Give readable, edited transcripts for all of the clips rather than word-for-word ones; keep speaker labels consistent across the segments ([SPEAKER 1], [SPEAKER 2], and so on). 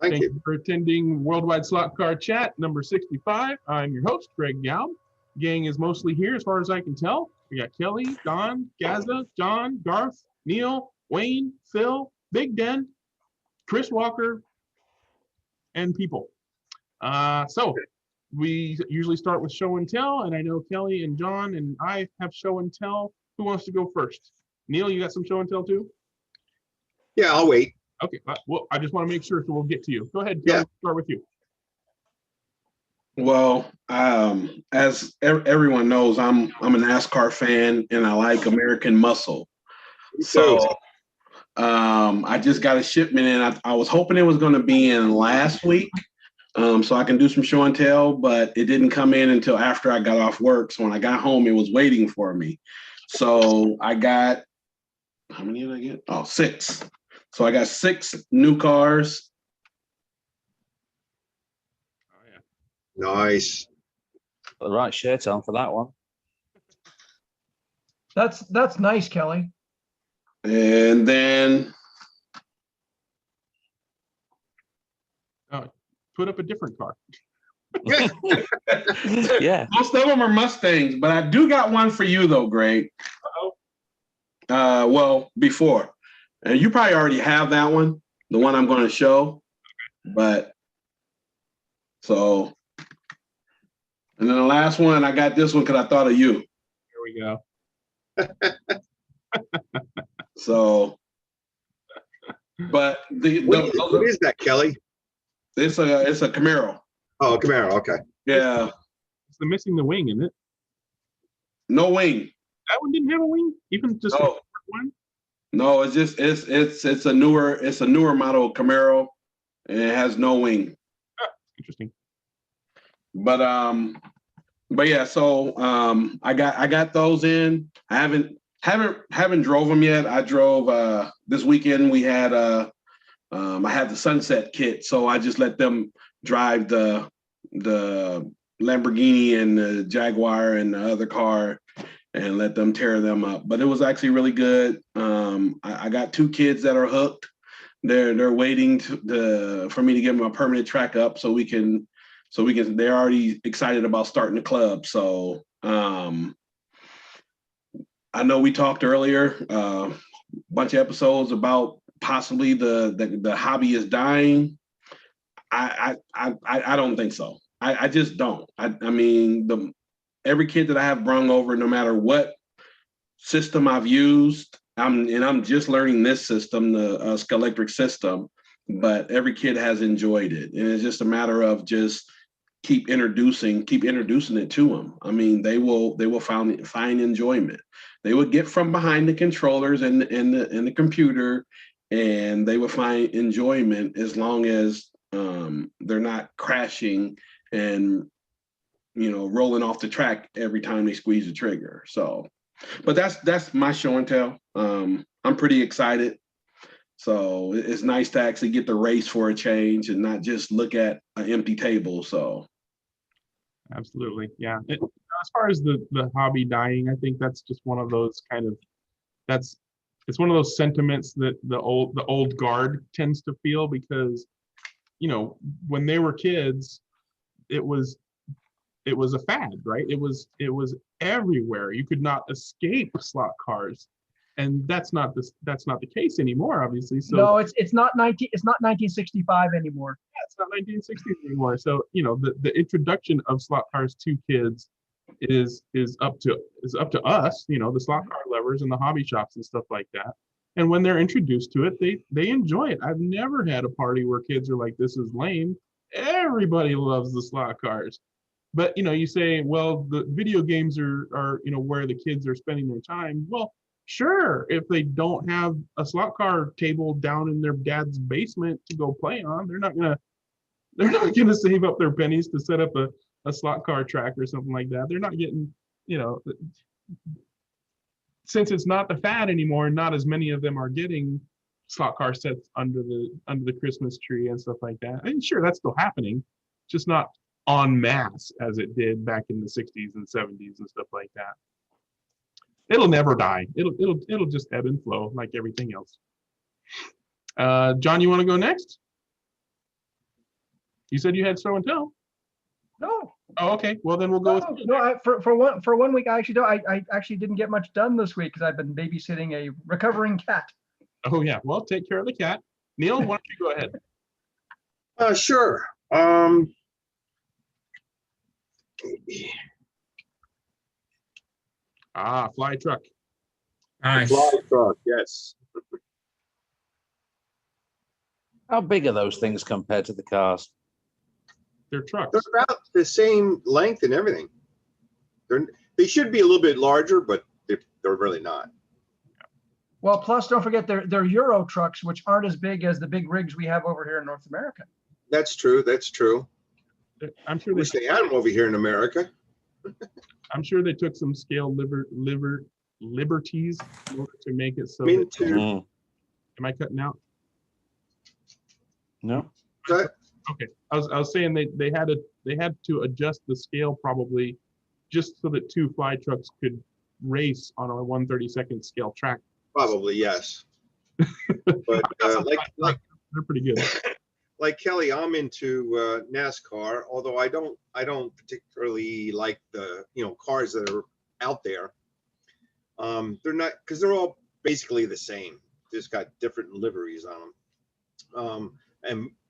[SPEAKER 1] Thank
[SPEAKER 2] Thank
[SPEAKER 1] you.
[SPEAKER 2] you for attending Worldwide Slot Car Chat number 65. I'm your host, Greg Gaub. Gang is mostly here as far as I can tell. We got Kelly, Don, Gaza, John, Garth, Neil, Wayne, Phil, Big Den, Chris Walker, and people. So we usually start with show and tell, and I know Kelly and John and I have show and tell. Who wants to go first? Neil, you got some show and tell too?
[SPEAKER 1] Yeah, I'll wait.
[SPEAKER 2] Okay, well, I just want to make sure, so we'll get to you. Go ahead, Kelly, start with you.
[SPEAKER 3] Well, as everyone knows, I'm a NASCAR fan and I like American muscle. So I just got a shipment in. I was hoping it was going to be in last week, so I can do some show and tell, but it didn't come in until after I got off work. So when I got home, it was waiting for me. So I got, how many did I get? Oh, 6. So I got 6 new cars.
[SPEAKER 1] Nice.
[SPEAKER 4] Got the right shirt on for that one.
[SPEAKER 5] That's nice, Kelly.
[SPEAKER 3] And then
[SPEAKER 2] Put up a different car.
[SPEAKER 4] Yeah.
[SPEAKER 3] most of them are Mustangs, but I do got one for you though, Greg. Well, before. And you probably already have that one, the one I'm going to show. But so, and then the last one, I got this one because I thought of you.
[SPEAKER 2] Here we go.
[SPEAKER 3] So, but
[SPEAKER 1] What is that, Kelly?
[SPEAKER 3] it's a Camaro.
[SPEAKER 1] Oh, Camaro. Okay.
[SPEAKER 3] Yeah,
[SPEAKER 2] It's the missing the wing, isn't it?
[SPEAKER 3] no wing.
[SPEAKER 2] That one didn't have a wing, even just
[SPEAKER 3] No.
[SPEAKER 2] one.
[SPEAKER 3] No, it's just it's a newer model Camaro, and it has no wing.
[SPEAKER 2] Interesting.
[SPEAKER 3] But yeah, so I got those in. I haven't drove them yet. I drove this weekend. We had I had the Sunset kit, so I just let them drive the Lamborghini and the Jaguar and the other car and let them tear them up. But it was actually really good. I got 2 kids that are hooked. They're waiting for me to give them a permanent track up so we can they're already excited about starting the club. So I know we talked earlier a bunch of episodes about possibly the hobby is dying. I don't think so. I just don't. I mean, every kid that I have brung over, no matter what system I've used, I'm just learning this system, the Scalectric system, but every kid has enjoyed it. And it's just a matter of just keep introducing it to them. I mean, they will find enjoyment. They will get from behind the controllers and the computer, and they will find enjoyment as long as they're not crashing and rolling off the track every time they squeeze the trigger. So, but that's my show and tell. I'm pretty excited. So it's nice to actually get the race for a change and not just look at an empty table. So
[SPEAKER 2] Absolutely. Yeah. As far as the hobby dying, I think that's just one of those it's one of those sentiments that the old guard tends to feel because, when they were kids, it was a fad, right? It was everywhere. You could not escape slot cars. And that's not the case anymore, obviously. So
[SPEAKER 5] No, it's not 1965 anymore.
[SPEAKER 2] Yeah, it's not 1960s anymore. So the introduction of slot cars to kids is up to us, the slot car lovers and the hobby shops and stuff like that. And when they're introduced to it, they enjoy it. I've never had a party where kids are like, "This is lame." Everybody loves the slot cars. But you say, well, the video games are where the kids are spending their time. Well, sure, if they don't have a slot car table down in their dad's basement to go play on, they're not gonna save up their pennies to set up a slot car track or something like that. They're not getting, since it's not the fad anymore, not as many of them are getting slot car sets under the Christmas tree and stuff like that. And sure, that's still happening, just not en masse as it did back in the 60s and 70s and stuff like that. It'll never die. It'll just ebb and flow like everything else. John, you want to go next? You said you had show and tell.
[SPEAKER 5] No,
[SPEAKER 2] Oh, okay. Well, then we'll go with you.
[SPEAKER 5] no. For one week, I actually don't. I actually didn't get much done this week because I've been babysitting a recovering cat.
[SPEAKER 2] Oh, yeah. Well, take care of the cat. Neil, why don't you go ahead?
[SPEAKER 1] Sure.
[SPEAKER 2] Fly truck.
[SPEAKER 6] Nice.
[SPEAKER 1] Fly truck, yes.
[SPEAKER 4] How big are those things compared to the cars?
[SPEAKER 2] They're trucks.
[SPEAKER 1] They're about the same length and everything. They should be a little bit larger, but they're really not.
[SPEAKER 5] Well, plus don't forget they're Euro trucks, which aren't as big as the big rigs we have over here in North America.
[SPEAKER 1] That's true. That's true.
[SPEAKER 2] I'm
[SPEAKER 1] I
[SPEAKER 2] sure
[SPEAKER 1] wish they had them over here in America.
[SPEAKER 2] they took some scale liberties in order to make it so.
[SPEAKER 1] Me
[SPEAKER 2] that-
[SPEAKER 1] too.
[SPEAKER 4] Mm.
[SPEAKER 2] Am I cutting out?
[SPEAKER 4] No.
[SPEAKER 1] But
[SPEAKER 2] Okay. I was saying they had to adjust the scale probably just so that two fly trucks could race on a 1/32 scale track.
[SPEAKER 1] probably yes. But
[SPEAKER 2] They're pretty good.
[SPEAKER 1] like Kelly, I'm into NASCAR, although I don't particularly like the cars that are out there. They're not, because they're all basically the same. Just got different liveries on them.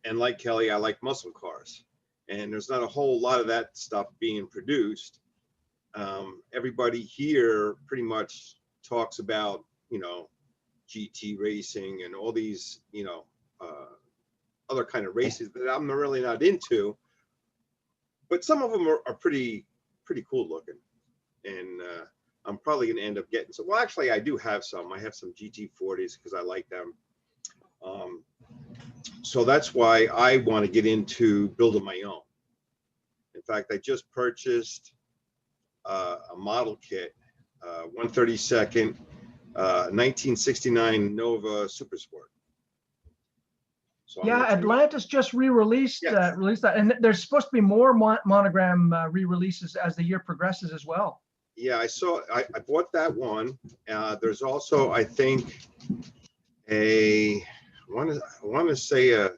[SPEAKER 1] And like Kelly, I like muscle cars, and there's not a whole lot of that stuff being produced. Everybody here pretty much talks about GT racing and all these other kind of races that I'm really not into, but some of them are pretty cool looking, and I'm probably going to end up getting some. Well, actually, I do have some. I have some GT40s because I like them. So that's why I want to get into building my own. In fact, I just purchased a model kit, 1/32, 1969 Nova Super Sport. So I'm
[SPEAKER 5] Yeah,
[SPEAKER 1] gonna-
[SPEAKER 5] Atlantis just re-released
[SPEAKER 1] Yes.
[SPEAKER 5] released that, and there's supposed to be more monogram re-releases as the year progresses as well.
[SPEAKER 1] Yeah, I bought that one. There's also, I think, I want to say a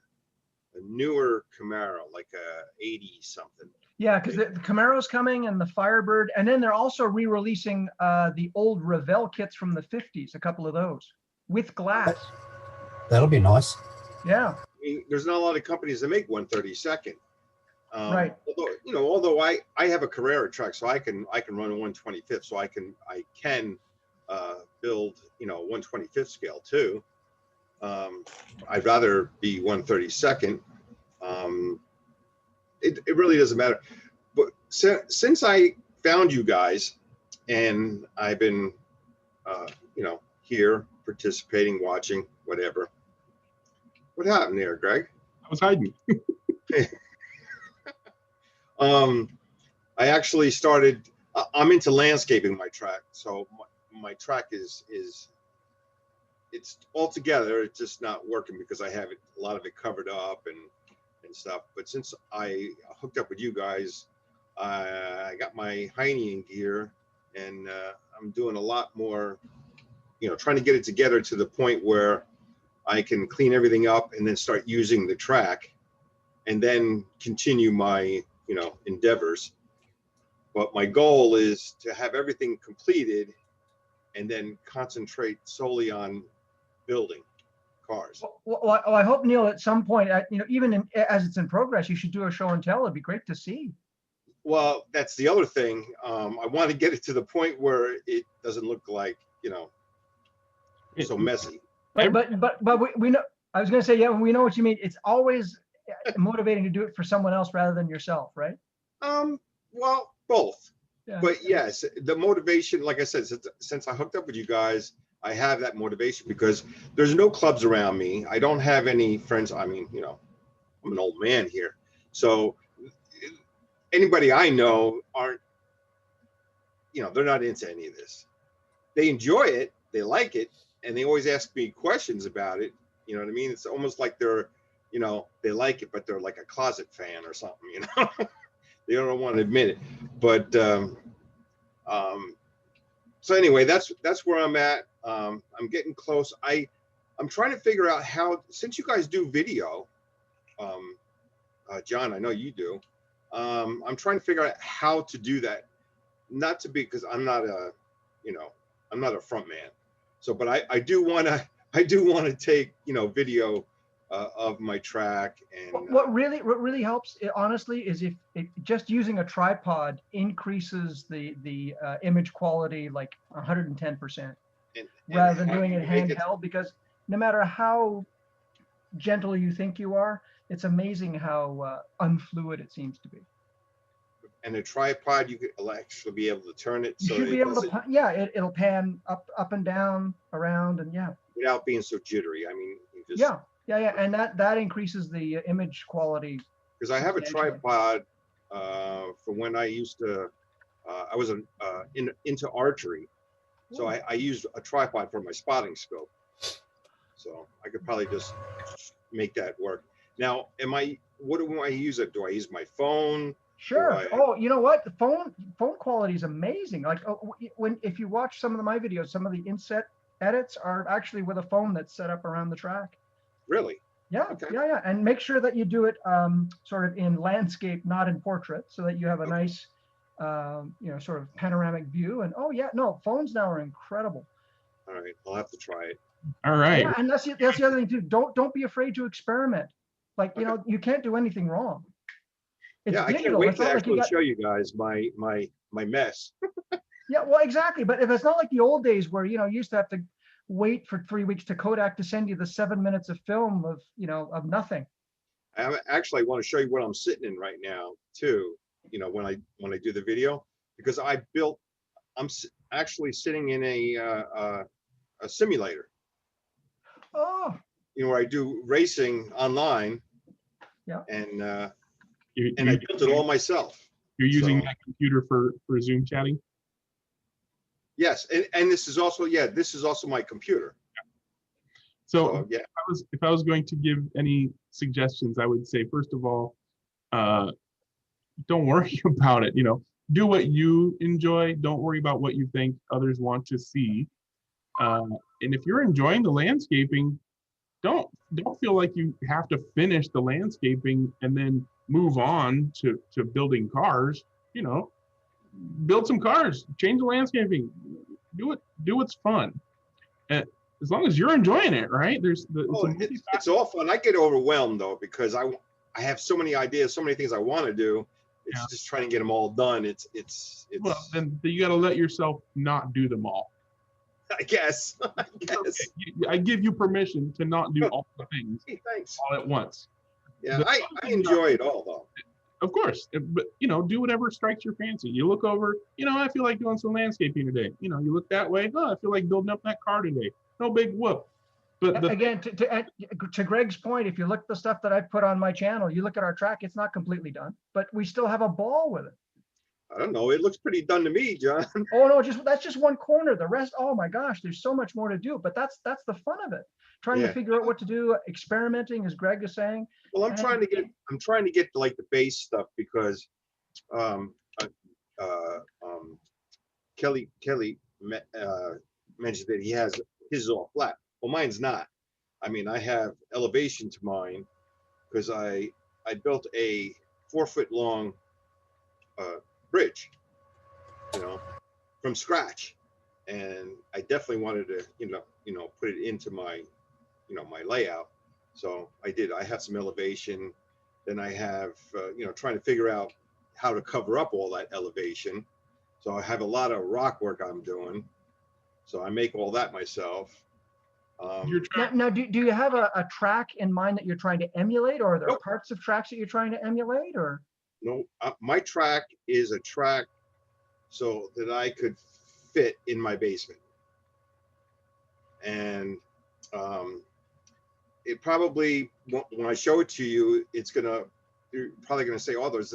[SPEAKER 1] newer Camaro, like a 80 something.
[SPEAKER 5] Yeah, because the Camaro's coming and the Firebird, and then they're also re-releasing the old Revell kits from the 50s, a couple of those with glass.
[SPEAKER 6] That'll be nice.
[SPEAKER 5] Yeah,
[SPEAKER 1] I mean, there's not a lot of companies that make 1/32.
[SPEAKER 5] Right.
[SPEAKER 1] Although I have a Carrera truck, so I can run a 1/25, so I can build 1/25 scale too. I'd rather be 1/32. It really doesn't matter. But since I found you guys, and I've been here participating, watching, whatever. What happened there, Greg?
[SPEAKER 2] I was hiding.
[SPEAKER 1] I actually started. I'm into landscaping my track, so my track is it's all together. It's just not working because I have a lot of it covered up and stuff. But since I hooked up with you guys, I got my Heine in gear, and I'm doing a lot more. Trying to get it together to the point where I can clean everything up and then start using the track, and then continue my endeavors. But my goal is to have everything completed and then concentrate solely on building cars.
[SPEAKER 5] well, I hope, Neil, at some point, even as it's in progress, you should do a show and tell. It'd be great to see.
[SPEAKER 1] Well, that's the other thing. I want to get it to the point where it doesn't look like so messy.
[SPEAKER 5] But we know. I was going to say, yeah, we know what you mean. It's always motivating to do it for someone else rather than yourself, right?
[SPEAKER 1] Well, both.
[SPEAKER 5] Yeah.
[SPEAKER 1] But yes, the motivation, like I said, since I hooked up with you guys, I have that motivation because there's no clubs around me. I don't have any friends. I mean, I'm an old man here. So anybody I know aren't, they're not into any of this. They enjoy it. They like it. And they always ask me questions about it. You know what I mean? It's almost like they're, they like it, but they're like a closet fan or something, They don't want to admit it. But so anyway, that's where I'm at. I'm getting close. I'm trying to figure out how, since you guys do video, John, I know you do. I'm trying to figure out how to do that. Not to be, because I'm not a, I'm not a front man. So, but I do want to take, video of my track. And
[SPEAKER 5] what really helps, honestly, is if just using a tripod increases the image quality like 110%, rather than doing it handheld, because no matter how gentle you think you are, it's amazing how unfluid it seems to be.
[SPEAKER 1] And a tripod, you'll actually be able to turn it
[SPEAKER 5] You
[SPEAKER 1] so
[SPEAKER 5] should
[SPEAKER 1] that
[SPEAKER 5] be
[SPEAKER 1] it
[SPEAKER 5] able to,
[SPEAKER 1] doesn't,
[SPEAKER 5] it'll pan up and down, around, and yeah.
[SPEAKER 1] without being so jittery. I mean, you just,
[SPEAKER 5] Yeah, and that increases the image quality.
[SPEAKER 1] because I have a
[SPEAKER 5] substantially.
[SPEAKER 1] tripod from when I used to, I was into archery. So I used a tripod for my spotting scope. So I could probably just make that work. Now, what do I use it? Do I use my phone?
[SPEAKER 5] Sure. Oh, you know what? The phone quality is amazing. Like if you watch some of my videos, some of the inset edits are actually with a phone that's set up around the track.
[SPEAKER 1] Really?
[SPEAKER 5] Yeah,
[SPEAKER 1] Okay.
[SPEAKER 5] yeah. And make sure that you do it sort of in landscape, not in portrait, so that you have a nice, sort of panoramic view. And oh yeah, no, phones now are incredible.
[SPEAKER 1] All right, I'll have to try it.
[SPEAKER 2] All right.
[SPEAKER 5] Yeah, and that's the other thing too. Don't be afraid to experiment. Like, you can't do anything wrong. It's
[SPEAKER 1] Yeah, I can't
[SPEAKER 5] digital.
[SPEAKER 1] wait
[SPEAKER 5] It's
[SPEAKER 1] to
[SPEAKER 5] not like
[SPEAKER 1] actually show you guys my mess.
[SPEAKER 5] Yeah, well, exactly. But if it's not like the old days where, you used to have to wait for 3 weeks to Kodak to send you the 7 minutes of film of, of nothing.
[SPEAKER 1] I actually want to show you what I'm sitting in right now too. When I do the video, because I'm actually sitting in a simulator.
[SPEAKER 5] Oh,
[SPEAKER 1] Where I do racing online.
[SPEAKER 5] Yeah.
[SPEAKER 1] And I
[SPEAKER 2] You-
[SPEAKER 1] built it all myself.
[SPEAKER 2] You're using
[SPEAKER 1] So-
[SPEAKER 2] that computer for Zoom chatting?
[SPEAKER 1] Yes, and this is also my computer.
[SPEAKER 2] So
[SPEAKER 1] So yeah,
[SPEAKER 2] if I was going to give any suggestions, I would say, first of all, don't worry about it. Do what you enjoy. Don't worry about what you think others want to see. And if you're enjoying the landscaping, don't feel like you have to finish the landscaping and then move on to building cars. Build some cars, change the landscaping, do what's fun. And as long as you're enjoying it, right?
[SPEAKER 1] it's all fun. I get overwhelmed though, because I have so many ideas, so many things I want to do. It's just trying to get them all done. It's
[SPEAKER 2] well, then you got to let yourself not do them all.
[SPEAKER 1] I guess.
[SPEAKER 2] Okay. I give you permission to not do all the things
[SPEAKER 1] Hey, thanks.
[SPEAKER 2] all at once.
[SPEAKER 1] Yeah, I enjoy it all though.
[SPEAKER 2] Of course, but do whatever strikes your fancy. You look over, I feel like doing some landscaping today. You look that way. Oh, I feel like building up that car today. No big whoop. But
[SPEAKER 5] again, to Greg's point, if you look at the stuff that I put on my channel, you look at our track, it's not completely done, but we still have a ball with it.
[SPEAKER 1] I don't know. It looks pretty done to me, John.
[SPEAKER 5] Oh no, that's just one corner. The rest, oh my gosh, there's so much more to do. But that's the fun of it. Trying to figure out what to do, experimenting, as Greg is saying.
[SPEAKER 1] Well, I'm trying to get like the base stuff, because Kelly mentioned that he has his all flat. Well, mine's not. I mean, I have elevation to mine because I built a 4-foot long bridge, from scratch, and I definitely wanted to, put it into my, my layout. So I did. I have some elevation. Then I have, trying to figure out how to cover up all that elevation. So I have a lot of rock work I'm doing. So I make all that myself.
[SPEAKER 5] Now, do you have a track in mind that you're trying to emulate, or are there
[SPEAKER 1] Nope.
[SPEAKER 5] parts of tracks that you're trying to emulate, or?
[SPEAKER 1] No, my track is a track so that I could fit in my basement. And it probably, when I show it to you, you're probably gonna say, oh, there's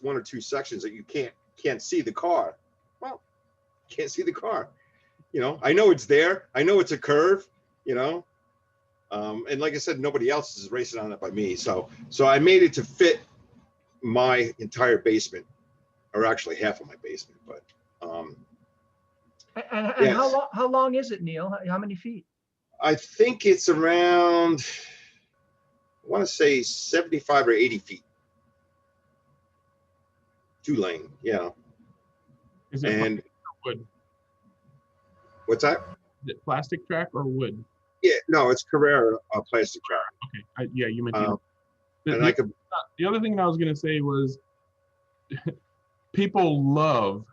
[SPEAKER 1] 1 or 2 sections that you can't see the car. Well, can't see the car. I know it's there. I know it's a curve, and like I said, nobody else is racing on it by me. So I made it to fit my entire basement, or actually half of my basement. But
[SPEAKER 5] And
[SPEAKER 1] yes.
[SPEAKER 5] how long is it, Neil? How many feet?
[SPEAKER 1] I think it's around, want to say 75 or 80 feet. 2-lane, yeah.
[SPEAKER 2] Is it
[SPEAKER 1] And
[SPEAKER 2] wood?
[SPEAKER 1] what's that?
[SPEAKER 2] Is it plastic track or wood?
[SPEAKER 1] Yeah, no, it's Carrera plastic track.
[SPEAKER 2] Okay, yeah, you mentioned.
[SPEAKER 1] And I could.
[SPEAKER 2] The other thing I was going to say was people love,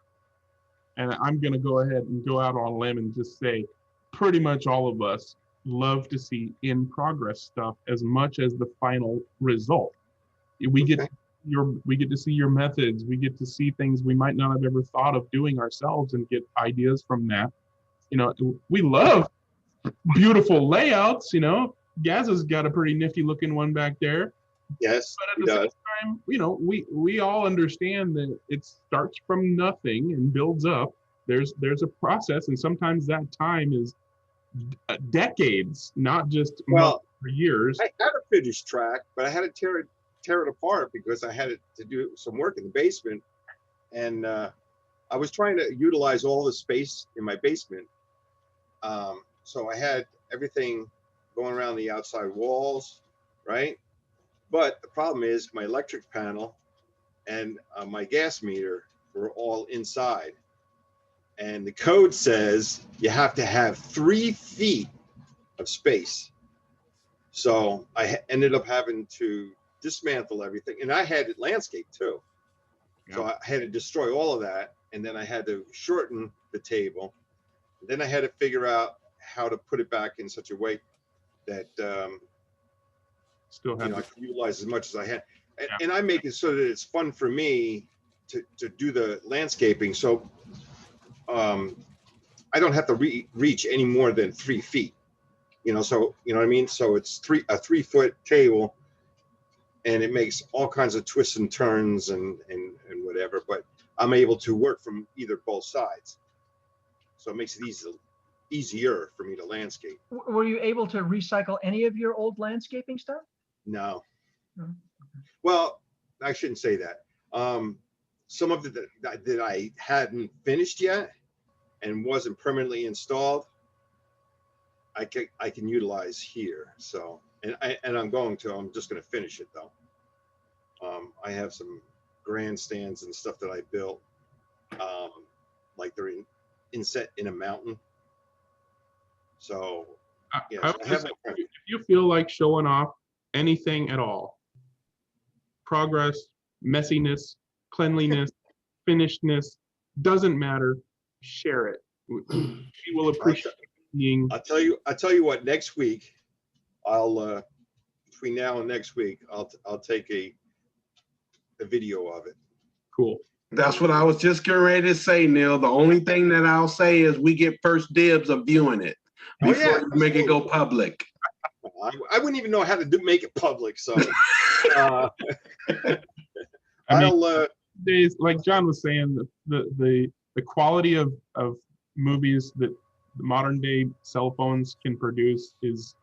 [SPEAKER 2] and I'm going to go ahead and go out on a limb and just say pretty much all of us love to see in progress stuff as much as the final result. We get we get to see your methods. We get to see things we might not have ever thought of doing ourselves and get ideas from that. You know, we love beautiful layouts. You know, Gaz's got a pretty nifty looking one back there.
[SPEAKER 1] Yes,
[SPEAKER 2] but at the same time, you know, we all understand that it starts from nothing and builds up. There's a process, and sometimes that time is decades, not just months or years.
[SPEAKER 1] I had a finished track, but I had to tear it apart because I had to do some work in the basement, and I was trying to utilize all the space in my basement. So I had everything going around the outside walls, right? But the problem is my electric panel and my gas meter were all inside. And the code says you have to have 3 feet of space. So I ended up having to dismantle everything. And I had it landscaped too. Yeah. So I had to destroy all of that. And then I had to shorten the table. And then I had to figure out how to put it back in such a way that
[SPEAKER 2] still have
[SPEAKER 1] I can utilize as much as I had. And I make it so that it's fun for me to do the landscaping. So I don't have to reach any more than 3 feet, you know, so, you know what I mean? So it's a 3 foot table, and it makes all kinds of twists and turns and whatever, but I'm able to work from both sides. So it makes it easier for me to landscape.
[SPEAKER 5] Were you able to recycle any of your old landscaping stuff?
[SPEAKER 1] No.
[SPEAKER 5] No.
[SPEAKER 1] Well, I shouldn't say that. Some of it that I hadn't finished yet and wasn't permanently installed, I can utilize here. So, and I'm just going to finish it though. I have some grandstands and stuff that I built, like they're inset in a mountain. So, yes,
[SPEAKER 2] if you feel like showing off anything at all, progress, messiness, cleanliness, finishedness, doesn't matter. Share it. We will appreciate being.
[SPEAKER 1] I'll tell you what. Next week, I'll between now and next week, I'll take a video of it.
[SPEAKER 2] Cool.
[SPEAKER 3] That's what I was just getting ready to say, Neil. The only thing that I'll say is we get first dibs of viewing it before you make it go public.
[SPEAKER 1] I wouldn't even know how to make it public. So
[SPEAKER 2] days, like John was saying, the quality of movies that the modern day cell phones can produce is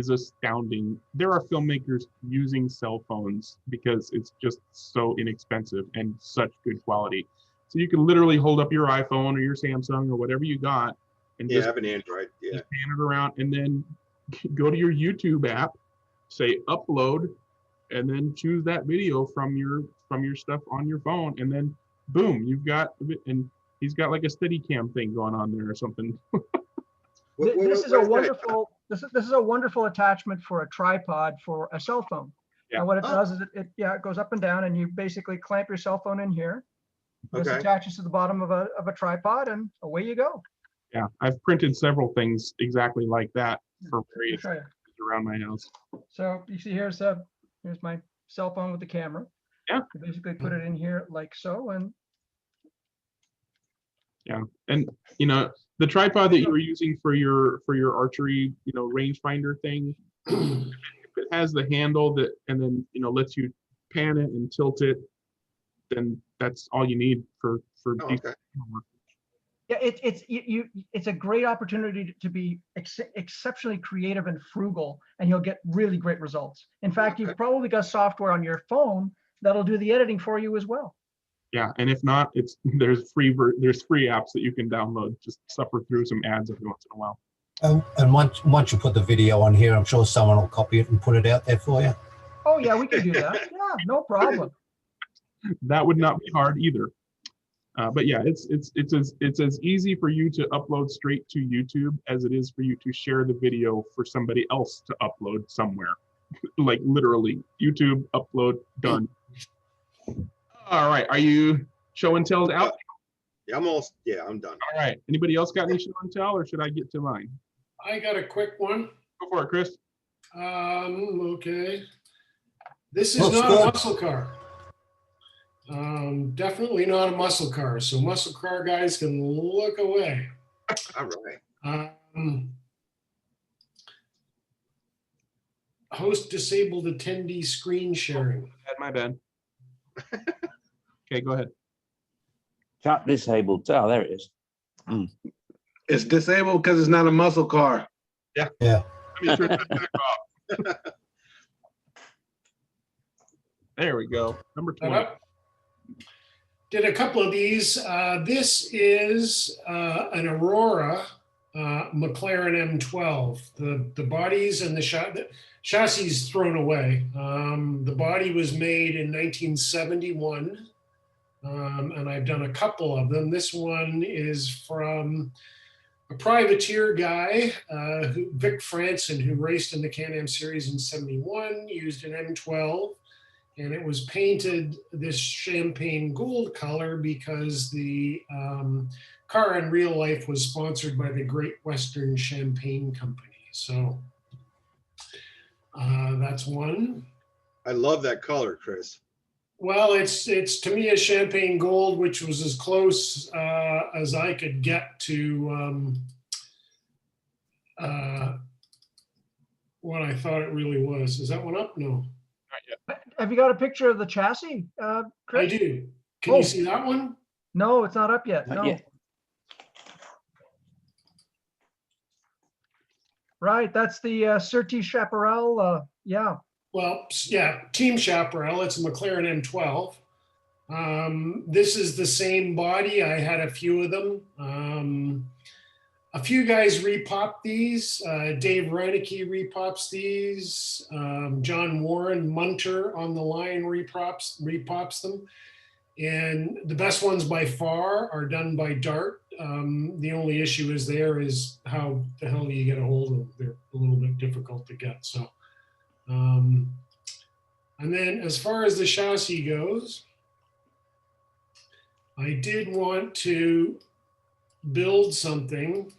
[SPEAKER 2] astounding. There are filmmakers using cell phones because it's just so inexpensive and such good quality. So you can literally hold up your iPhone or your Samsung or whatever you got and just
[SPEAKER 1] have an Android,
[SPEAKER 2] just pan it around, and then go to your YouTube app, say upload, and then choose that video from your stuff on your phone, and then boom, you've got, and he's got like a Steadicam thing going on there or something.
[SPEAKER 5] This is a wonderful attachment for a tripod for a cell phone.
[SPEAKER 2] Yeah.
[SPEAKER 5] And what it does is it goes up and down, and you basically clamp your cell phone in here. This attaches to the bottom of a tripod, and away you go.
[SPEAKER 2] Yeah, I've printed several things exactly like that for various things around my house.
[SPEAKER 5] So you see, here's my cell phone with the camera.
[SPEAKER 2] Yeah.
[SPEAKER 5] You basically put it in here like so, and
[SPEAKER 2] yeah, and you know, the tripod that you were using for your archery, you know, rangefinder thing, if it has the handle that, and then, you know, lets you pan it and tilt it, then that's all you need for decent work.
[SPEAKER 5] Yeah, it's a great opportunity to be exceptionally creative and frugal, and you'll get really great results. In fact, you've probably got software on your phone that'll do the editing for you as well.
[SPEAKER 2] Yeah, and if not, there's free apps that you can download. Just suffer through some ads every once in a while.
[SPEAKER 6] And once you put the video on here, I'm sure someone will copy it and put it out there for you.
[SPEAKER 5] Oh, yeah, we can do that. Yeah, no problem.
[SPEAKER 2] That would not be hard either. But yeah, it's as easy for you to upload straight to YouTube as it is for you to share the video for somebody else to upload somewhere. Like literally, YouTube upload done. All right, are you show and tell out?
[SPEAKER 1] Yeah, I'm done.
[SPEAKER 2] All right. Anybody else got any show and tell, or should I get to mine?
[SPEAKER 7] I got a quick one.
[SPEAKER 2] Go for it, Chris.
[SPEAKER 7] Okay. This is
[SPEAKER 6] Looks
[SPEAKER 7] not
[SPEAKER 6] good.
[SPEAKER 7] a muscle car. Definitely not a muscle car. So muscle car guys can look away.
[SPEAKER 1] All right.
[SPEAKER 7] Host disabled attendee screen sharing.
[SPEAKER 2] My bad. Okay, go ahead.
[SPEAKER 4] Chat disabled. Oh, there it is.
[SPEAKER 3] It's disabled because it's not a muscle car.
[SPEAKER 6] Yeah.
[SPEAKER 2] Let me turn that back off. There we go. Number 20.
[SPEAKER 7] Did a couple of these. This is an Aurora McLaren M12. The bodies and the chassis is thrown away. The body was made in 1971, and I've done a couple of them. This one is from a privateer guy, Vic Franson, who raced in the Can-Am series in 71, used an M12. And it was painted this champagne gold color because the car in real life was sponsored by the Great Western Champagne Company. So that's one.
[SPEAKER 1] I love that color, Chris.
[SPEAKER 7] Well, it's to me a champagne gold, which was as close as I could get to what I thought it really was. Is that one up? No.
[SPEAKER 5] Have you got a picture of the chassis, Chris?
[SPEAKER 7] I do. Can you see that one?
[SPEAKER 5] No, it's not up yet.
[SPEAKER 4] Not
[SPEAKER 5] No.
[SPEAKER 4] yet.
[SPEAKER 5] Right, that's the Surtees Chaparral. Yeah.
[SPEAKER 7] Well, yeah, Team Chaparral. It's a McLaren M12. This is the same body. I had a few of them. A few guys repopped these. Dave Reinecke repops these. John Warren Munter on the line repops them. And the best ones by far are done by Dart. The only issue is how the hell do you get a hold of them? They're a little bit difficult to get. So, and then as far as the chassis goes, I did want to build something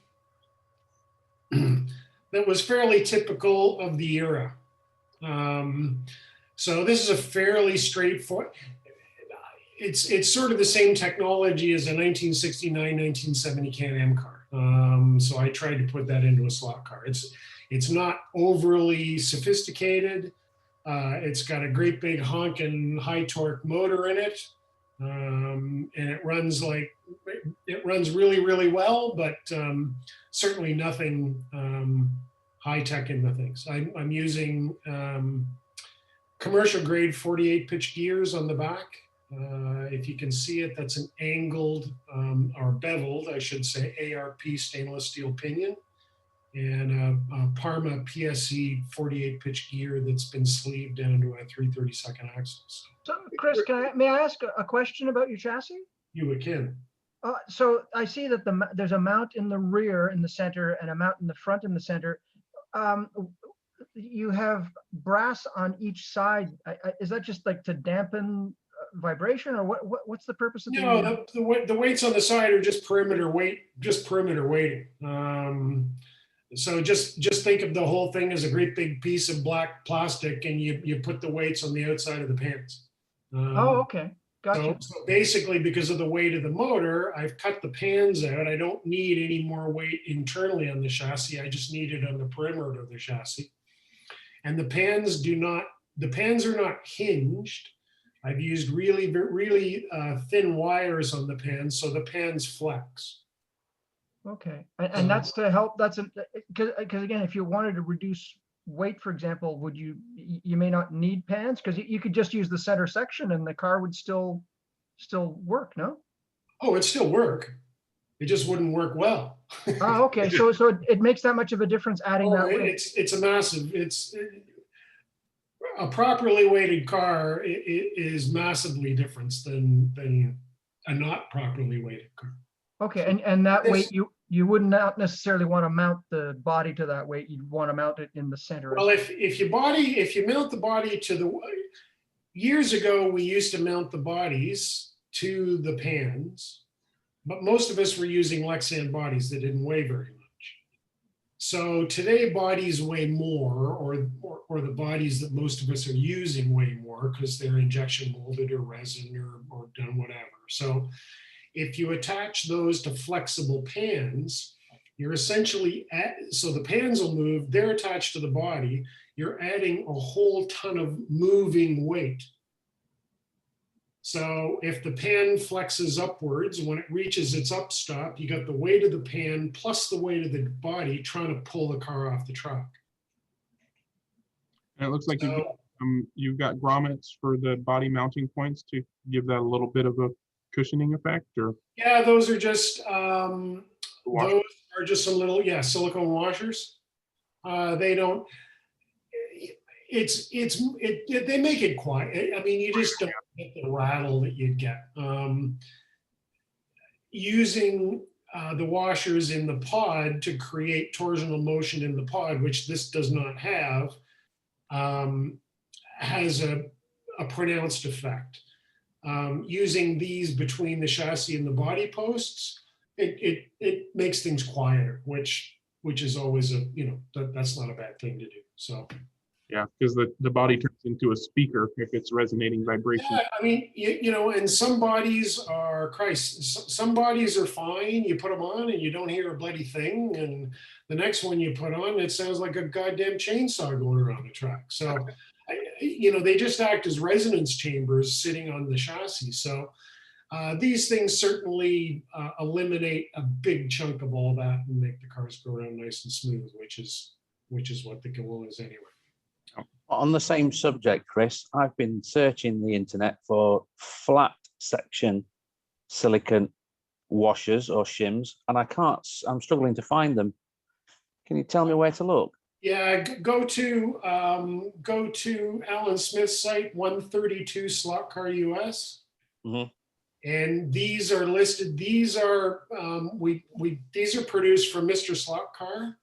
[SPEAKER 7] that was fairly typical of the era. So this is a fairly straightforward, it's sort of the same technology as a 1969, 1970 Can-Am car. So I tried to put that into a slot car. It's not overly sophisticated. It's got a great big honking high torque motor in it. And it runs really, really well, but certainly nothing high tech in the things. I'm using commercial grade 48 pitch gears on the back. If you can see it, that's an angled or beveled, I should say, ARP stainless steel pinion, and a Parma PSC 48 pitch gear that's been sleeved down to a 3/32 axle.
[SPEAKER 5] So, Chris, may I ask a question about your chassis?
[SPEAKER 7] You can.
[SPEAKER 5] So I see that there's a mount in the rear in the center and a mount in the front in the center. You have brass on each side. Is that just like to dampen vibration, or what's the purpose of
[SPEAKER 7] the weights on the side are just perimeter weighting. So just think of the whole thing as a great big piece of black plastic, and you put the weights on the outside of the pans.
[SPEAKER 5] Oh, okay. Gotcha.
[SPEAKER 7] So basically, because of the weight of the motor, I've cut the pans out. I don't need any more weight internally on the chassis. I just need it on the perimeter of the chassis. And the pans are not hinged. I've used really, really thin wires on the pans, so the pans flex.
[SPEAKER 5] Okay, and that's to help. That's because again, if you wanted to reduce weight, for example, you may not need pans, because you could just use the center section and the car would still work. No?
[SPEAKER 7] Oh, it'd still work. It just wouldn't work well.
[SPEAKER 5] Oh, okay. So it makes that much of a difference adding that weight.
[SPEAKER 7] It's a massive. a properly weighted car is massively different than a not properly weighted car.
[SPEAKER 5] Okay, and that
[SPEAKER 7] This-
[SPEAKER 5] weight, you would not necessarily want to mount the body to that weight. You'd want to mount it in the center.
[SPEAKER 7] Well, if you mount the body to the, years ago, we used to mount the bodies to the pans, but most of us were using Lexan bodies that didn't weigh very much. So today bodies weigh more, or the bodies that most of us are using weigh more because they're injection molded or resin or done whatever. So if you attach those to flexible pans, you're essentially so the pans will move, they're attached to the body, you're adding a whole ton of moving weight. So if the pan flexes upwards, when it reaches its up stop, you got the weight of the pan plus the weight of the body trying to pull the car off the truck.
[SPEAKER 2] And it looks like
[SPEAKER 7] So,
[SPEAKER 2] you've got grommets for the body mounting points to give that a little bit of a cushioning effect, or
[SPEAKER 7] yeah, those are just
[SPEAKER 2] washer?
[SPEAKER 7] those are just some little, yeah, silicone washers. They don't. They make it quiet. I mean, you just don't get the rattle that you'd get. Using the washers in the pod to create torsional motion in the pod, which this does not have, has a pronounced effect. Using these between the chassis and the body posts, it makes things quieter, which is always that's not a bad thing to do. So.
[SPEAKER 2] Yeah, because the body turns into a speaker if it's resonating vibration.
[SPEAKER 7] Yeah, I mean, and some bodies are, some bodies are fine. You put them on and you don't hear a bloody thing. And the next one you put on, it sounds like a goddamn chainsaw going around the track. So, they just act as resonance chambers sitting on the chassis. So these things certainly eliminate a big chunk of all that and make the cars go around nice and smooth, which is what the goal is anyway.
[SPEAKER 4] On the same subject, Chris, I've been searching the internet for flat section silicone washers or shims, and I'm struggling to find them. Can you tell me where to look?
[SPEAKER 7] Yeah, go to Alan Smith's site, 132 Slot Car US.
[SPEAKER 4] Mm-hmm.
[SPEAKER 7] And these are listed. These are these are produced for Mr. Slot Car.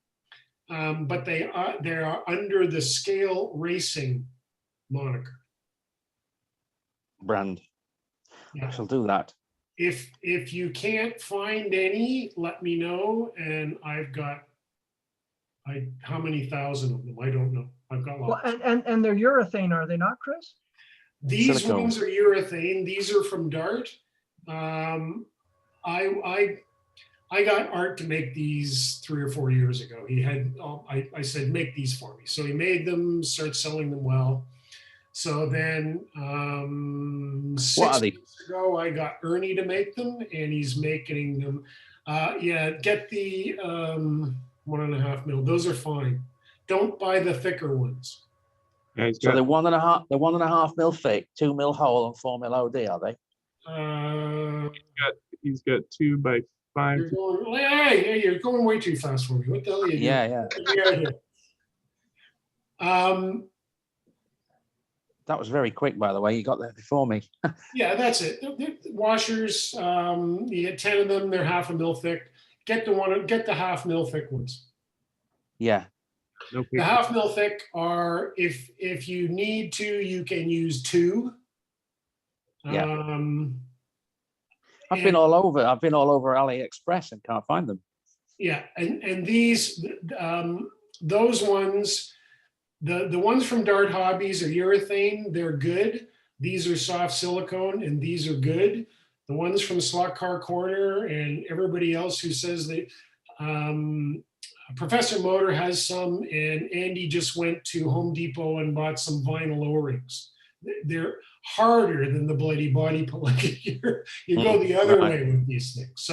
[SPEAKER 7] But they are under the Scale Racing moniker.
[SPEAKER 4] Brand.
[SPEAKER 7] Yeah.
[SPEAKER 4] I shall do that.
[SPEAKER 7] If you can't find any, let me know. And I've got how many thousand of them? I don't know. I've got lots.
[SPEAKER 5] Well, and they're urethane, are they not, Chris?
[SPEAKER 7] These
[SPEAKER 4] Silicone.
[SPEAKER 7] ones are urethane. These are from Dart. I got Art to make these 3 or 4 years ago. He had, I said, make these for me. So he made them, started selling them well. So then 6 weeks ago, I got Ernie to make them, and he's making them. Get the 1.5 mil. Those are fine. Don't buy the thicker ones.
[SPEAKER 2] Yeah,
[SPEAKER 4] So they're 1.5 mil thick, 2 mil hole, and 4 mil OD, are they?
[SPEAKER 2] He's got 2 by 5.
[SPEAKER 7] You're going way too fast for me. What the hell are you doing?
[SPEAKER 4] Yeah. That was very quick, by the way. You got there before me.
[SPEAKER 7] Yeah, that's it. The washers, you get 10 of them. They're 1/2 mil thick. Get the 1/2 mil thick ones.
[SPEAKER 4] Yeah.
[SPEAKER 2] No
[SPEAKER 7] The 1/2 mil thick are, if you need to, you can use 2.
[SPEAKER 4] Yeah. I've been all over AliExpress and can't find them.
[SPEAKER 7] Yeah, and these, those ones, the ones from Dart Hobbies are urethane. They're good. These are soft silicone, and these are good. The ones from Slot Car Corner and everybody else who says they, Professor Motor has some, and Andy just went to Home Depot and bought some vinyl O-rings. They're harder than the bloody body like you go the other way with these things.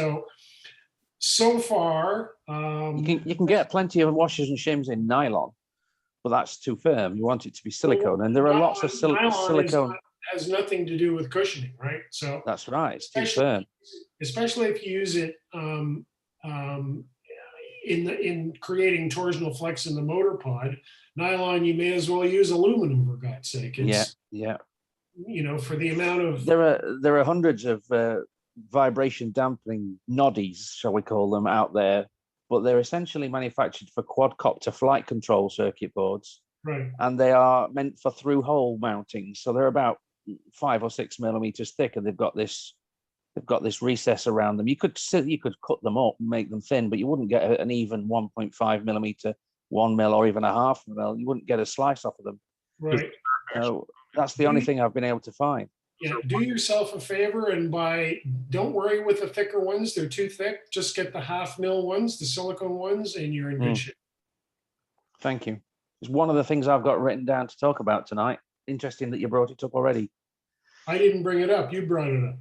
[SPEAKER 7] So far,
[SPEAKER 4] you can get plenty of washers and shims in nylon, but that's too firm. You want it to be silicone, and there are lots of silicone.
[SPEAKER 7] Has nothing to do with cushioning, right? So
[SPEAKER 4] that's right. It's too firm,
[SPEAKER 7] especially if you use it in creating torsional flex in the motor pod. Nylon, you may as well use aluminum, for God's heck's sake.
[SPEAKER 4] Yeah,
[SPEAKER 7] It's,
[SPEAKER 4] yeah.
[SPEAKER 7] you know, for the amount of,
[SPEAKER 4] There are hundreds of vibration dampening noddies, shall we call them, out there, but they're essentially manufactured for quadcopter flight control circuit boards,
[SPEAKER 7] right,
[SPEAKER 4] and they are meant for through-hole mounting. So they're about 5 or 6 millimeters thick, and they've got this recess around them. You could cut them up and make them thin, but you wouldn't get an even 1.5 millimeter, 1 mil, or even a half mil. You wouldn't get a slice off of them.
[SPEAKER 7] right.
[SPEAKER 4] So that's the only thing I've been able to find.
[SPEAKER 7] Yeah, do yourself a favor and don't worry with the thicker ones. They're too thick. Just get the 1/2 mil ones, the silicone ones, and you're in good shape.
[SPEAKER 4] Thank you. It's one of the things I've got written down to talk about tonight. Interesting that you brought it up already.
[SPEAKER 7] I didn't bring it up. You brought it up.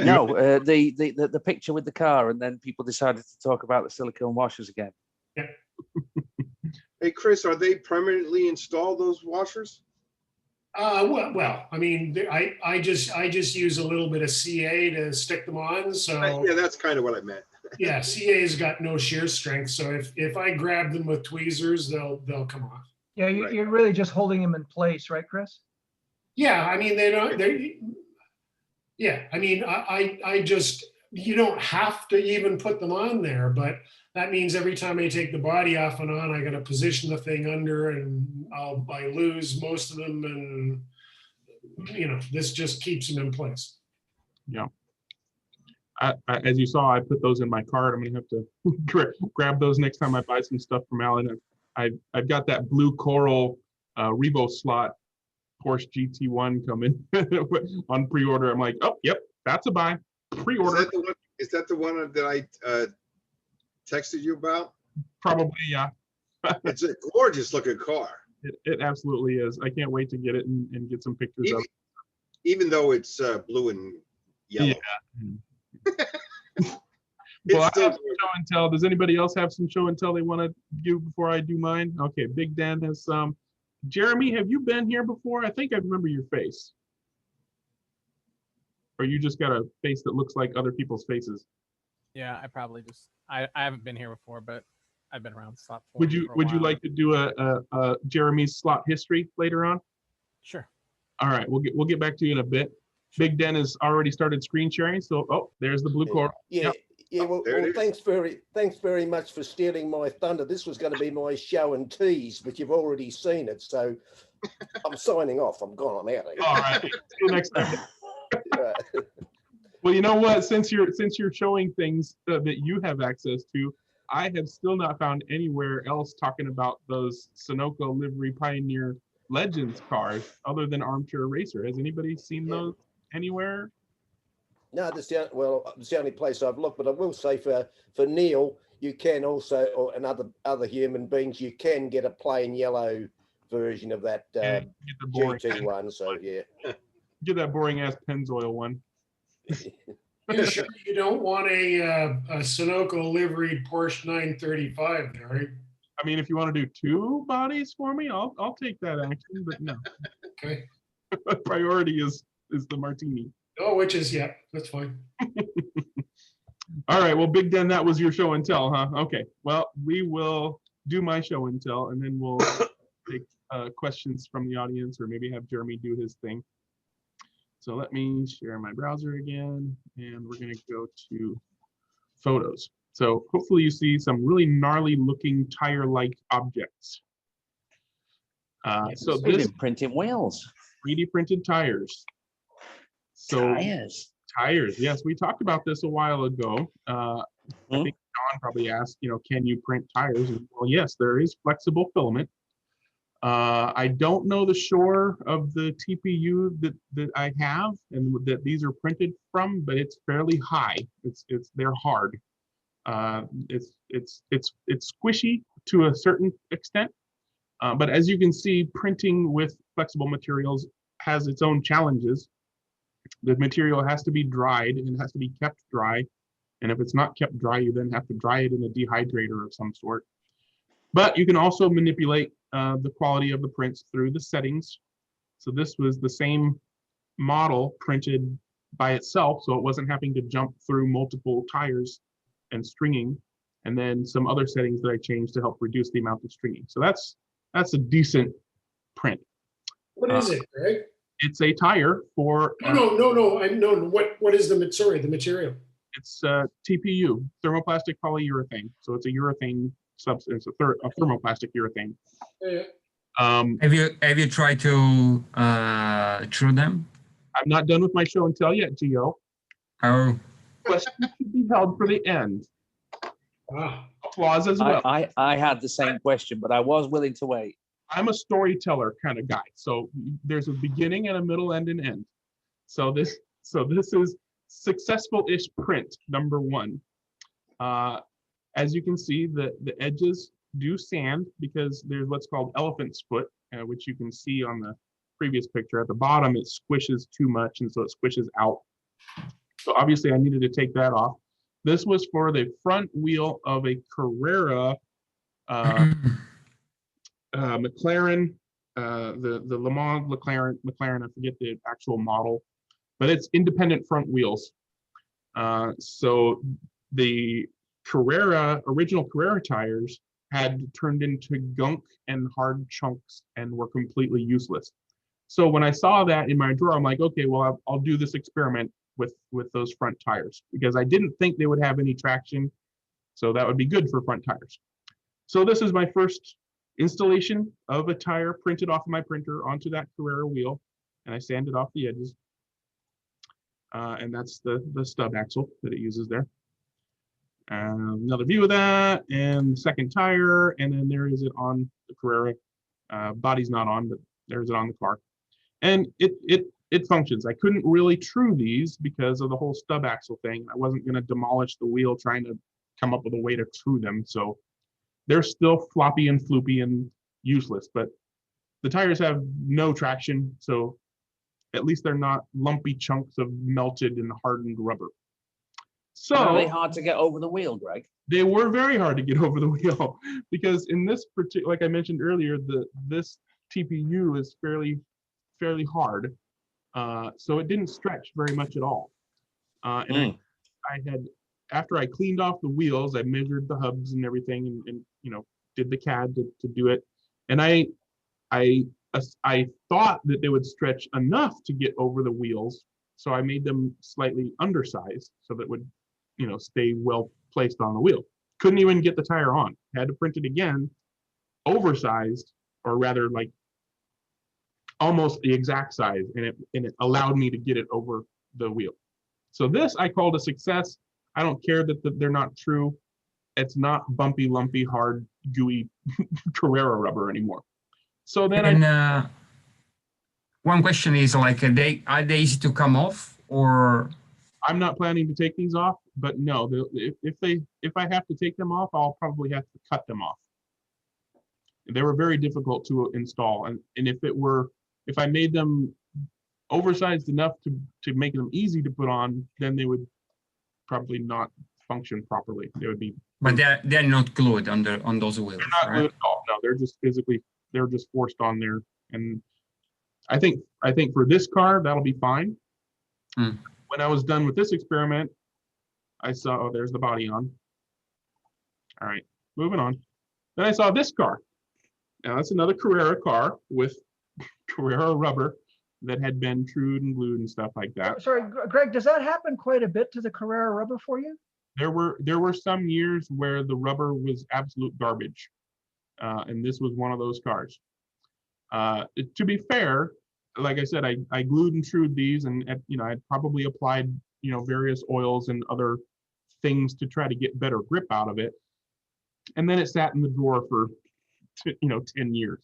[SPEAKER 4] No, the picture with the car, and then people decided to talk about the silicone washers again.
[SPEAKER 7] Yeah.
[SPEAKER 1] Hey, Chris, are they permanently installed, those washers?
[SPEAKER 7] Well, I mean, I just use a little bit of CA to stick them on. So
[SPEAKER 1] Yeah, that's kind of what I meant.
[SPEAKER 7] yeah, CA's got no shear strength. So if I grab them with tweezers, they'll come off.
[SPEAKER 5] Yeah,
[SPEAKER 1] Right.
[SPEAKER 5] you're really just holding them in place, right, Chris?
[SPEAKER 7] Yeah, I mean yeah, I mean I just, you don't have to even put them on there, but that means every time I take the body off and on, I got to position the thing under, and I lose most of them, and you know, this just keeps them in place.
[SPEAKER 2] Yeah. As you saw, I put those in my cart. I'm gonna have to grab those next time I buy some stuff from Alan. I've got that blue coral Revo slot Porsche GT1 coming on pre-order. I'm like, oh, yep, that's a buy. Pre-order.
[SPEAKER 1] Is that the one that I texted you about?
[SPEAKER 2] Probably, yeah.
[SPEAKER 1] It's a gorgeous looking car.
[SPEAKER 2] It absolutely is. I can't wait to get it and get some pictures of it.
[SPEAKER 1] Even though it's blue and yellow.
[SPEAKER 2] Yeah. Well, I
[SPEAKER 1] It's
[SPEAKER 2] have
[SPEAKER 1] still
[SPEAKER 2] some show and tell. Does anybody else have some show and tell they want to do before I do mine? Okay, Big Dan has some. Jeremy, have you been here before? I think I remember your face. Or you just got a face that looks like other people's faces.
[SPEAKER 8] Yeah, I probably just I haven't been here before, but I've been around slot forum
[SPEAKER 2] Would you
[SPEAKER 8] for a while.
[SPEAKER 2] like to do a Jeremy's slot history later on?
[SPEAKER 8] Sure.
[SPEAKER 2] All right, we'll get back to you in a bit. Big Den has already started screen sharing, so there's the blue cord.
[SPEAKER 9] Yeah,
[SPEAKER 2] Yep.
[SPEAKER 9] yeah. Well,
[SPEAKER 1] there it is.
[SPEAKER 9] thanks very much for stealing my thunder. This was going to be my show and tease, but you've already seen it, so I'm signing off. I'm gone. I'm out of here.
[SPEAKER 2] All right, see you next time.
[SPEAKER 9] Right.
[SPEAKER 2] Well, you know what? Since you're showing things that you have access to, I have still not found anywhere else talking about those Sunoco livery Pioneer Legends cars other than Armchair Racer. Has anybody seen those anywhere?
[SPEAKER 9] No, that's the only place I've looked. But I will say for Neil, you can also, and other human beings, you can get a plain yellow version of that
[SPEAKER 2] Yeah, get the boring,
[SPEAKER 9] GT1. So yeah.
[SPEAKER 2] get that boring ass Pennzoil one.
[SPEAKER 7] You're sure you don't want a Sunoco liveried Porsche 935 there, right?
[SPEAKER 2] I mean, if you want to do two bodies for me, I'll take that action. But no,
[SPEAKER 7] Okay.
[SPEAKER 2] priority is the Martini.
[SPEAKER 7] Oh, which is, yeah, that's fine.
[SPEAKER 2] All right. Well, Big Den, that was your show and tell, huh? Okay. Well, we will do my show and tell, and then we'll take questions from the audience, or maybe have Jeremy do his thing. So let me share my browser again, and we're going to go to photos. So hopefully you see some really gnarly looking tire-like objects. So this
[SPEAKER 4] 3D printing wheels.
[SPEAKER 2] 3D printed tires. So tires, yes, we talked about this a while ago. I think John probably asked, can you print tires? And, well, yes, there is flexible filament. I don't know the shore of the TPU that I have and that these are printed from, but it's fairly high. They're hard. It's squishy to a certain extent, but as you can see, printing with flexible materials has its own challenges. The material has to be dried and it has to be kept dry, and if it's not kept dry, you then have to dry it in a dehydrator of some sort. But you can also manipulate the quality of the prints through the settings. So this was the same model printed by itself, so it wasn't having to jump through multiple tires and stringing, and then some other settings that I changed to help reduce the amount of stringing. So that's a decent print.
[SPEAKER 7] What is it, Greg?
[SPEAKER 2] It's a tire for.
[SPEAKER 7] No. I know what is the material?
[SPEAKER 2] It's TPU, thermoplastic polyurethane. So it's a urethane substance, a thermoplastic urethane.
[SPEAKER 7] Yeah.
[SPEAKER 10] Have you tried to chew them?
[SPEAKER 2] I'm not done with my show and tell yet, Gio.
[SPEAKER 10] Oh.
[SPEAKER 2] Question should be held for the end.
[SPEAKER 7] Ah.
[SPEAKER 2] Applause as well.
[SPEAKER 4] I had the same question, but I was willing to wait.
[SPEAKER 2] I'm a storyteller kind of guy. So there's a beginning and a middle and an end. So this is successful-ish print number 1. As you can see, the edges do sand because there's what's called elephant's foot, which you can see on the previous picture. At the bottom, it squishes too much, and so it squishes out. So obviously, I needed to take that off. This was for the front wheel of a Carrera McLaren, the Le Mans McLaren, I forget the actual model, but it's independent front wheels. So the original Carrera tires had turned into gunk and hard chunks and were completely useless. So when I saw that in my drawer, I'm like, okay, well, I'll do this experiment with those front tires because I didn't think they would have any traction. So that would be good for front tires. So this is my first installation of a tire printed off of my printer onto that Carrera wheel, and I sanded off the edges. And that's the stub axle that it uses there. Another view of that, and the second tire, and then there is it on the Carrera. Body's not on, but there's it on the car. And it functions. I couldn't really true these because of the whole stub axle thing. I wasn't going to demolish the wheel trying to come up with a way to true them. So they're still floppy and floopy and useless, but the tires have no traction. So at least they're not lumpy chunks of melted and hardened rubber. So
[SPEAKER 4] are they hard to get over the wheel, Greg?
[SPEAKER 2] They were very hard to get over the wheel because in this particular, like I mentioned earlier, this TPU is fairly hard. So it didn't stretch very much at all. And I had, after I cleaned off the wheels, I measured the hubs and everything and did the CAD to do it. And I thought that they would stretch enough to get over the wheels. So I made them slightly undersized so that it would, stay well placed on the wheel. Couldn't even get the tire on. Had to print it again, oversized, or rather like almost the exact size, and it allowed me to get it over the wheel. So this I called a success. I don't care that they're not true. It's not bumpy, lumpy, hard, gooey Carrera rubber anymore. So then
[SPEAKER 10] one question is like, are they easy to come off, or?
[SPEAKER 2] I'm not planning to take these off, but no, if I have to take them off, I'll probably have to cut them off. They were very difficult to install, and if I made them oversized enough to make them easy to put on, then they would probably not function properly. They would be.
[SPEAKER 10] But they're not glued on those wheels.
[SPEAKER 2] They're not glued at all. No, they're just forced on there, and I think for this car that'll be fine. When I was done with this experiment, I saw, there's the body on. All right, moving on. Then I saw this car. Now that's another Carrera car with Carrera rubber that had been trued and glued and stuff like that.
[SPEAKER 5] Sorry, Greg, does that happen quite a bit to the Carrera rubber for you?
[SPEAKER 2] There were some years where the rubber was absolute garbage, and this was one of those cars. To be fair, like I said, I glued and trued these, and I'd probably applied various oils and other things to try to get better grip out of it, and then it sat in the drawer for 10 years.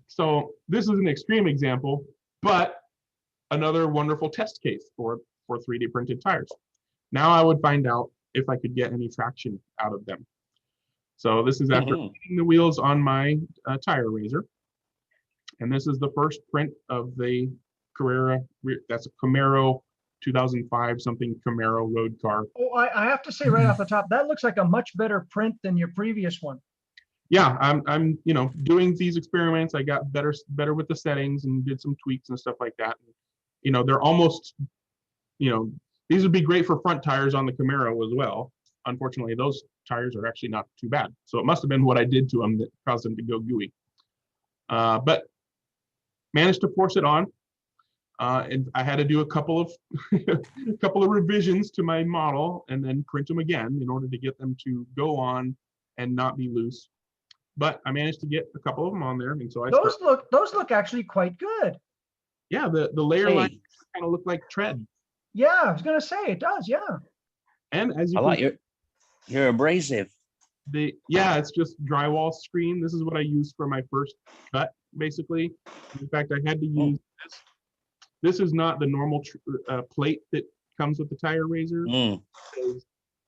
[SPEAKER 2] So this is an extreme example, but another wonderful test case for 3D printed tires. Now I would find out if I could get any traction out of them. So this is after cleaning the wheels on my tire razor. And this is the first print of the Carrera. That's a Camaro 2005 something Camaro road car.
[SPEAKER 5] Oh, I have to say right off the top, that looks like a much better print than your previous one.
[SPEAKER 2] Yeah, I'm doing these experiments. I got better with the settings and did some tweaks and stuff like that. They're almost, these would be great for front tires on the Camaro as well. Unfortunately, those tires are actually not too bad. So it must have been what I did to them that caused them to go gooey. But managed to force it on. And I had to do a couple of revisions to my model and then print them again in order to get them to go on and not be loose. But I managed to get a couple of them on there, and so
[SPEAKER 5] those look actually quite good.
[SPEAKER 2] Yeah, the layer lines kind of look like tread.
[SPEAKER 5] Yeah, I was gonna say it does. Yeah.
[SPEAKER 2] And as you
[SPEAKER 4] I like you're abrasive.
[SPEAKER 2] It's just drywall screen. This is what I used for my first cut, basically. In fact, I had to use this. This is not the normal plate that comes with the tire razor.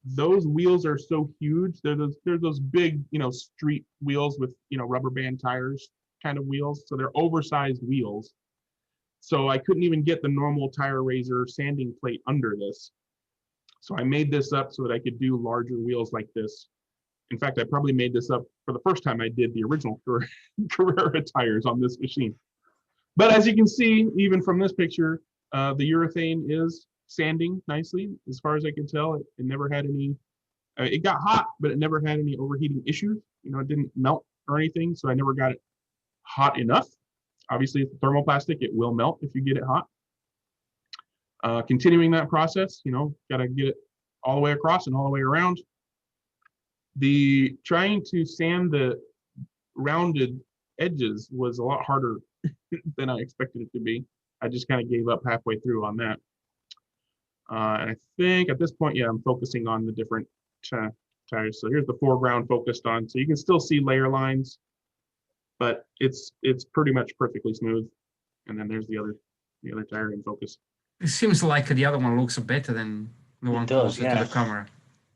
[SPEAKER 2] Those wheels are so huge. They're those big, street wheels with, rubber band tires kind of wheels. So they're oversized wheels. So I couldn't even get the normal tire razor sanding plate under this. So I made this up so that I could do larger wheels like this. In fact, I probably made this up for the first time I did the original Carrera tires on this machine. But as you can see, even from this picture, the urethane is sanding nicely. As far as I can tell, it never had any, it got hot, but it never had any overheating issues. It didn't melt or anything, so I never got it hot enough. Obviously, it's thermoplastic, it will melt if you get it hot. Continuing that process, got to get it all the way across and all the way around. Trying to sand the rounded edges was a lot harder than I expected it to be. I just kind of gave up halfway through on that. And I think at this point, I'm focusing on the different tires. So here's the foreground focused on. So you can still see layer lines, but it's pretty much perfectly smooth. And then there's the other tire in focus.
[SPEAKER 10] It seems like the other one looks better than the one closer to the camera.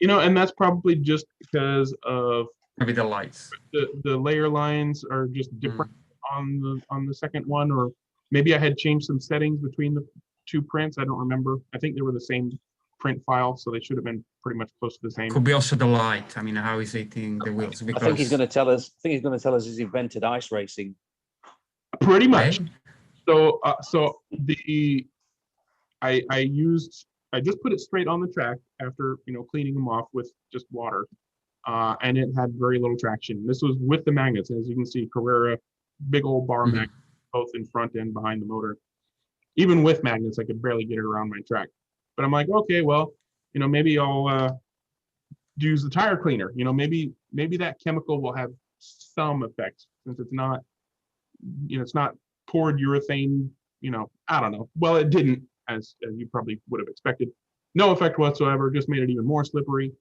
[SPEAKER 2] And that's probably just because of
[SPEAKER 10] maybe the lights.
[SPEAKER 2] The layer lines are just different on the second one, or maybe I had changed some settings between the two prints. I don't remember. I think they were the same print file, so they should have been pretty much close to the same.
[SPEAKER 10] Could be also the light. I mean, how is it in the wheels? Because
[SPEAKER 4] I think he's going to tell us. He's invented ice racing.
[SPEAKER 2] Pretty much. So I just put it straight on the track after cleaning them off with just water, and it had very little traction. This was with the magnets, as you can see, Carrera, big old bar magnets, both in front and behind the motor. Even with magnets, I could barely get it around my track. But I'm like, okay, well, maybe I'll use the tire cleaner. Maybe that chemical will have some effect since it's not, it's not poured urethane. I don't know. Well, it didn't, as you probably would have expected. No effect whatsoever. Just made it even more slippery.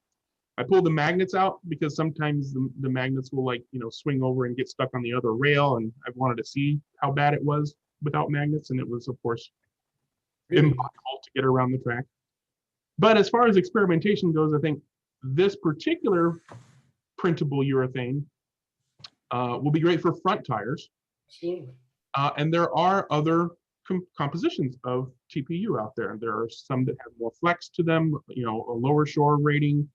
[SPEAKER 2] I pulled the magnets out because sometimes the magnets will swing over and get stuck on the other rail, and I wanted to see how bad it was without magnets, and it was, of course, impossible to get around the track. But as far as experimentation goes, I think this particular printable urethane will be great for front tires.
[SPEAKER 7] Absolutely.
[SPEAKER 2] And there are other compositions of TPU out there. There are some that have more flex to them, a lower shore rating.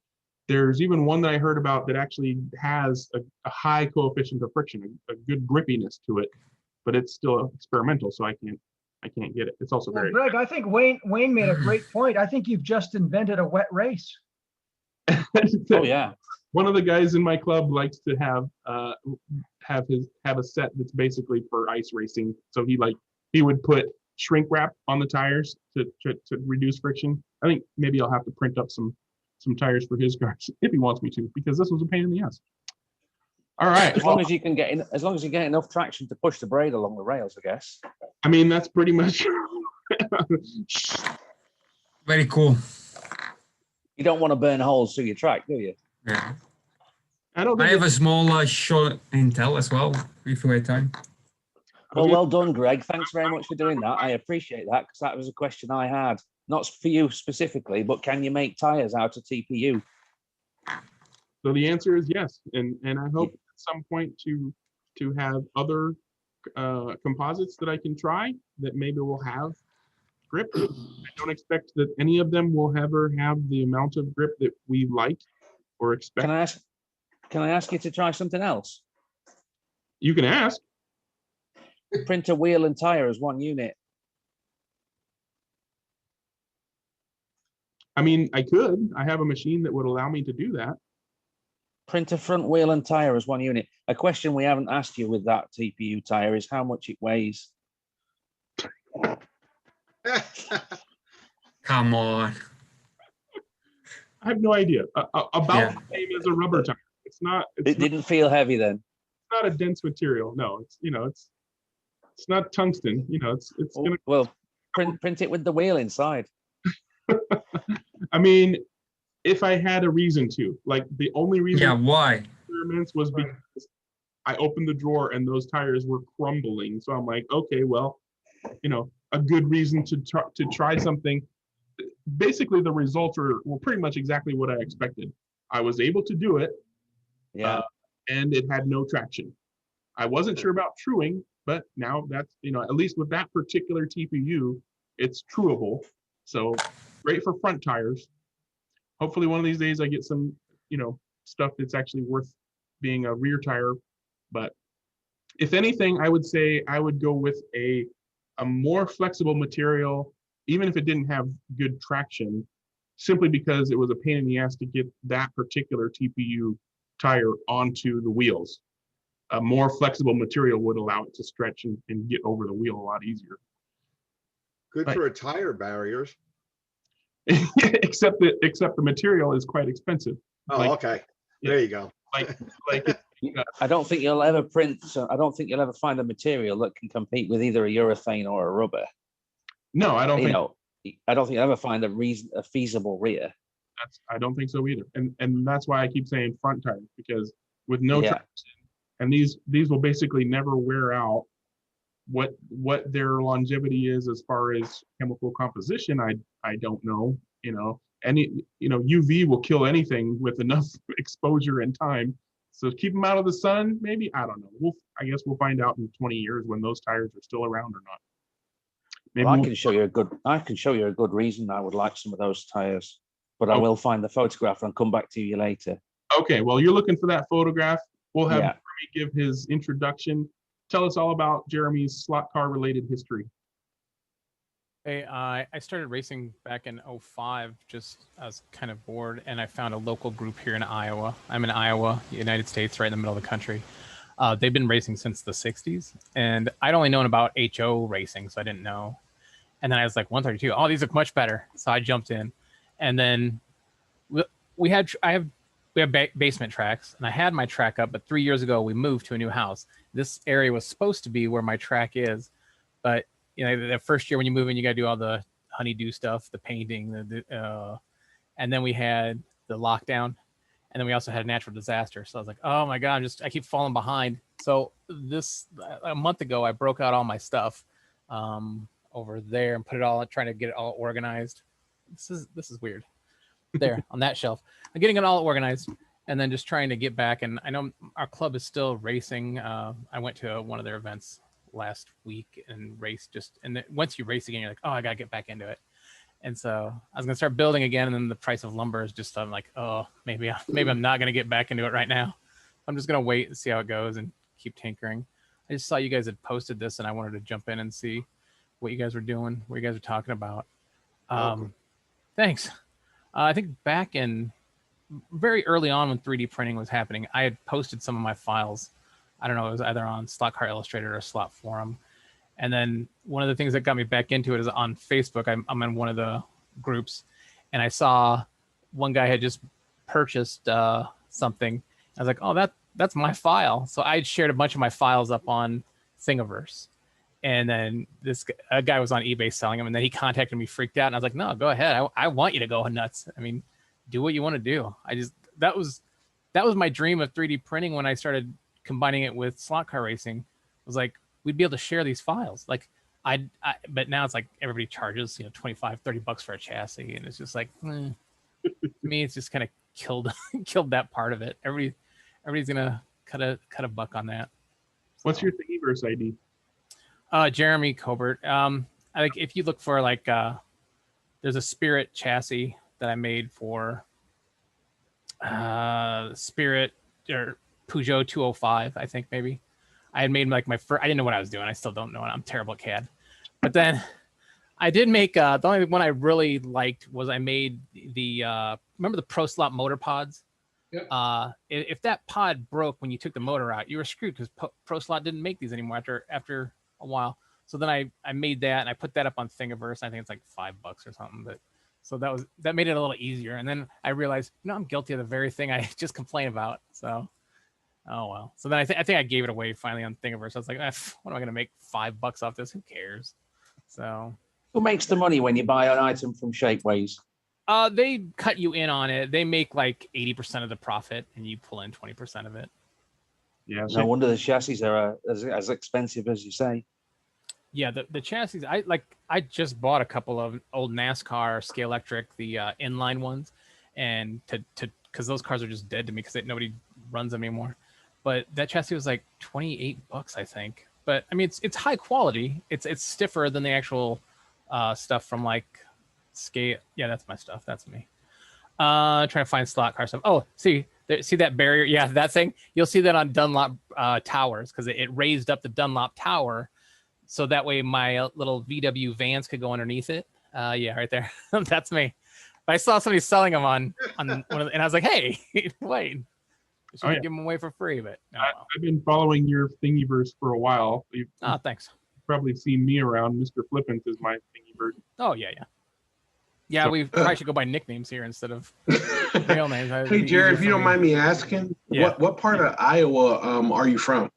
[SPEAKER 2] There's even one that I heard about that actually has a high coefficient of friction, a good grippiness to it, but it's still experimental, so I can't get it. It's also very.
[SPEAKER 5] Greg, I think Wayne made a great point. I think you've just invented a wet race.
[SPEAKER 4] Oh yeah.
[SPEAKER 2] One of the guys in my club likes to have a set that's basically for ice racing. So he would put shrink wrap on the tires to reduce friction. I think maybe I'll have to print up some tires for his cars if he wants me to, because this was a pain in the ass. All right.
[SPEAKER 4] As long as you get enough traction to push the braid along the rails, I guess.
[SPEAKER 2] I mean, that's pretty much.
[SPEAKER 10] Very cool.
[SPEAKER 4] You don't want to burn holes through your track, do you?
[SPEAKER 10] Yeah.
[SPEAKER 2] I
[SPEAKER 10] have a small short intel as well, if we have time.
[SPEAKER 4] Well done, Greg. Thanks very much for doing that. I appreciate that, because that was a question I had. Not for you specifically, but can you make tires out of TPU?
[SPEAKER 2] So the answer is yes, and I hope at some point to have other composites that I can try that maybe will have grip. I don't expect that any of them will ever have the amount of grip that we like or expect.
[SPEAKER 4] Can I ask you to try something else?
[SPEAKER 2] You can ask.
[SPEAKER 4] Print a wheel and tire as one unit.
[SPEAKER 2] I mean, I could. I have a machine that would allow me to do that.
[SPEAKER 4] Print a front wheel and tire as one unit. A question we haven't asked you with that TPU tire is how much it weighs.
[SPEAKER 10] Come on.
[SPEAKER 2] I have no idea. About
[SPEAKER 10] Yeah.
[SPEAKER 2] the same as a rubber tire. It's not.
[SPEAKER 4] It didn't feel heavy then.
[SPEAKER 2] Not a dense material. No, it's it's not tungsten. It's gonna.
[SPEAKER 4] Well, print it with the wheel inside.
[SPEAKER 2] I mean, if I had a reason to, like the only reason.
[SPEAKER 10] Yeah. Why?
[SPEAKER 2] Experiments was because I opened the drawer and those tires were crumbling. So I'm like, okay, well, a good reason to try something. Basically, the results were pretty much exactly what I expected. I was able to do it.
[SPEAKER 4] Yeah.
[SPEAKER 2] And it had no traction. I wasn't sure about truing, but now that's, at least with that particular TPU, it's trueable. So great for front tires. Hopefully one of these days I get some, stuff that's actually worth being a rear tire. But if anything, I would say I would go with a more flexible material, even if it didn't have good traction, simply because it was a pain in the ass to get that particular TPU tire onto the wheels. A more flexible material would allow it to stretch and get over the wheel a lot easier.
[SPEAKER 1] Good for a tire barriers.
[SPEAKER 2] except the material is quite expensive.
[SPEAKER 1] Oh, okay. There you go.
[SPEAKER 4] I don't think you'll ever I don't think you'll ever find a material that can compete with either a urethane or a rubber.
[SPEAKER 2] No, I don't think.
[SPEAKER 4] I don't think you'll ever find a feasible rear.
[SPEAKER 2] I don't think so either. And that's why I keep saying front tires, because with no traction, and these will basically never wear out. What their longevity is as far as chemical composition, I don't know. UV will kill anything with enough exposure and time. So keep them out of the sun, maybe. I don't know. I guess we'll find out in 20 years when those tires are still around or not. Maybe
[SPEAKER 4] I can show you a good reason I would like some of those tires, but I will find the photograph and come back to you later.
[SPEAKER 2] Okay, well, you're looking for that photograph. We'll have Jeremy give his introduction. Tell us all about Jeremy's slot car related history.
[SPEAKER 8] Hey, I started racing back in 05, just I was kind of bored, and I found a local group here in Iowa. I'm in Iowa, United States, right in the middle of the country. They've been racing since the 60s, and I'd only known about HO racing, so I didn't know. And then I was like, 132, oh, these look much better. So I jumped in, and then we have basement tracks, and I had my track up, but 3 years ago we moved to a new house. This area was supposed to be where my track is, but the first year when you move in, you got to do all the honeydew stuff, the painting, and then we had the lockdown, and then we also had a natural disaster. So I was like, oh my God, I keep falling behind. So a month ago, I broke out all my stuff over there and put it all, trying to get it all organized. This is weird. There on that shelf, I'm getting it all organized, and then just trying to get back. And I know our club is still racing. I went to one of their events last week and raced and once you race again, you're like, oh, I gotta get back into it. And so I was gonna start building again, and then the price of lumber is just, I'm like, oh, maybe I'm not gonna get back into it right now. I'm just gonna wait and see how it goes and keep tinkering. I just saw you guys had posted this, and I wanted to jump in and see what you guys were doing, what you guys were talking about. Thanks. I think back in very early on when 3D printing was happening, I had posted some of my files. I don't know, it was either on Slot Car Illustrator or Slot Forum. And then one of the things that got me back into it is on Facebook. I'm in one of the groups, and I saw one guy had just purchased something. I was like, oh, that's my file. So I shared a bunch of my files up on Thingiverse. And then a guy was on eBay selling them, and then he contacted me, freaked out, and I was like, no, go ahead. I want you to go nuts. I mean, do what you want to do. That was my dream of 3D printing when I started combining it with slot car racing. Was like, we'd be able to share these files. Like but now it's like everybody charges, $25-30 for a chassis. And it's just like, to me, it's just kind of killed that part of it. Everybody's gonna cut a buck on that.
[SPEAKER 2] What's your Thingiverse ID?
[SPEAKER 8] Jeremy Cobert. I think if you look for there's a Spirit chassis that I made for Spirit or Peugeot 205, I think maybe. I had made my first, I didn't know what I was doing. I still don't know, and I'm terrible at CAD. But then I did make, the only one I really liked was I made remember the Pro Slot motor pods?
[SPEAKER 7] Yep.
[SPEAKER 8] If that pod broke when you took the motor out, you were screwed, because Pro Slot didn't make these anymore after a while. So then I made that and I put that up on Thingiverse. I think it's like $5 or something. But so that made it a little easier. And then I realized, I'm guilty of the very thing I just complained about. So, oh well. So then I think I gave it away finally on Thingiverse. I was like, what am I gonna make $5 off this? Who cares? So
[SPEAKER 4] who makes the money when you buy an item from Shapeways?
[SPEAKER 8] They cut you in on it. They make like 80% of the profit, and you pull in 20% of it.
[SPEAKER 2] Yeah.
[SPEAKER 4] No wonder the chassis are as expensive as you say.
[SPEAKER 8] Yeah, the chassis. I just bought a couple of old NASCAR Scalextric, the inline ones, and because those cars are just dead to me because nobody runs them anymore. But that chassis was like $28, I think. But I mean, it's high quality. It's stiffer than the actual stuff from like Scale. Yeah, that's my stuff. That's me. Trying to find slot car stuff. Oh, see that barrier? Yeah, that thing. You'll see that on Dunlop towers because it raised up the Dunlop tower, so that way my little VW vans could go underneath it. Yeah, right there. That's me. But I saw somebody selling them on one of the, and I was like, hey, wait. I should give them away for free, but
[SPEAKER 2] I've been following your Thingiverse for a while. You've
[SPEAKER 8] thanks.
[SPEAKER 2] probably seen me around. Mr. Flippant is my Thingiverse.
[SPEAKER 8] Oh yeah. Yeah, we probably should go by nicknames here instead of real names.
[SPEAKER 3] Hey, Jared, if you don't mind me asking, what part of Iowa are you from?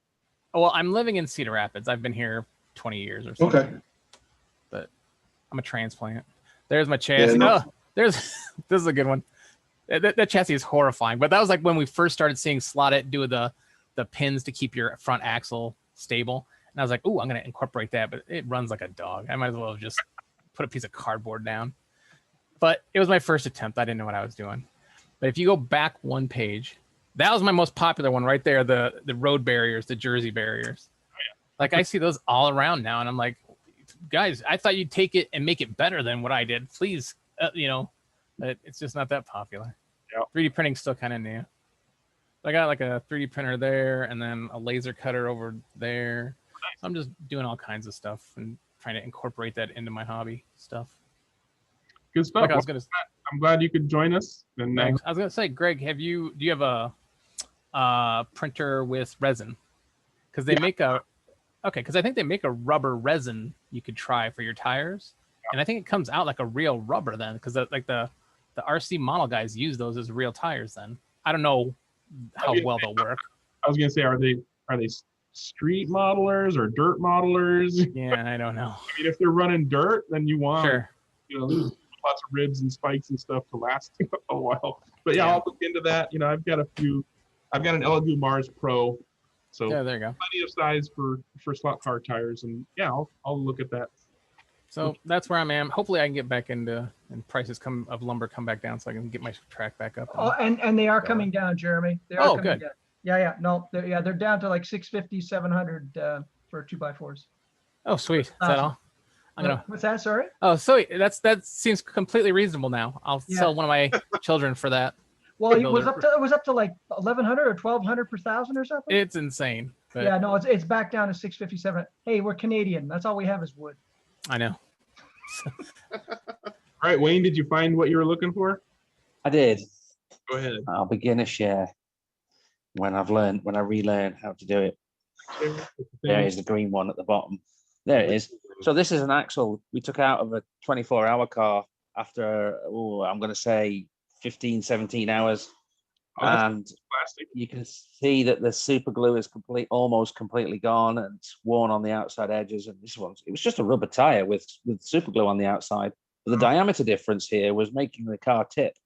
[SPEAKER 8] Oh, well, I'm living in Cedar Rapids. I've been here 20 years or something. Okay. But I'm a transplant. There's my chassis. This is a good one. That chassis is horrifying. But that was like when we first started seeing Slotted do the pins to keep your front axle stable. And I was like, ooh, I'm going to incorporate that. But it runs like a dog. I might as well have just put a piece of cardboard down. But it was my first attempt. I didn't know what I was doing. But if you go back one page, that was my most popular one right there, the road barriers, the Jersey barriers. Oh, yeah. Like I see those all around now, and I'm like, guys, I thought you'd take it and make it better than what I did. Please, it's just not that popular.
[SPEAKER 2] Yep.
[SPEAKER 8] 3D printing's still kind of new. I got like a 3D printer there and then a laser cutter over there. So I'm just doing all kinds of stuff and trying to incorporate that into my hobby stuff.
[SPEAKER 2] Good stuff. I'm glad you could join us. And
[SPEAKER 8] I was gonna say, Greg, do you have a printer with resin? Because they make because I think they make a rubber resin you could try for your tires, and I think it comes out like a real rubber then, because like the RC model guys use those as real tires. Then I don't know how well they'll work.
[SPEAKER 2] I was gonna say, are they street modelers or dirt modelers?
[SPEAKER 8] Yeah, I don't know.
[SPEAKER 2] I mean, if they're running dirt, then you want
[SPEAKER 8] sure.
[SPEAKER 2] Lots of ribs and spikes and stuff to last a while. But yeah, I'll look into that. I've got an Elegoo Mars Pro, so
[SPEAKER 8] there you go.
[SPEAKER 2] Plenty of size for slot car tires, and I'll look at that.
[SPEAKER 8] So that's where I'm at. Hopefully I can get back into, and prices of lumber come back down so I can get my track back up.
[SPEAKER 5] And they are coming down, Jeremy. They are coming
[SPEAKER 8] good.
[SPEAKER 5] Down. Yeah. No, they're down to like 650, 700 for 2x4s.
[SPEAKER 8] Oh, sweet. Is that all?
[SPEAKER 5] What's that? Sorry.
[SPEAKER 8] Oh, so that seems completely reasonable now. I'll sell one of my children for that.
[SPEAKER 5] Well, it was up to like 1,100 or 1,200 per thousand or something.
[SPEAKER 8] It's insane. But
[SPEAKER 5] yeah, no, it's back down to 650, 700. Hey, we're Canadian. That's all we have is wood.
[SPEAKER 8] I know.
[SPEAKER 2] All right, Wayne, did you find what you were looking for?
[SPEAKER 4] I did.
[SPEAKER 2] Go ahead.
[SPEAKER 4] I'll begin a share when I relearn how to do it. There is the green one at the bottom. There it is. So this is an axle we took out of a 24-hour car after, I'm going to say 15, 17 hours. And
[SPEAKER 2] plastic.
[SPEAKER 4] You can see that the super glue is almost completely gone, and it's worn on the outside edges. And it was just a rubber tire with super glue on the outside. But the diameter difference here was making the car tip.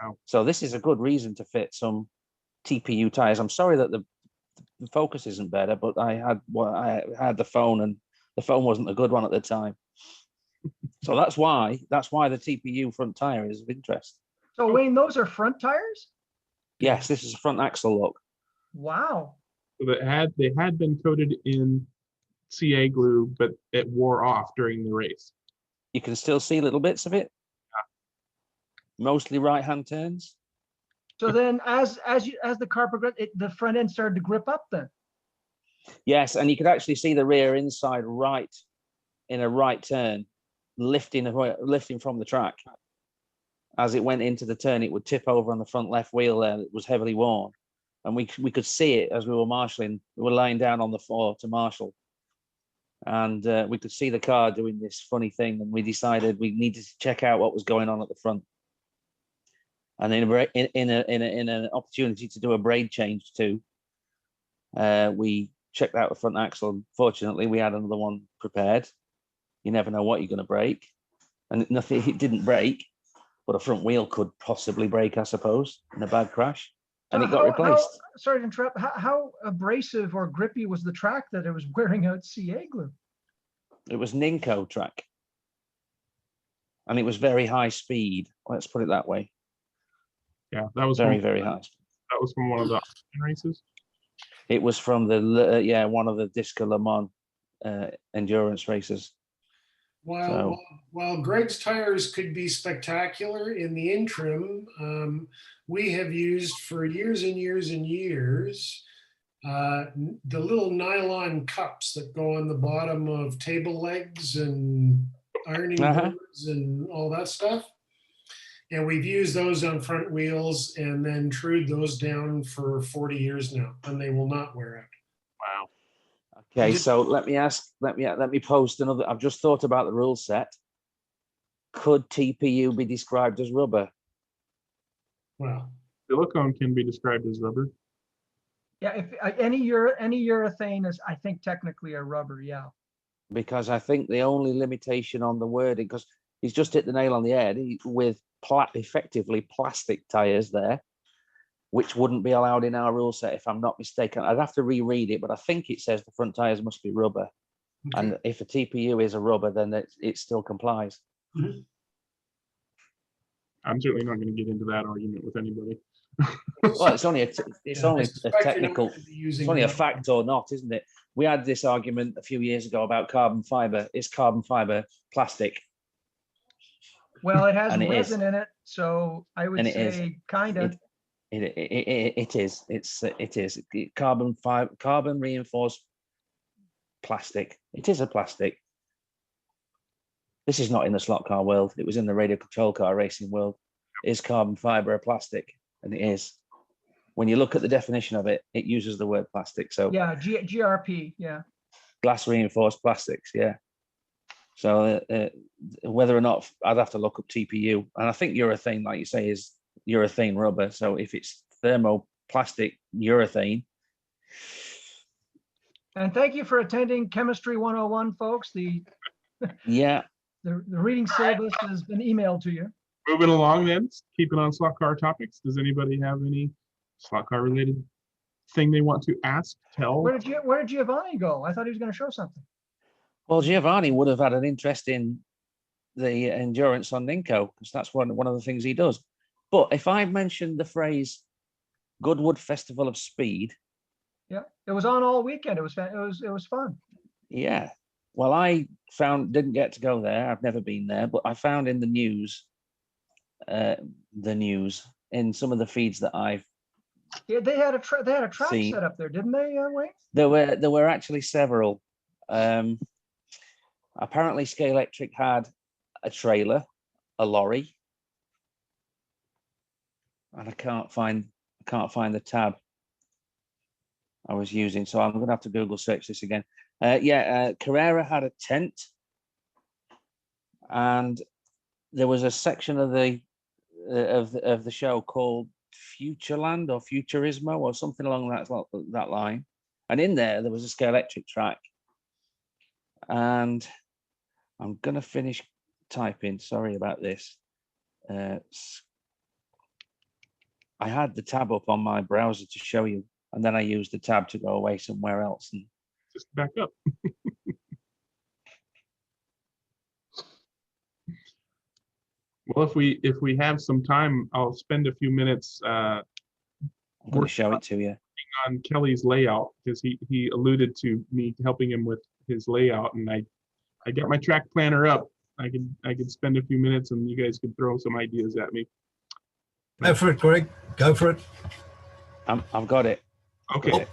[SPEAKER 2] Wow.
[SPEAKER 4] So this is a good reason to fit some TPU tires. I'm sorry that the focus isn't better, but I had the phone, and the phone wasn't a good one at the time. So that's why the TPU front tire is of interest.
[SPEAKER 5] So Wayne, those are front tires?
[SPEAKER 4] Yes, this is a front axle look.
[SPEAKER 5] Wow.
[SPEAKER 2] So they had been coated in CA glue, but it wore off during the race.
[SPEAKER 4] You can still see little bits of it. Yeah. Mostly right-hand turns.
[SPEAKER 5] So then, as the car progressed, the front end started to grip up. Then.
[SPEAKER 4] Yes, and you could actually see the rear inside right in a right turn, lifting from the track. As it went into the turn, it would tip over on the front left wheel there that was heavily worn. And we could see it as we were marshalling. We were lying down on the floor to marshal. and we could see the car doing this funny thing, and we decided we needed to check out what was going on at the front. And in an opportunity to do a braid change too, we checked out the front axle. Fortunately, we had another one prepared. You never know what you're going to break, and nothing. It didn't break, but a front wheel could possibly break, I suppose, in a bad crash, and it got replaced.
[SPEAKER 5] Sorry to interrupt. How abrasive or grippy was the track that it was wearing out CA glue?
[SPEAKER 4] It was Ninko track, and it was very high speed. Let's put it that way.
[SPEAKER 2] Yeah, that was
[SPEAKER 4] very high.
[SPEAKER 2] That was from one of the races.
[SPEAKER 4] It was from the one of the Disco Le Mans endurance races.
[SPEAKER 7] While Greg's tires could be spectacular in the interim, we have used for years and years and years the little nylon cups that go on the bottom of table legs and ironing boards and all that stuff. And we've used those on front wheels and then trued those down for 40 years now, and they will not wear out.
[SPEAKER 2] Wow.
[SPEAKER 4] Okay, so let me post another. I've just thought about the rule set. Could TPU be described as rubber?
[SPEAKER 7] Well,
[SPEAKER 2] silicone can be described as rubber.
[SPEAKER 5] Yeah, if any urethane is, I think, technically a rubber. Yeah.
[SPEAKER 4] Because I think the only limitation on the wording, because he's just hit the nail on the head with effectively plastic tires there, which wouldn't be allowed in our rule set if I'm not mistaken. I'd have to reread it, but I think it says the front tires must be rubber. Okay. And if a TPU is a rubber, then it still complies.
[SPEAKER 7] Mm-hmm.
[SPEAKER 2] I'm certainly not going to get into that argument with anybody.
[SPEAKER 4] Well, it's only a technical, it's only a fact or not, isn't it? We had this argument a few years ago about carbon fiber. Is carbon fiber plastic?
[SPEAKER 5] Well, it has resin in it, so I would say kind of.
[SPEAKER 4] It is. It is carbon reinforced plastic. It is a plastic. This is not in the slot car world. It was in the radio control car racing world. Is carbon fiber a plastic? And it is. When you look at the definition of it, it uses the word plastic. So
[SPEAKER 5] yeah, GRP. Yeah.
[SPEAKER 4] Glass reinforced plastics. Yeah. So whether or not, I'd have to look up TPU, and I think urethane, like you say, is urethane rubber. So if it's thermoplastic urethane.
[SPEAKER 5] And thank you for attending Chemistry 101, folks. The reading syllabus has been emailed to you.
[SPEAKER 2] Moving along then, keeping on slot car topics. Does anybody have any slot car related thing they want to ask, tell?
[SPEAKER 5] Where did Giovanni go? I thought he was going to show something.
[SPEAKER 4] Well, Giovanni would have had an interest in the endurance on Ninko, because that's one of the things he does. But if I mentioned the phrase Goodwood Festival of Speed.
[SPEAKER 5] Yeah, it was on all weekend. It was fun.
[SPEAKER 4] Yeah. Well, I didn't get to go there. I've never been there, but I found in the news, in some of the feeds that I've
[SPEAKER 5] they had a track set up there, didn't they, Wayne?
[SPEAKER 4] There were actually several. Apparently Scalextric had a trailer, a lorry, and I can't find the tab I was using, so I'm gonna have to Google search this again. Carrera had a tent, and there was a section of the show called Futureland or Futurismo or something along that line, and in there was a Scalextric track. And I'm gonna finish typing. Sorry about this. I had the tab up on my browser to show you, and then I used the tab to go away somewhere else and
[SPEAKER 2] just back up. Well, if we have some time, I'll spend a few minutes.
[SPEAKER 4] I'm going to show it to you
[SPEAKER 2] on Kelly's layout, because he alluded to me helping him with his layout, and I got my track planner up. I could spend a few minutes, and you guys can throw some ideas at me.
[SPEAKER 6] Go for it, Greg. Go for it.
[SPEAKER 4] I've got it.
[SPEAKER 2] Okay.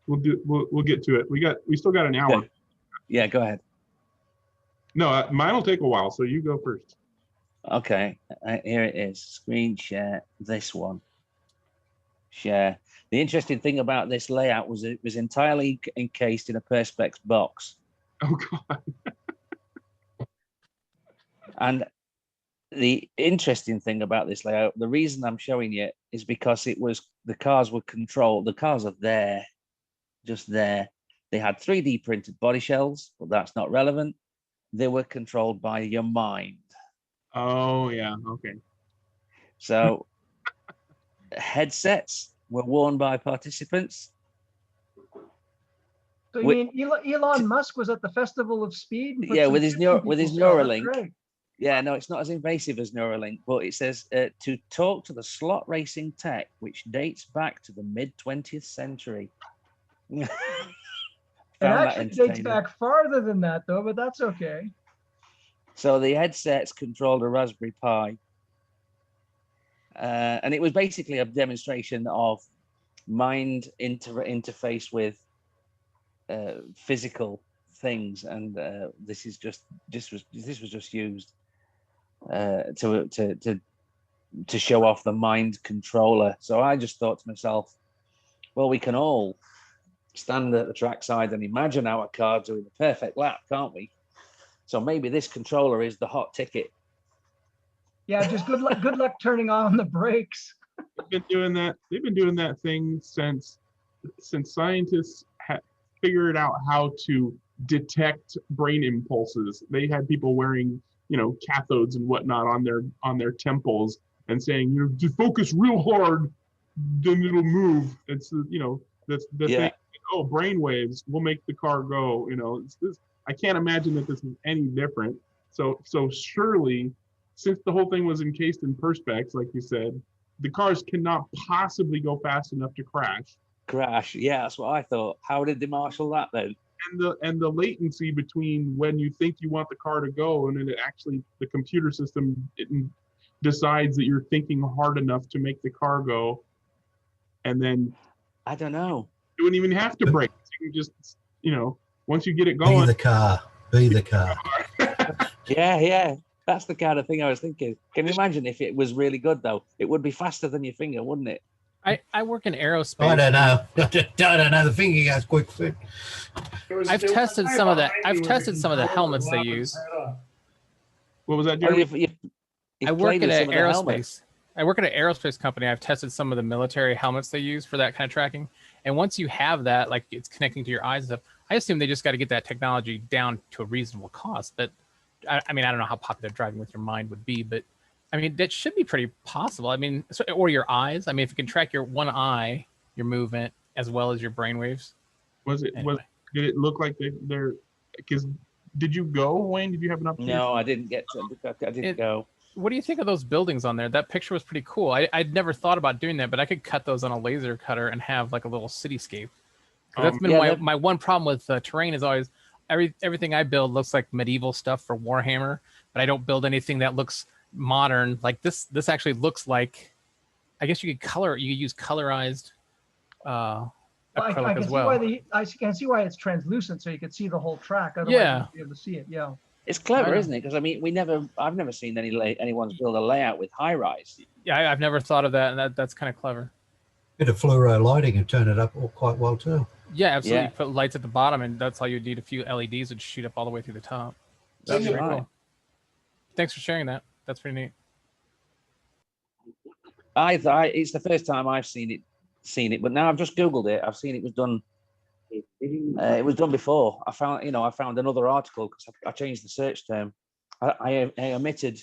[SPEAKER 2] We'll get to it. We still got an hour.
[SPEAKER 4] Okay. Yeah, go ahead.
[SPEAKER 2] No, mine will take a while, so you go first.
[SPEAKER 4] Okay, here it is. Screen share this one. Share. The interesting thing about this layout was it was entirely encased in a Perspex box.
[SPEAKER 2] Oh God.
[SPEAKER 4] And the interesting thing about this layout, the reason I'm showing you is because it was the cars were controlled. The cars are there, just there. They had 3D printed body shells, but that's not relevant. They were controlled by your mind.
[SPEAKER 2] Oh yeah. Okay.
[SPEAKER 4] So headsets were worn by participants.
[SPEAKER 5] So you mean Elon Musk was at the Festival of Speed? And put
[SPEAKER 4] Yeah,
[SPEAKER 5] some
[SPEAKER 4] with his
[SPEAKER 5] chips in
[SPEAKER 4] with his
[SPEAKER 5] people's skull? That's
[SPEAKER 4] Neuralink.
[SPEAKER 5] great.
[SPEAKER 4] Yeah, no, it's not as invasive as Neuralink, but it says to talk to the slot racing tech, which dates back to the mid 20th century.
[SPEAKER 5] It
[SPEAKER 4] Found that
[SPEAKER 5] actually dates
[SPEAKER 4] entertaining.
[SPEAKER 5] back farther than that, though, but that's okay.
[SPEAKER 4] So the headsets controlled a Raspberry Pi. And it was basically a demonstration of mind interface with physical things, and this was just used to show off the mind controller. So I just thought to myself, well, we can all stand at the trackside and imagine our car doing the perfect lap, can't we? So maybe this controller is the hot ticket.
[SPEAKER 5] Yeah, just good luck turning on the brakes.
[SPEAKER 2] They've been doing that thing since scientists figured out how to detect brain impulses. They had people wearing, cathodes and whatnot on their temples and saying, just focus real hard, then it'll move. It's the thing. Oh, brain waves will make the car go. I can't imagine that this is any different. So surely, since the whole thing was encased in Perspex, like you said, the cars cannot possibly go fast enough to crash.
[SPEAKER 4] Yeah, that's what I thought. How did they marshal that then?
[SPEAKER 2] And the latency between when you think you want the car to go and then the computer system decides that you're thinking hard enough to make the car go, and then
[SPEAKER 4] I don't know.
[SPEAKER 2] You wouldn't even have to brake. You can just once you get it going.
[SPEAKER 6] Be the car.
[SPEAKER 4] Yeah. That's the kind of thing I was thinking. Can you imagine if it was really good though? It would be faster than your finger, wouldn't it?
[SPEAKER 8] I work in aerospace.
[SPEAKER 6] I don't know. I don't know. The finger goes quick.
[SPEAKER 8] I've tested some of the helmets they use.
[SPEAKER 2] What was that, Jeremy?
[SPEAKER 8] I work at an aerospace. I work at an aerospace company. I've tested some of the military helmets they use for that kind of tracking. And once you have that, like it's connecting to your eyes and stuff, I assume they just got to get that technology down to a reasonable cost. But I mean, I don't know how popular driving with your mind would be, but I mean, that should be pretty possible. I mean, or your eyes. I mean, if you can track your one eye, your movement, as well as your brainwaves.
[SPEAKER 2] Did it look like they're, because did you go, Wayne? Did you have an opportunity?
[SPEAKER 4] No, I didn't get to. I didn't go.
[SPEAKER 8] What do you think of those buildings on there? That picture was pretty cool. I'd never thought about doing that, but I could cut those on a laser cutter and have like a little cityscape. That's been my one problem with terrain is always everything I build looks like medieval stuff for Warhammer, but I don't build anything that looks modern. Like this actually looks like, I guess you could use colorized acrylic as well.
[SPEAKER 5] I can see why it's translucent, so you could see the whole track. Otherwise, you wouldn't be able to see it. Yeah.
[SPEAKER 4] It's clever, isn't it? Because I mean, I've never seen anyone's build a layout with high rise.
[SPEAKER 8] Yeah, I've never thought of that, and that's kind of clever.
[SPEAKER 6] Bit of fluoro lighting and turn it up quite well too.
[SPEAKER 8] Yeah, absolutely. Yeah. Put lights at the bottom, and that's all you need. A few LEDs would shoot up all the way through the top. That's pretty cool. Thanks for sharing that. That's pretty neat.
[SPEAKER 4] It's the first time I've seen it, but now I've just Googled it. I've seen it was done. It was done before. I found another article because I changed the search term. I omitted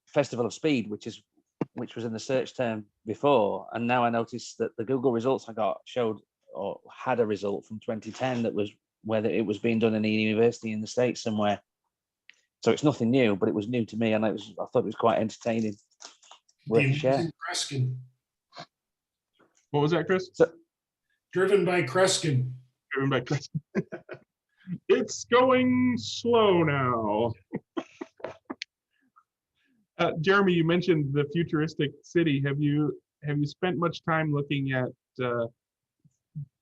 [SPEAKER 4] Festival of Speed, which was in the search term before, and now I noticed that the Google results I got showed or had a result from 2010 that was whether it was being done in a university in the States somewhere. So it's nothing new, but it was new to me, and I thought it was quite entertaining. Worth a share.
[SPEAKER 2] What was that, Chris?
[SPEAKER 7] Driven by Kreskin.
[SPEAKER 2] It's going slow now. Jeremy, you mentioned the futuristic city. Have you spent much time looking at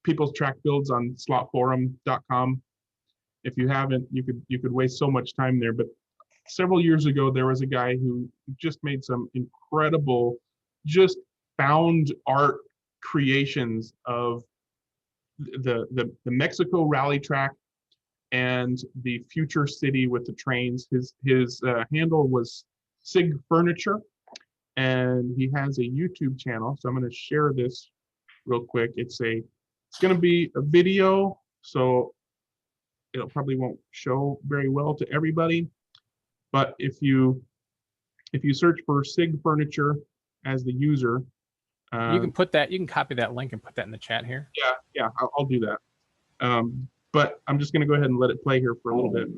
[SPEAKER 2] people's track builds on slotforum.com? If you haven't, you could waste so much time there. But several years ago, there was a guy who just made some incredible, just found art creations of the Mexico rally track and the future city with the trains. His handle was Sig Furniture, and he has a YouTube channel. So I'm going to share this real quick. It's going to be a video, so it'll probably won't show very well to everybody. But if you search for Sig Furniture as the user,
[SPEAKER 8] you can put that. You can copy that link and put that in the chat here.
[SPEAKER 2] Yeah, I'll do that. But I'm just going to go ahead and let it play here for a little bit.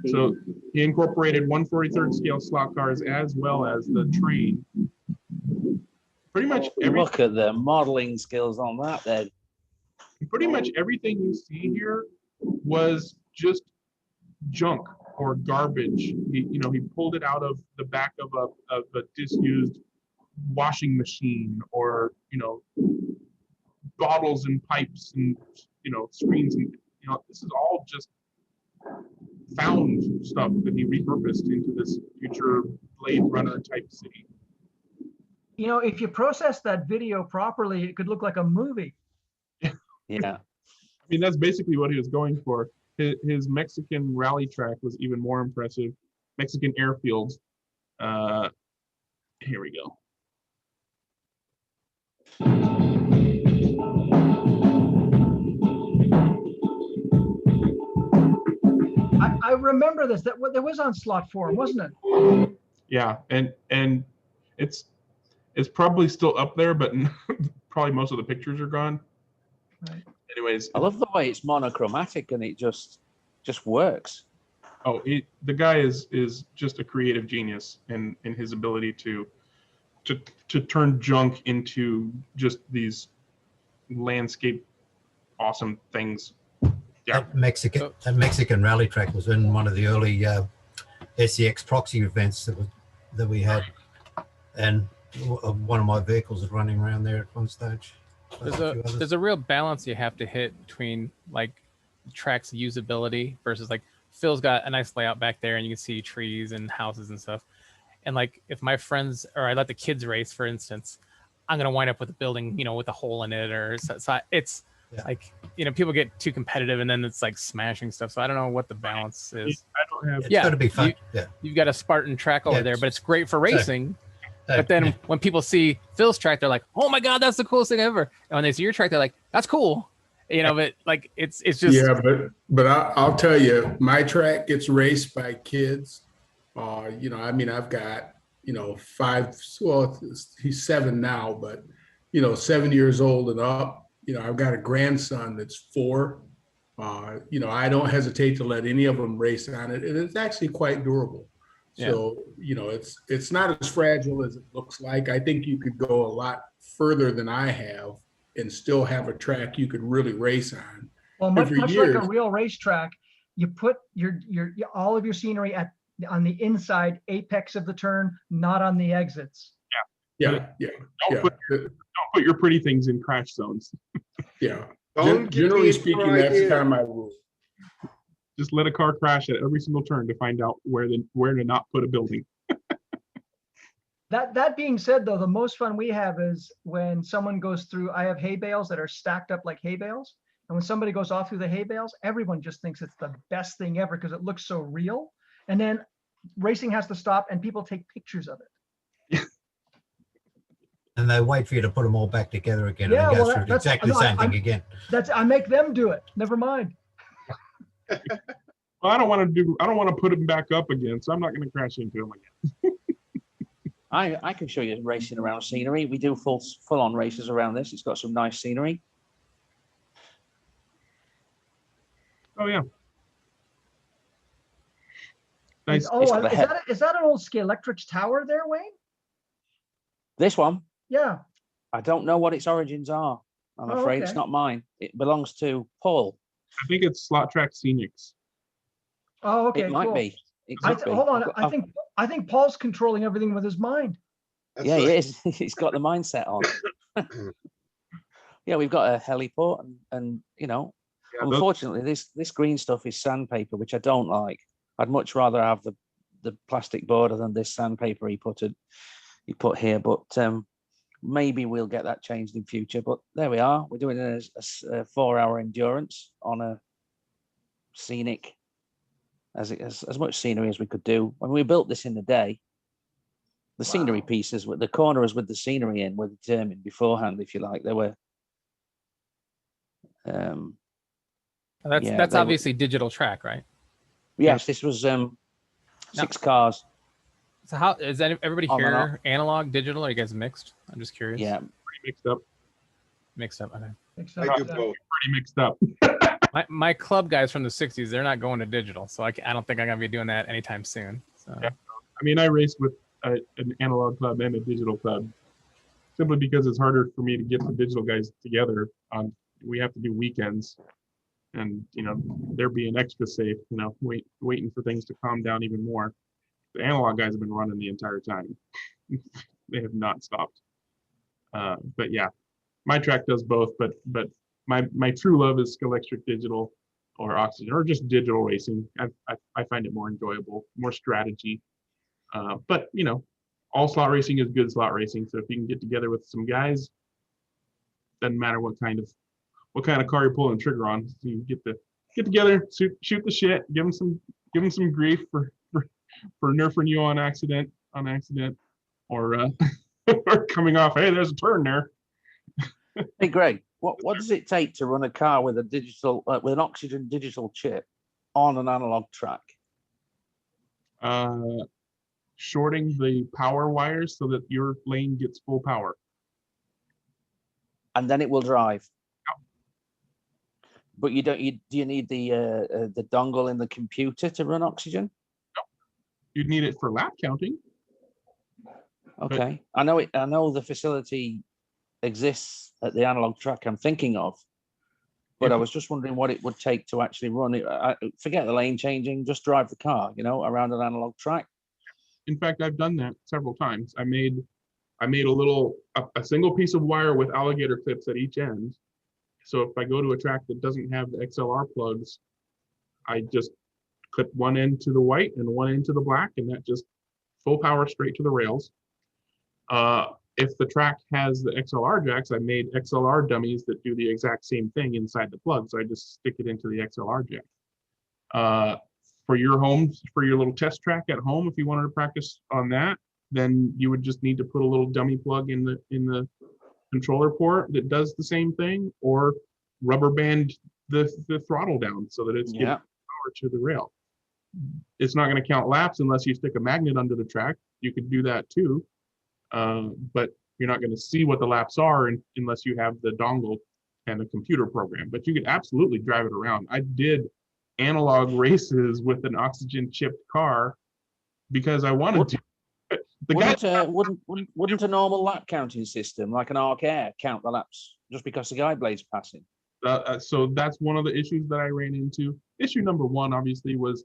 [SPEAKER 2] So he incorporated 1/43rd scale slot cars as well as the train. Pretty much
[SPEAKER 4] Look at the modeling skills on that then.
[SPEAKER 2] Pretty much everything you see here was just junk or garbage. He pulled it out of the back of a disused washing machine, or bottles and pipes and screens, and this is all just found stuff that he repurposed into this future Blade Runner type city.
[SPEAKER 5] If you process that video properly, it could look like a movie.
[SPEAKER 4] Yeah.
[SPEAKER 2] I mean, that's basically what he was going for. His Mexican rally track was even more impressive. Mexican airfields. Here we go.
[SPEAKER 5] I remember this. That was on Slot Forum, wasn't it?
[SPEAKER 2] Yeah, and it's probably still up there, but probably most of the pictures are gone.
[SPEAKER 5] Right.
[SPEAKER 2] Anyways,
[SPEAKER 4] I love the way it's monochromatic and it just works.
[SPEAKER 2] Oh, the guy is just a creative genius in his ability to turn junk into just these landscape awesome things. Yeah.
[SPEAKER 6] That Mexican rally track was in one of the early SEX proxy events that we had, and one of my vehicles was running around there at one stage.
[SPEAKER 8] There's a real balance you have to hit between like track's usability versus like Phil's got a nice layout back there and you can see trees and houses and stuff. And like if my friends or I let the kids race, for instance, I'm gonna wind up with a building, with a hole in it, or so it's like people get too competitive and then it's like smashing stuff. So I don't know what the balance is.
[SPEAKER 2] I don't have.
[SPEAKER 6] It's got to be fun.
[SPEAKER 8] You've got a Spartan track over there, but it's great for racing. But then when people see Phil's track, they're like, "Oh my God, that's the coolest thing ever!" And when they see your track, they're like, "That's cool," But like it's just
[SPEAKER 11] but I'll tell you, my track gets raced by kids. I've got 5. Well, he's 7 now, but 7 years old and up. I've got a grandson that's 4. I don't hesitate to let any of them race on it, and it's actually quite durable. So, it's not as fragile as it looks like. I think you could go a lot further than I have and still have a track you could really race on.
[SPEAKER 5] Well, much like a real racetrack, you put your all of your scenery on the inside apex of the turn, not on the exits.
[SPEAKER 2] Don't put your pretty things in crash zones.
[SPEAKER 11] Yeah. Generally speaking, that's kind of my rule.
[SPEAKER 2] Just let a car crash at every single turn to find out where to not put a building.
[SPEAKER 5] That being said, though, the most fun we have is when someone goes through. I have hay bales that are stacked up like hay bales, and when somebody goes off through the hay bales, everyone just thinks it's the best thing ever because it looks so real. And then racing has to stop, and people take pictures of it.
[SPEAKER 6] And they wait for you to put them all back together again, and go through exactly the same thing again.
[SPEAKER 5] I make them do it. Never mind.
[SPEAKER 2] Well, I don't want to put them back up again, so I'm not going to crash into them again.
[SPEAKER 4] I can show you racing around scenery. We do full on races around this. It's got some nice scenery.
[SPEAKER 2] Oh yeah. Nice.
[SPEAKER 5] Is that an old Scalextric tower there, Wayne?
[SPEAKER 4] This one?
[SPEAKER 5] Yeah.
[SPEAKER 4] I don't know what its origins are. I'm afraid it's not mine. It belongs to Paul.
[SPEAKER 2] I think it's Slot Track Scenics.
[SPEAKER 5] Oh, okay.
[SPEAKER 4] It might be.
[SPEAKER 5] Hold on. I think Paul's controlling everything with his mind.
[SPEAKER 4] He is. He's got the mindset on. Yeah, we've got a heliport, and unfortunately, this green stuff is sandpaper, which I don't like. I'd much rather have the plastic border than this sandpaper he put here. But maybe we'll get that changed in future. But there we are. We're doing a 4-hour endurance on a scenic, as much scenery as we could do. When we built this in the day, the scenery pieces, with the corners with the scenery in, were determined beforehand, if you like. They were.
[SPEAKER 8] That's obviously digital track, right?
[SPEAKER 4] Yes, this was 6 cars.
[SPEAKER 8] So how is everybody
[SPEAKER 4] On and
[SPEAKER 8] here analog, digital? Or are you guys mixed? I'm just curious.
[SPEAKER 4] Yeah,
[SPEAKER 2] Pretty mixed up.
[SPEAKER 8] Mixed up. Okay.
[SPEAKER 5] Mixed
[SPEAKER 1] I
[SPEAKER 5] up,
[SPEAKER 1] do
[SPEAKER 5] yeah.
[SPEAKER 1] both.
[SPEAKER 2] Pretty mixed up.
[SPEAKER 8] My club guys from the 60s, they're not going to digital. So I don't think I'm going to be doing that anytime soon. So.
[SPEAKER 2] Yeah. I mean, I raced with an analog club and a digital club simply because it's harder for me to get the digital guys together. We have to do weekends, and they're being extra safe. Waiting for things to calm down even more. The analog guys have been running the entire time. They have not stopped. But yeah, my track does both. But my true love is Scalextric Digital or Oxygen or just digital racing. I find it more enjoyable, more strategy. But all slot racing is good slot racing. So if you can get together with some guys, doesn't matter what kind of car you're pulling the trigger on. So you get together, shoot the shit, give them some grief for nerfing you on accident, or or coming off. Hey, there's a turn there.
[SPEAKER 4] Hey, Greg, what does it take to run a car with a digital with an Oxygen digital chip on an analog track?
[SPEAKER 2] Shorting the power wires so that your lane gets full power,
[SPEAKER 4] and then it will drive.
[SPEAKER 2] Yep.
[SPEAKER 4] But do you need the dongle in the computer to run Oxygen?
[SPEAKER 2] No. You'd need it for lap counting.
[SPEAKER 4] Okay, I know the facility exists at the analog track I'm thinking of, but I was just wondering what it would take to actually run it. Forget the lane changing, just drive the car, around an analog track.
[SPEAKER 2] In fact, I've done that several times. I made a single piece of wire with alligator clips at each end. So if I go to a track that doesn't have the XLR plugs, I just clip one end to the white and one end to the black, and that just full power straight to the rails. If the track has the XLR jacks, I made XLR dummies that do the exact same thing inside the plug. So I just stick it into the XLR jack. For your little test track at home, if you wanted to practice on that, then you would just need to put a little dummy plug in the controller port that does the same thing, or rubber band the throttle down so that it's giving power to the rail. It's not going to count laps unless you stick a magnet under the track. You could do that too, but you're not going to see what the laps are unless you have the dongle and a computer program. But you could absolutely drive it around. I did analog races with an Oxygen chipped car because I wanted to.
[SPEAKER 4] Wouldn't a normal lap counting system like an Arc Air count the laps just because the guide blade's passing?
[SPEAKER 2] So that's one of the issues that I ran into. Issue number one, obviously, was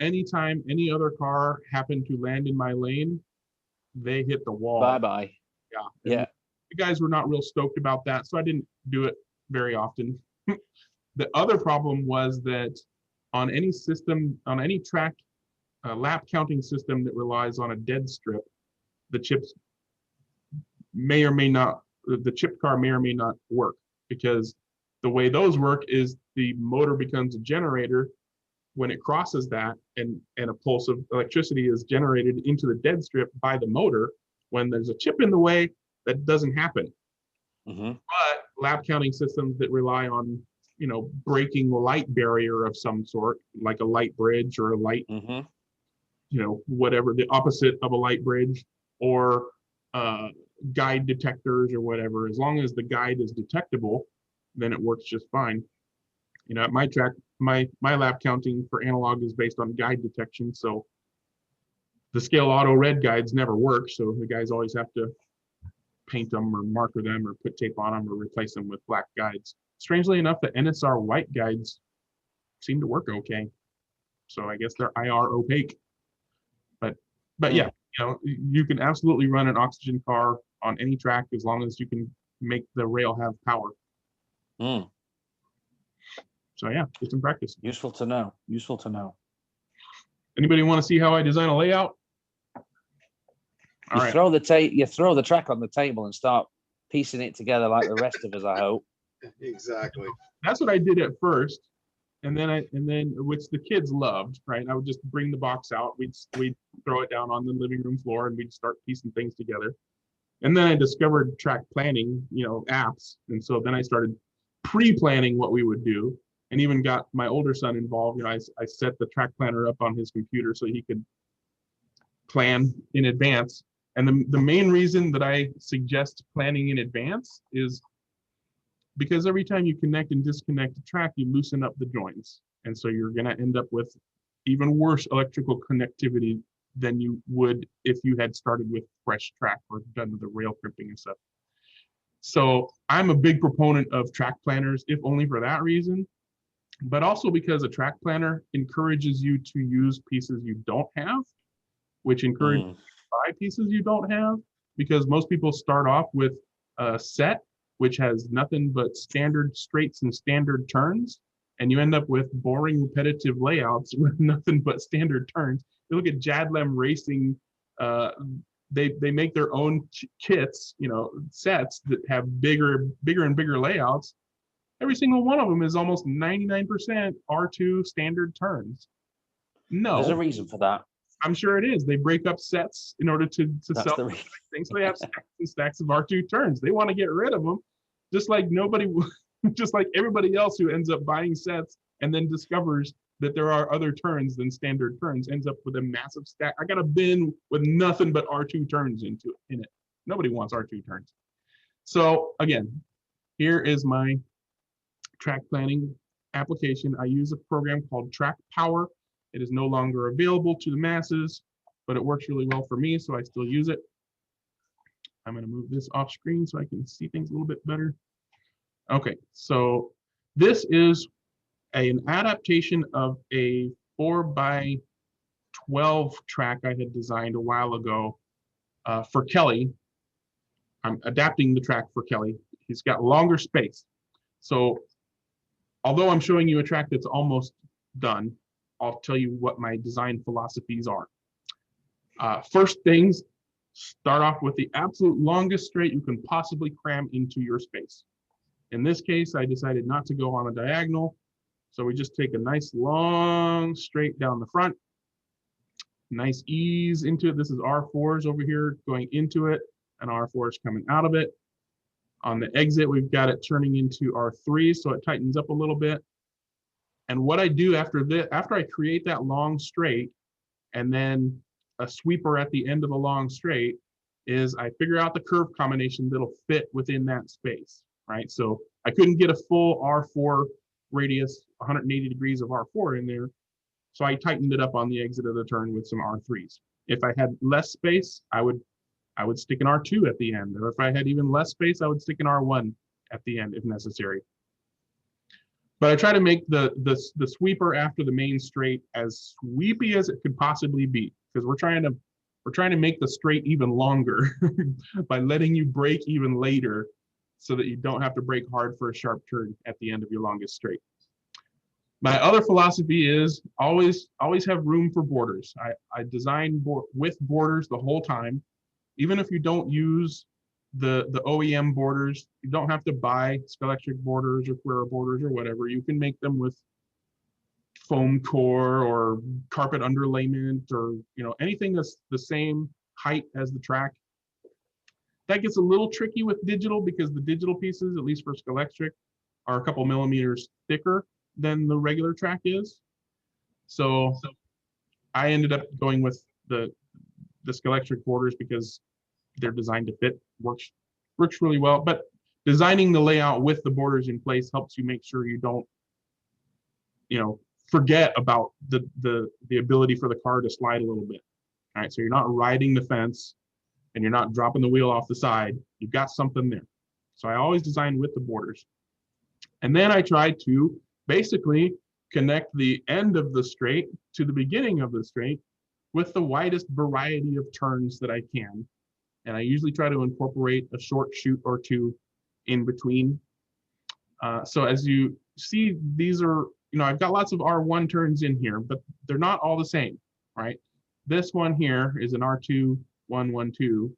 [SPEAKER 2] anytime any other car happened to land in my lane, they hit the wall.
[SPEAKER 4] Bye-bye.
[SPEAKER 2] Yeah. The guys were not real stoked about that, so I didn't do it very often. The other problem was that on any system, on any track, lap counting system that relies on a dead strip, the chips may or may not, the chipped car may or may not work, because the way those work is the motor becomes a generator when it crosses that, and a pulse of electricity is generated into the dead strip by the motor. When there's a chip in the way, that doesn't happen.
[SPEAKER 4] Mm-hmm.
[SPEAKER 2] But lap counting systems that rely on breaking a light barrier of some sort, like a light bridge or a light, whatever, the opposite of a light bridge, or guide detectors or whatever. As long as the guide is detectable, then it works just fine. At my track, my lap counting for analog is based on guide detection. So the scale auto red guides never work. So the guys always have to paint them or marker them or put tape on them or replace them with black guides. Strangely enough, the NSR white guides seem to work okay. So I guess they're IR opaque. But yeah, you can absolutely run an Oxygen car on any track as long as you can make the rail have power. So yeah, get some practice.
[SPEAKER 4] Useful to know. Useful to know.
[SPEAKER 2] Anybody want to see how I design a layout? All right.
[SPEAKER 4] You throw the track on the table and start piecing it together like the rest of us, I hope.
[SPEAKER 1] Exactly.
[SPEAKER 2] That's what I did at first. And then which the kids loved, right? I would just bring the box out. We'd throw it down on the living room floor and we'd start piecing things together. And then I discovered track planning, apps. And so then I started pre-planning what we would do, and even got my older son involved. I set the track planner up on his computer so he could plan in advance. And the main reason that I suggest planning in advance is because every time you connect and disconnect a track, you loosen up the joints. And so you're going to end up with even worse electrical connectivity than you would if you had started with fresh track or done the rail crimping and stuff. So I'm a big proponent of track planners, if only for that reason, but also because a track planner encourages you to use pieces you don't have, which encourages you to buy pieces you don't have, because most people start off with a set which has nothing but standard straights and standard turns, and you end up with boring, repetitive layouts with nothing but standard turns. You look at Jadlem Racing, they make their own kits, sets that have bigger and bigger layouts. Every single one of them is almost 99% R2 standard turns. No,
[SPEAKER 4] there's a reason for that.
[SPEAKER 2] I'm sure it is. They break up sets in order to sell things. So they have stacks and stacks of R2 turns. They want to get rid of them, just like everybody else who ends up buying sets and then discovers that there are other turns than standard turns, ends up with a massive stack. I got a bin with nothing but R2 turns in it. Nobody wants R2 turns. So again, here is my track planning application. I use a program called Track Power. It is no longer available to the masses, but it works really well for me, so I still use it. I'm going to move this off screen so I can see things a little bit better. Okay, so this is an adaptation of a 4x12 track I had designed a while ago for Kelly. I'm adapting the track for Kelly. He's got longer space. So although I'm showing you a track that's almost done, I'll tell you what my design philosophies are. First things, start off with the absolute longest straight you can possibly cram into your space. In this case, I decided not to go on a diagonal. So we just take a nice long straight down the front, nice ease into it. This is R4s over here going into it, and R4s coming out of it. On the exit, we've got it turning into R3, so it tightens up a little bit. And what I do after I create that long straight and then a sweeper at the end of the long straight, is I figure out the curve combination that'll fit within that space, right? So I couldn't get a full R4 radius, 180 degrees of R4 in there. So I tightened it up on the exit of the turn with some R3s. If I had less space, I would stick an R2 at the end. Or if I had even less space, I would stick an R1 at the end if necessary. But I try to make the sweeper after the main straight as sweepy as it could possibly be, because we're trying to make the straight even longer by letting you brake even later, so that you don't have to brake hard for a sharp turn at the end of your longest straight. My other philosophy is always have room for borders. I design with borders the whole time. Even if you don't use the OEM borders, you don't have to buy Scalextric borders or Quera borders or whatever. You can make them with foam core or carpet underlayment, or anything that's the same height as the track. That gets a little tricky with digital, because the digital pieces, at least for Scalextric, are a couple millimeters thicker than the regular track is. So I ended up going with the Scalextric borders because they're designed to fit, works really well. But designing the layout with the borders in place helps you make sure you don't, forget about the ability for the car to slide a little bit. All right, so you're not riding the fence and you're not dropping the wheel off the side. You've got something there. So I always design with the borders. And then I try to basically connect the end of the straight to the beginning of the straight with the widest variety of turns that I can. And I usually try to incorporate a short shoot or two in between. So as you see, these are, I've got lots of R1 turns in here, but they're not all the same, right? This one here is an R2 112,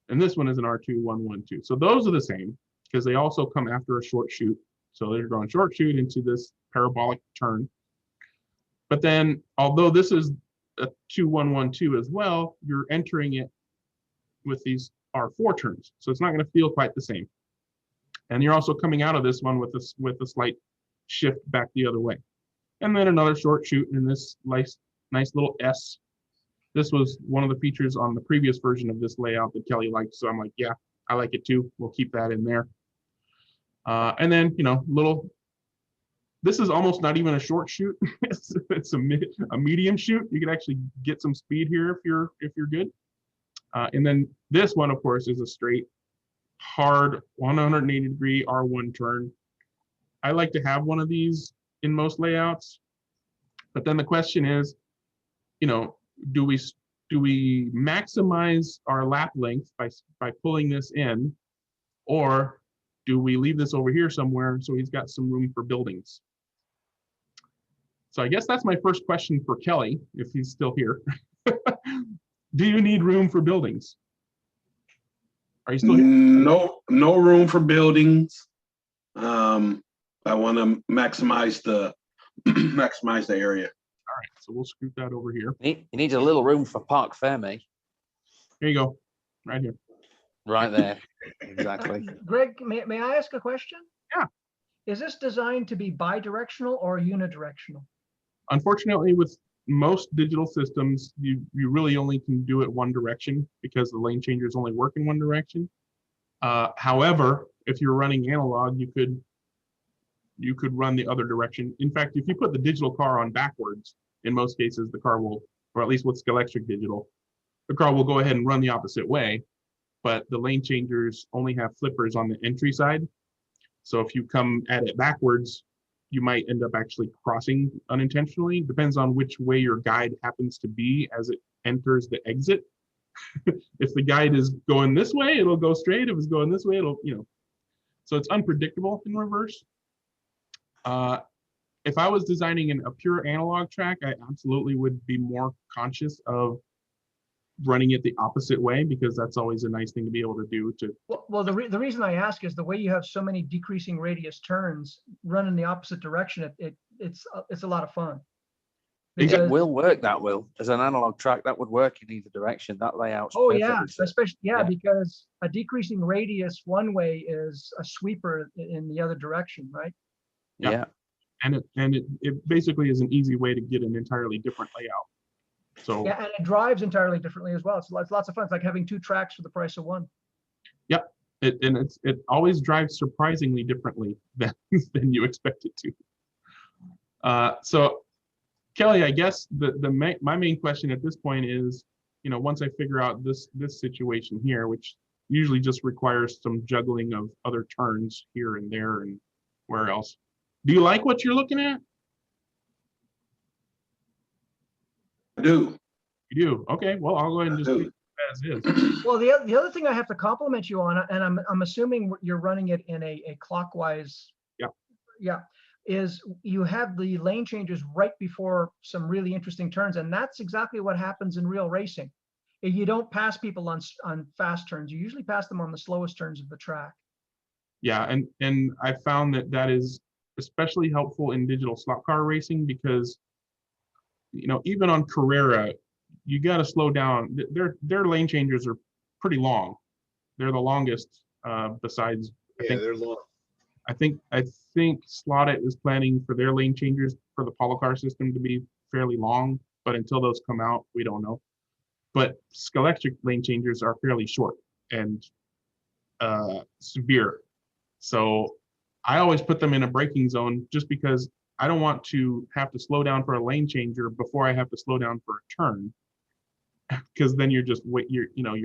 [SPEAKER 2] and this one is an R2 112. So those are the same because they also come after a short shoot. So they're going short shoot into this parabolic turn. But then, although this is a 2112 as well, you're entering it with these R4 turns, so it's not going to feel quite the same. And you're also coming out of this one with a slight shift back the other way. And then another short shoot in this nice little S. This was one of the features on the previous version of this layout that Kelly liked, so I'm like, yeah, I like it too. We'll keep that in there. And then, this is almost not even a short shoot. it's a medium shoot. You can actually get some speed here if you're good. And then this one, of course, is a straight, hard 180-degree R1 turn. I like to have one of these in most layouts. But then the question is, do we maximize our lap length by pulling this in, or do we leave this over here somewhere so he's got some room for buildings? So I guess that's my first question for Kelly, if he's still here. Do you need room for buildings? Are you still here?
[SPEAKER 3] No room for buildings. I want to maximize the area.
[SPEAKER 2] All right, so we'll scoot that over here.
[SPEAKER 4] He needs a little room for Park Fermi.
[SPEAKER 2] Here you go, right here.
[SPEAKER 4] Right there, exactly.
[SPEAKER 5] Greg, may I ask a question?
[SPEAKER 2] Yeah.
[SPEAKER 5] Is this designed to be bidirectional or unidirectional?
[SPEAKER 2] Unfortunately, with most digital systems, you really only can do it one direction because the lane changers only work in one direction. However, if you're running analog, you could run the other direction. In fact, if you put the digital car on backwards, in most cases, the car will, or at least with Scalextric digital, the car will go ahead and run the opposite way. But the lane changers only have flippers on the entry side. So if you come at it backwards, you might end up actually crossing unintentionally. Depends on which way your guide happens to be as it enters the exit. If the guide is going this way, it'll go straight. If it's going this way, it'll, so it's unpredictable in reverse. If I was designing a pure analog track, I absolutely would be more conscious of running it the opposite way, because that's always a nice thing to be able to do.
[SPEAKER 5] Well, the reason I ask is the way you have so many decreasing radius turns run in the opposite direction. It's a lot of fun.
[SPEAKER 4] It will work. That will, as an analog track, that would work in either direction. That layout's
[SPEAKER 5] yeah, especially because a decreasing radius one way is a sweeper in the other direction, right?
[SPEAKER 4] Yeah.
[SPEAKER 2] And it basically is an easy way to get an entirely different layout. So
[SPEAKER 5] yeah, and it drives entirely differently as well. It's lots of fun. It's like having two tracks for the price of one.
[SPEAKER 2] Yep. It always drives surprisingly differently than you expect it to. So Kelly, I guess my main question at this point is, once I figure out this situation here, which usually just requires some juggling of other turns here and there and where else. Do you like what you're looking at?
[SPEAKER 3] I do.
[SPEAKER 2] You do? Okay. Well, I'll go ahead and just leave it as is.
[SPEAKER 5] Well, the other thing I have to compliment you on, and I'm assuming you're running it in a clockwise.
[SPEAKER 2] Yeah.
[SPEAKER 5] Yeah. Is you have the lane changes right before some really interesting turns, and that's exactly what happens in real racing. You don't pass people on fast turns. You usually pass them on the slowest turns of the track.
[SPEAKER 2] Yeah, and I found that is especially helpful in digital slot car racing because, even on Carrera, you got to slow down. Their lane changes are pretty long. They're the longest besides.
[SPEAKER 1] They're long.
[SPEAKER 2] I think Slotted is planning for their lane changers for the Polycar system to be fairly long, but until those come out, we don't know. But Scalextric lane changers are fairly short and severe. So I always put them in a braking zone just because I don't want to have to slow down for a lane changer before I have to slow down for a turn. Because then you're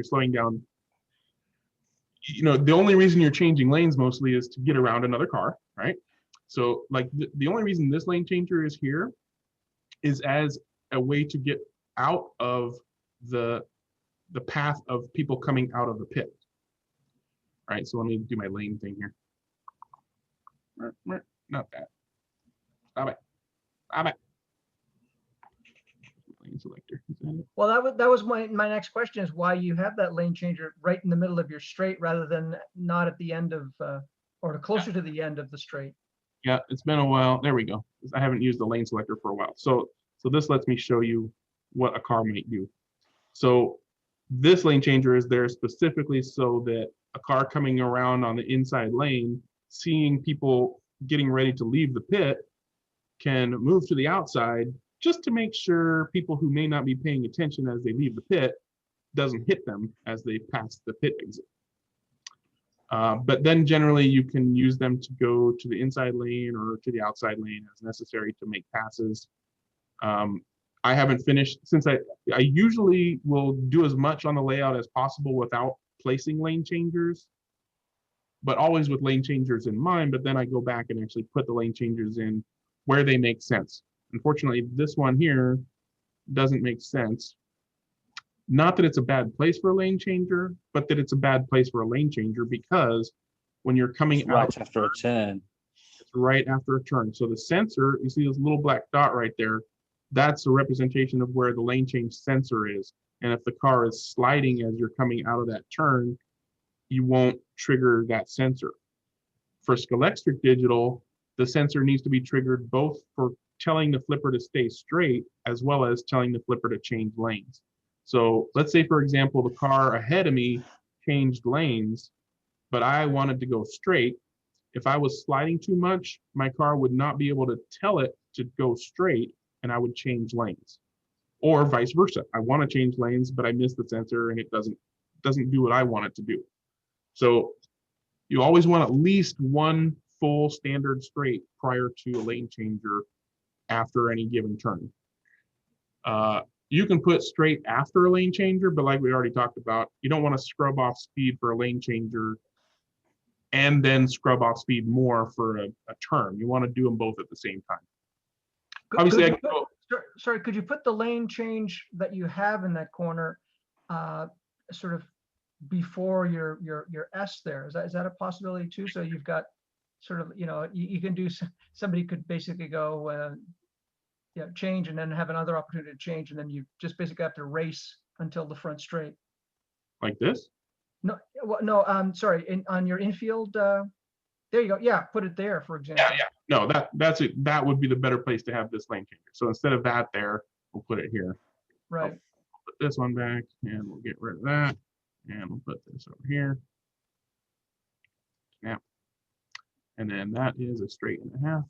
[SPEAKER 2] slowing down. The only reason you're changing lanes mostly is to get around another car, right? So like the only reason this lane changer is here is as a way to get out of the path of people coming out of the pit. All right, so let me do my lane thing here. Not that. Stop it. Lane selector.
[SPEAKER 5] Well, that was my next question, is why you have that lane changer right in the middle of your straight rather than not at the end of, or closer to the end of the straight.
[SPEAKER 2] Yeah, it's been a while. There we go. I haven't used the lane selector for a while. So this lets me show you what a car might do. So this lane changer is there specifically so that a car coming around on the inside lane, seeing people getting ready to leave the pit, can move to the outside just to make sure people who may not be paying attention as they leave the pit doesn't hit them as they pass the pit exit. But then generally you can use them to go to the inside lane or to the outside lane as necessary to make passes. I haven't finished, since I usually will do as much on the layout as possible without placing lane changers, but always with lane changers in mind, but then I go back and actually put the lane changers in where they make sense. Unfortunately, this one here doesn't make sense. Not that it's a bad place for a lane changer, but that it's a bad place for a lane changer because when you're coming
[SPEAKER 4] It's right
[SPEAKER 2] out
[SPEAKER 4] after a turn.
[SPEAKER 2] it's right after a turn. So the sensor, you see this little black dot right there, that's a representation of where the lane change sensor is. And if the car is sliding as you're coming out of that turn, you won't trigger that sensor. For Scalextric Digital, the sensor needs to be triggered both for telling the flipper to stay straight as well as telling the flipper to change lanes. So let's say, for example, the car ahead of me changed lanes, but I wanted to go straight. If I was sliding too much, my car would not be able to tell it to go straight, and I would change lanes. Or vice versa. I want to change lanes, but I miss the sensor and it doesn't do what I want it to do. So you always want at least one full standard straight prior to a lane changer after any given turn. You can put straight after a lane changer, but like we already talked about, you don't want to scrub off speed for a lane changer and then scrub off speed more for a turn. You want to do them both at the same time. Obviously,
[SPEAKER 5] sorry, could you put the lane change that you have in that corner sort of before your S there? Is that a possibility too? So you've got sort of, you can do, somebody could basically go change and then have another opportunity to change, and then you just basically have to race until the front straight.
[SPEAKER 2] Like this?
[SPEAKER 5] No, well, no, sorry, on your infield, there you go. Yeah, put it there, for example.
[SPEAKER 2] Yeah. No, that would be the better place to have this lane changer. So instead of that there, we'll put it here.
[SPEAKER 5] Right.
[SPEAKER 2] I'll put this one back and we'll get rid of that. And we'll put this over here. Yeah. And then that is a straight and a half.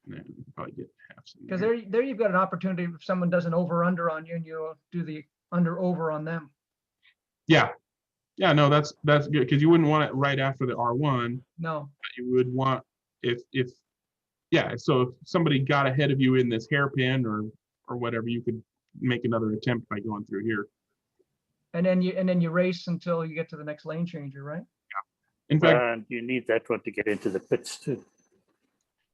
[SPEAKER 2] And then we can probably get halves.
[SPEAKER 5] Because there you've got an opportunity if someone does an over-under on you and you do the under-over on them.
[SPEAKER 2] Yeah. Yeah, no, that's good, because you wouldn't want it right after the R1.
[SPEAKER 5] No.
[SPEAKER 2] But you would want if so if somebody got ahead of you in this hairpin or whatever, you could make another attempt by going through here.
[SPEAKER 5] And then you race until you get to the next lane changer, right?
[SPEAKER 2] Yeah. In fact,
[SPEAKER 12] and you need that one to get into the pits too.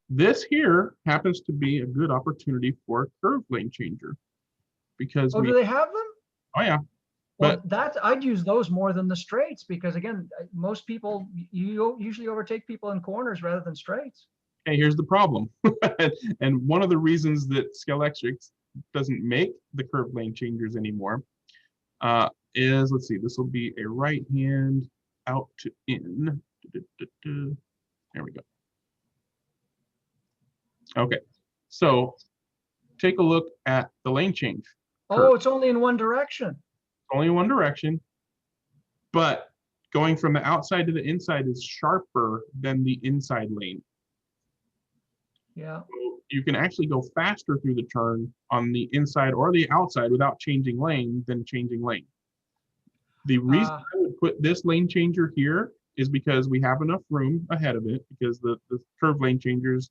[SPEAKER 2] This here happens to be a good opportunity for a curved lane changer because
[SPEAKER 5] do they have them?
[SPEAKER 2] Oh yeah.
[SPEAKER 5] Well, I'd use those more than the straights because again, most people, you usually overtake people in corners rather than straights.
[SPEAKER 2] Hey, here's the problem. And one of the reasons that Scalextric doesn't make the curved lane changers anymore is, let's see, this will be a right hand out to in. There we go. Okay, so take a look at the lane change.
[SPEAKER 5] Oh, it's only in one direction.
[SPEAKER 2] Only in one direction, but going from the outside to the inside is sharper than the inside lane.
[SPEAKER 5] Yeah.
[SPEAKER 2] So you can actually go faster through the turn on the inside or the outside without changing lane than changing lane. The reason I would put this lane changer here is because we have enough room ahead of it, because the curved lane changers,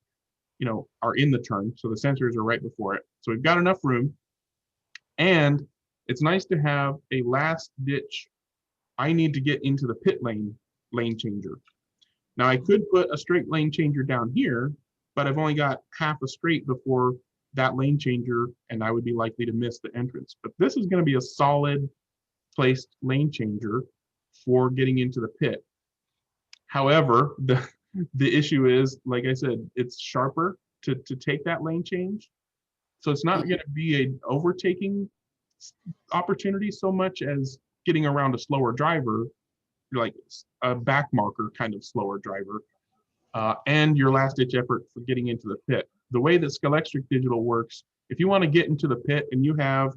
[SPEAKER 2] are in the turn. So the sensors are right before it. So we've got enough room. And it's nice to have a last ditch, I need to get into the pit lane changer. Now I could put a straight lane changer down here, but I've only got half a straight before that lane changer, and I would be likely to miss the entrance. But this is going to be a solid placed lane changer for getting into the pit. However, the issue is, like I said, it's sharper to take that lane change. So it's not going to be an overtaking opportunity so much as getting around a slower driver, like a back marker kind of slower driver, and your last ditch effort for getting into the pit. The way that Scalextric Digital works, if you want to get into the pit and you have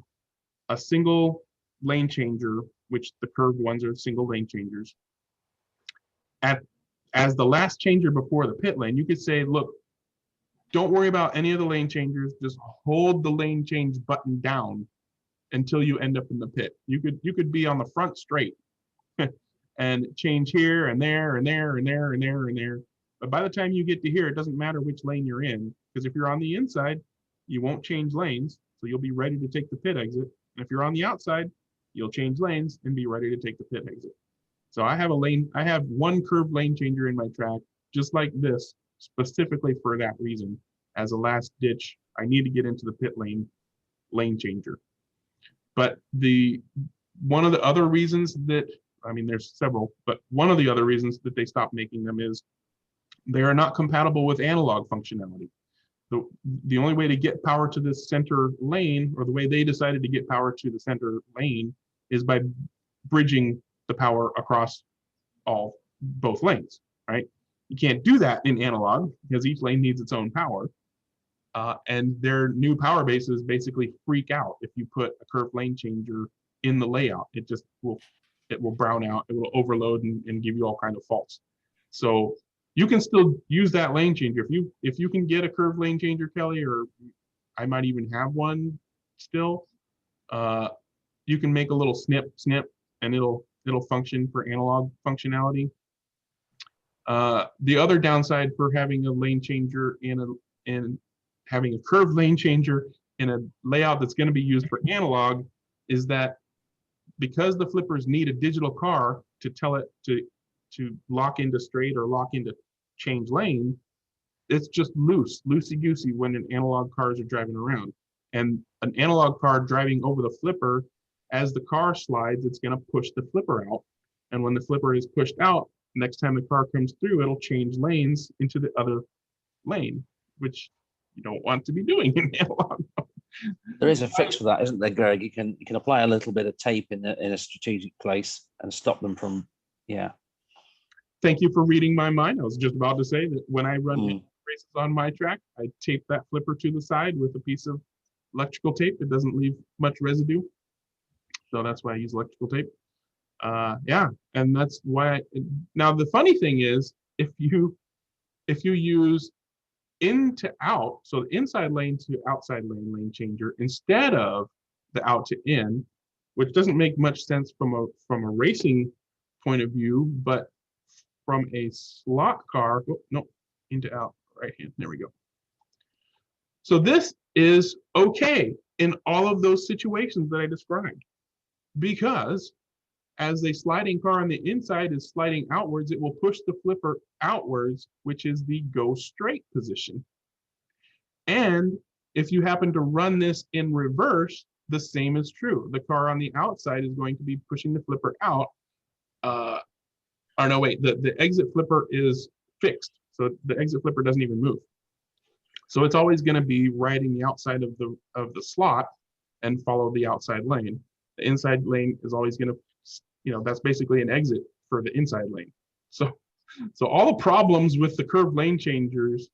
[SPEAKER 2] a single lane changer, which the curved ones are single lane changers, as the last changer before the pit lane, you could say, look, don't worry about any of the lane changers, just hold the lane change button down until you end up in the pit. You could be on the front straight and change here and there and there and there and there and there. But by the time you get to here, it doesn't matter which lane you're in, because if you're on the inside, you won't change lanes, so you'll be ready to take the pit exit. And if you're on the outside, you'll change lanes and be ready to take the pit exit. So I have one curved lane changer in my track, just like this, specifically for that reason. As a last ditch, I need to get into the pit lane changer. But one of the other reasons that, I mean, there's several, but one of the other reasons that they stopped making them is they are not compatible with analog functionality. The only way to get power to this center lane, or the way they decided to get power to the center lane, is by bridging the power across both lanes, right? You can't do that in analog because each lane needs its own power. And their new power bases basically freak out if you put a curved lane changer in the layout. It will brown out, it will overload and give you all kinds of faults. So you can still use that lane changer. If you can get a curved lane changer, Kelly, or I might even have one still, you can make a little snip, and it'll function for analog functionality. The other downside for having a lane changer in having a curved lane changer in a layout that's going to be used for analog is that because the flippers need a digital car to tell it to lock into straight or lock into change lane, it's just loosey-goosey when an analog cars are driving around. And an analog car driving over the flipper, as the car slides, it's going to push the flipper out. And when the flipper is pushed out, next time the car comes through, it'll change lanes into the other lane, which you don't want to be doing in analog.
[SPEAKER 4] There is a fix for that, isn't there, Greg? You can apply a little bit of tape in a strategic place and stop them from, yeah.
[SPEAKER 2] Thank you for reading my mind. I was just about to say that when I run races on my track, I tape that flipper to the side with a piece of electrical tape. It doesn't leave much residue. So that's why I use electrical tape. Yeah, and that's why. Now the funny thing is, if you use in to out, so the inside lane to outside lane changer instead of the out to in, which doesn't make much sense from a racing point of view, but from a slot car, into out, right hand, there we go. So this is okay in all of those situations that I described, because as a sliding car on the inside is sliding outwards, it will push the flipper outwards, which is the go straight position. And if you happen to run this in reverse, the same is true. The car on the outside is going to be pushing the flipper out. Or no, wait, the exit flipper is fixed. So the exit flipper doesn't even move. So it's always going to be riding the outside of the slot and follow the outside lane. The inside lane is always going to, that's basically an exit for the inside lane. So all the problems with the curved lane changers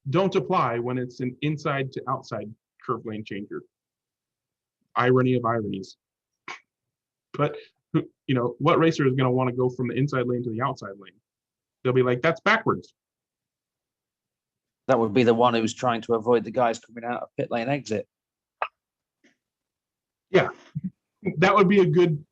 [SPEAKER 2] don't apply when it's an inside to outside curved lane changer. Irony of ironies. But what racer is going to want to go from the inside lane to the outside lane? They'll be like, that's backwards.
[SPEAKER 4] That would be the one who's trying to avoid the guys coming out of pit lane exit.
[SPEAKER 2] Yeah, that would be a good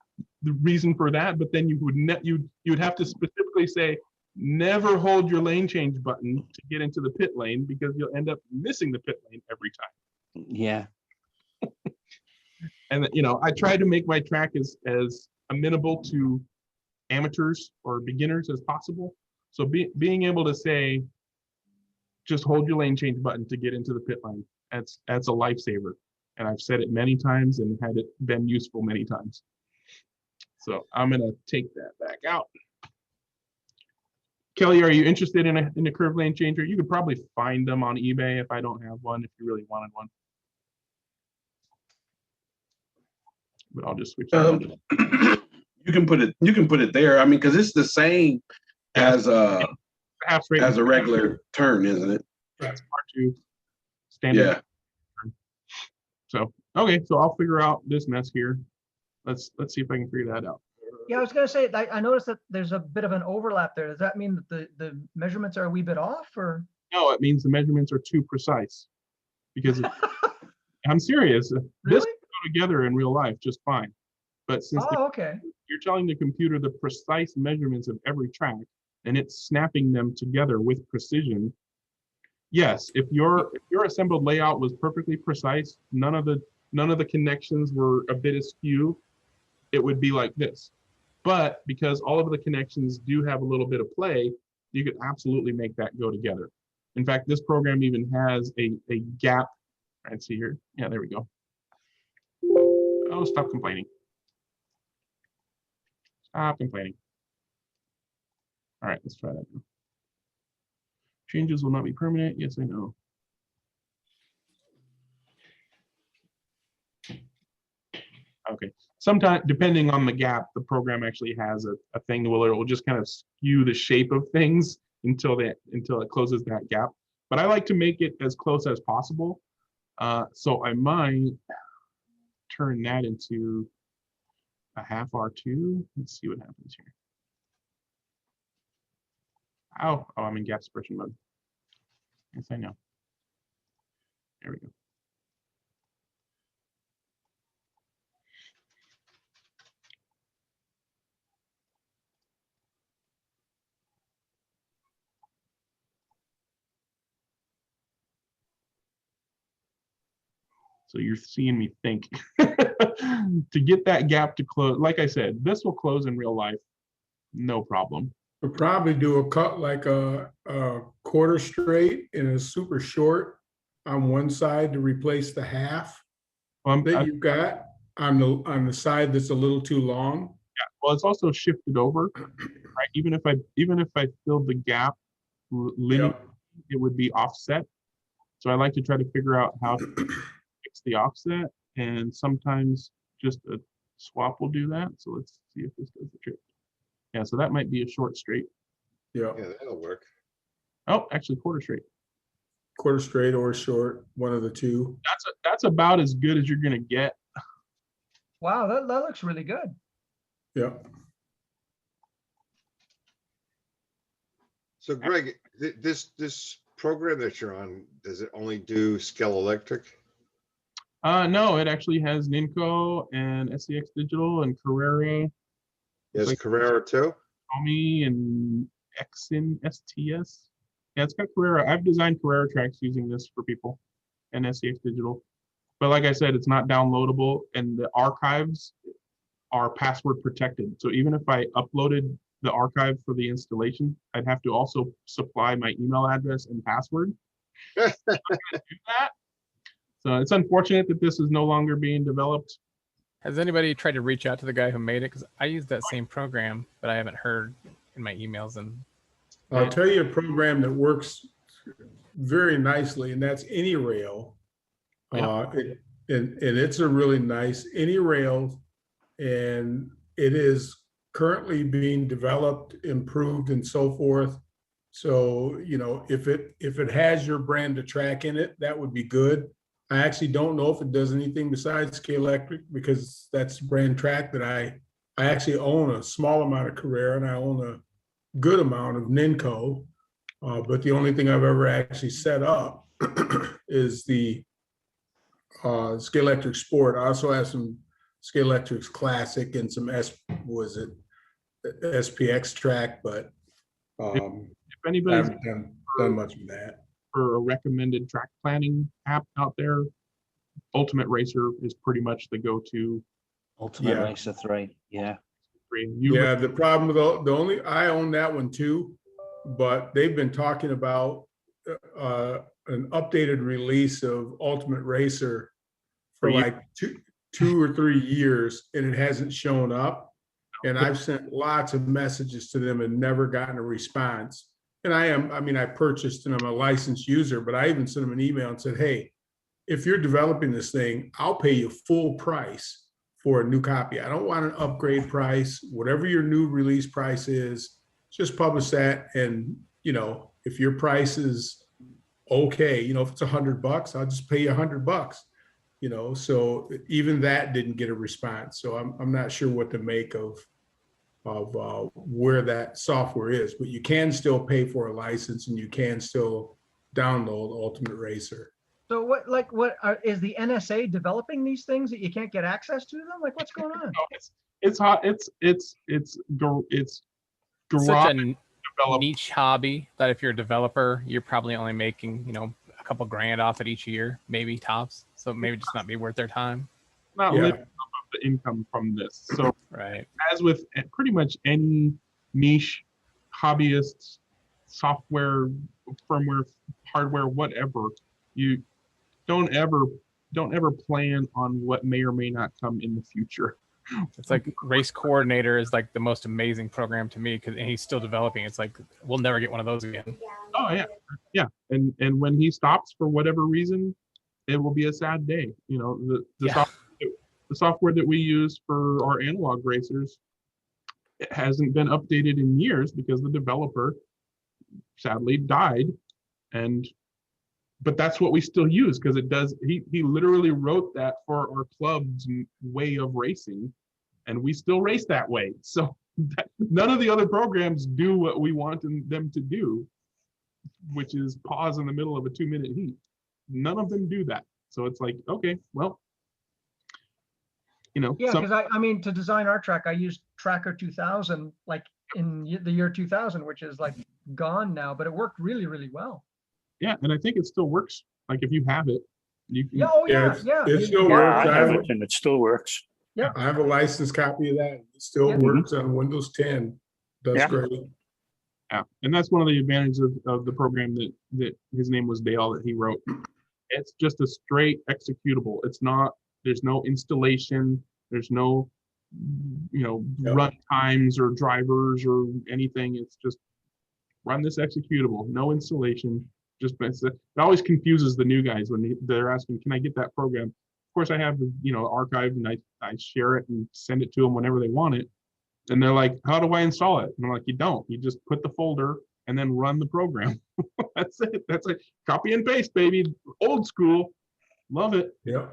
[SPEAKER 2] reason for that. But then you'd have to specifically say, never hold your lane change button to get into the pit lane, because you'll end up missing the pit lane every time.
[SPEAKER 4] Yeah.
[SPEAKER 2] And I try to make my track as amenable to amateurs or beginners as possible. So being able to say, just hold your lane change button to get into the pit lane, that's a lifesaver. And I've said it many times and had it been useful many times. So I'm gonna take that back out. Kelly, are you interested in a curved lane changer? You could probably find them on eBay if I don't have one, if you really wanted one. but I'll just switch that up.
[SPEAKER 3] You can put it there. I mean, because it's the same as a regular turn, isn't it?
[SPEAKER 2] That's R2 standard.
[SPEAKER 3] Yeah.
[SPEAKER 2] So okay, so I'll figure out this mess here. Let's see if I can figure that out.
[SPEAKER 5] Yeah, I was gonna say, I noticed that there's a bit of an overlap there. Does that mean that the measurements are a wee bit off, or?
[SPEAKER 2] No, it means the measurements are too precise. Because I'm serious.
[SPEAKER 5] Really?
[SPEAKER 2] This can go together in real life just fine. But since
[SPEAKER 5] okay.
[SPEAKER 2] you're telling the computer the precise measurements of every track, and it's snapping them together with precision. Yes, if your assembled layout was perfectly precise, none of the connections were a bit askew, it would be like this. But because all of the connections do have a little bit of play, you could absolutely make that go together. In fact, this program even has a gap. Let's see here. Yeah, there we go. Oh, stop complaining. Stop complaining. All right, let's try that now. Changes will not be permanent. Yes, I know. Okay. Sometimes, depending on the gap, the program actually has a thing where it will just kind of skew the shape of things until it closes that gap. But I like to make it as close as possible. So I might turn that into a half R2. Let's see what happens here. Oh, I'm in gap suppression mode. Yes, I know. There we go. So you're seeing me think. To get that gap to close, like I said, this will close in real life, no problem.
[SPEAKER 11] We'll probably do a cut like a quarter straight and a super short on one side to replace the half that you've got on the side that's a little too long.
[SPEAKER 2] Yeah, well, it's also shifted over, right? Even if I filled the gap linear, it would be offset. So I like to try to figure out how to fix the offset, and sometimes just a swap will do that. So let's see if this does the trick. Yeah, so that might be a short straight.
[SPEAKER 11] Yeah,
[SPEAKER 1] that'll work.
[SPEAKER 2] Oh, actually quarter straight.
[SPEAKER 11] Quarter straight or short, one of the two.
[SPEAKER 2] That's about as good as you're gonna get.
[SPEAKER 5] Wow, that looks really good.
[SPEAKER 11] Yeah.
[SPEAKER 1] So Greg, this program that you're on, does it only do Scale Electric?
[SPEAKER 2] No, it actually has Ninco and SCX Digital and Carrera.
[SPEAKER 1] Yes,
[SPEAKER 2] like
[SPEAKER 1] Carrera too.
[SPEAKER 2] Xiaomi and Exin STS. Yeah, it's got Carrera. I've designed Carrera tracks using this for people and SCX Digital. But like I said, it's not downloadable, and the archives are password protected. So even if I uploaded the archive for the installation, I'd have to also supply my email address and password. I'm not gonna do that. So it's unfortunate that this is no longer being developed.
[SPEAKER 8] Has anybody tried to reach out to the guy who made it? Because I used that same program, but I haven't heard in my emails. And
[SPEAKER 11] I'll tell you a program that works very nicely, and that's AnyRail. And it's a really nice AnyRail, and it is currently being developed, improved, and so forth. So, you know, if it has your brand of track in it, that would be good. I actually don't know if it does anything besides Scale Electric, because that's brand track that I actually own a small amount of Carrera, and I own a good amount of Ninco. But the only thing I've ever actually set up is the Scale Electric Sport. I also have some Scale Electrics Classic and some SPX track, but
[SPEAKER 2] if anybody's
[SPEAKER 11] I haven't done much of that.
[SPEAKER 2] For a recommended track planning app out there, Ultimate Racer is pretty much the go-to.
[SPEAKER 4] Ultimate Racer 3, yeah.
[SPEAKER 11] Yeah, the problem with I own that one too, but they've been talking about an updated release of Ultimate Racer for like two or 3 years, and it hasn't shown up. And I've sent lots of messages to them and never gotten a response. And I purchased and I'm a licensed user, but I even sent them an email and said, hey, if you're developing this thing, I'll pay you full price for a new copy. I don't want an upgrade price. Whatever your new release price is, just publish that. And, you know, if your price is okay, you know, if it's $100, I'll just pay you $100, you know. So even that didn't get a response. So I'm not sure what to make of where that software is, but you can still pay for a license and you can still download Ultimate Racer.
[SPEAKER 5] So is the NSA developing these things that you can't get access to them? Like, what's going on?
[SPEAKER 2] It's hot. It's
[SPEAKER 8] such a niche hobby that if you're a developer, you're probably only making, you know, a couple grand off it each year, maybe tops. So maybe just not be worth their time.
[SPEAKER 2] Not living off of the income from this. So
[SPEAKER 8] right,
[SPEAKER 2] as with pretty much any niche hobbyist software, firmware, hardware, whatever, you don't ever plan on what may or may not come in the future.
[SPEAKER 8] It's like Race Coordinator is like the most amazing program to me because he's still developing. It's like we'll never get one of those again.
[SPEAKER 2] Oh yeah. And when he stops for whatever reason, it will be a sad day. You know, the software that we use for our analog racers, it hasn't been updated in years because the developer sadly died. But that's what we still use because it does. He literally wrote that for our club's way of racing, and we still race that way. So none of the other programs do what we want them to do, which is pause in the middle of a 2-minute heat. None of them do that. So it's like, okay, well, you know.
[SPEAKER 5] Yeah, because I mean, to design our track, I used Tracker 2000, like in the year 2000, which is like gone now, but it worked really, really well.
[SPEAKER 2] Yeah, and I think it still works. Like if you have it, you can.
[SPEAKER 11] It still works.
[SPEAKER 12] I have it and it still works.
[SPEAKER 5] Yeah,
[SPEAKER 11] I have a licensed copy of that. It still works on Windows 10. That's great.
[SPEAKER 2] Yeah, and that's one of the advantages of the program that his name was Dale that he wrote. It's just a straight executable. It's not. There's no installation. There's no, you know, run times or drivers or anything. It's just run this executable. No installation. Just it always confuses the new guys when they're asking, "Can I get that program?" Of course, I have archived and I share it and send it to them whenever they want it. And they're like, "How do I install it?" And I'm like, "You don't. You just put the folder and then run the program." That's it. That's like copy and paste, baby. Old school. Love it.
[SPEAKER 11] Yeah.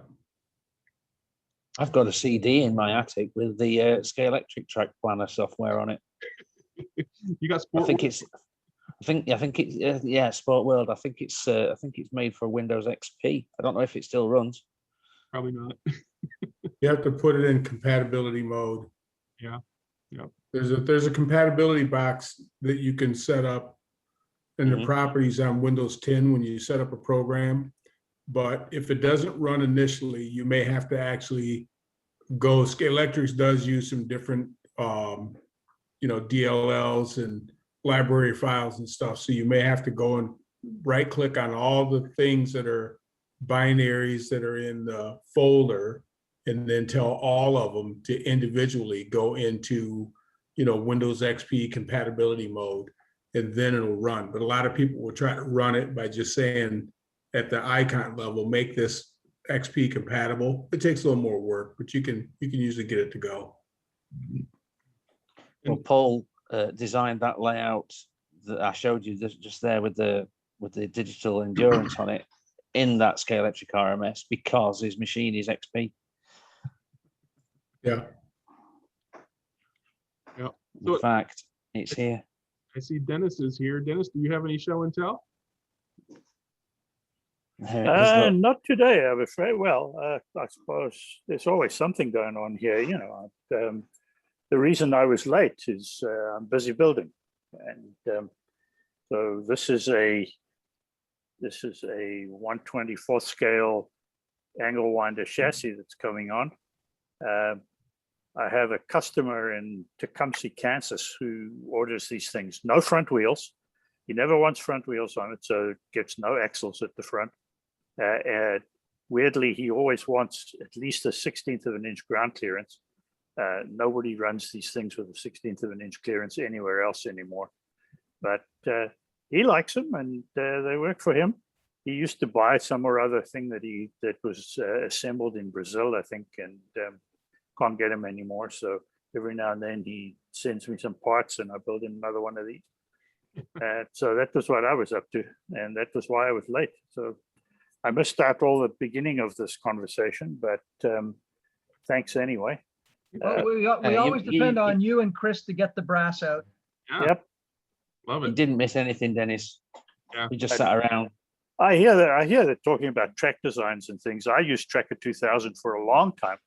[SPEAKER 4] I've got a CD in my attic with the Scalextric track planner software on it.
[SPEAKER 2] You got Sport.
[SPEAKER 4] I think it's Sport World. I think it's made for Windows XP. I don't know if it still runs.
[SPEAKER 2] Probably not.
[SPEAKER 11] You have to put it in compatibility mode.
[SPEAKER 2] Yeah.
[SPEAKER 11] There's a compatibility box that you can set up in the properties on Windows 10 when you set up a program. But if it doesn't run initially, you may have to actually go. Scalextric does use some different DLLs and library files and stuff. So you may have to go and right click on all the things that are binaries that are in the folder and then tell all of them to individually go into, Windows XP compatibility mode, and then it'll run. But a lot of people will try to run it by just saying at the icon level, make this XP compatible. It takes a little more work, but you can usually get it to go.
[SPEAKER 4] Well, Paul designed that layout that I showed you just there with the digital endurance on it in that Scalextric RMS because his machine is XP.
[SPEAKER 11] Yeah.
[SPEAKER 4] In fact, it's here.
[SPEAKER 2] I see Dennis is here. Dennis, do you have any show and tell?
[SPEAKER 12] Not today, I'm afraid. Well, I suppose there's always something going on here. The reason I was late is I'm busy building, and so this is a 1/24 scale angle winder chassis that's coming on. I have a customer in Tecumseh, Kansas, who orders these things. No front wheels. He never wants front wheels on it, so it gets no axles at the front. Weirdly, he always wants at least a 1/16 of an inch ground clearance. Nobody runs these things with a 1/16 of an inch clearance anywhere else anymore. But he likes them, and they work for him. He used to buy some or other thing that was assembled in Brazil, I think, and can't get him anymore. So every now and then he sends me some parts and I build him another one of these. So that was what I was up to, and that was why I was late. So I missed out all the beginning of this conversation, but thanks anyway.
[SPEAKER 5] Well, we always depend on you and Chris to get the brass out.
[SPEAKER 2] Yeah.
[SPEAKER 12] Yep.
[SPEAKER 2] Love
[SPEAKER 4] You
[SPEAKER 2] it.
[SPEAKER 4] didn't miss anything, Dennis.
[SPEAKER 2] Yeah.
[SPEAKER 4] We just sat around.
[SPEAKER 12] I hear that talking about track designs and things. I used Tracker 2000 for a long time,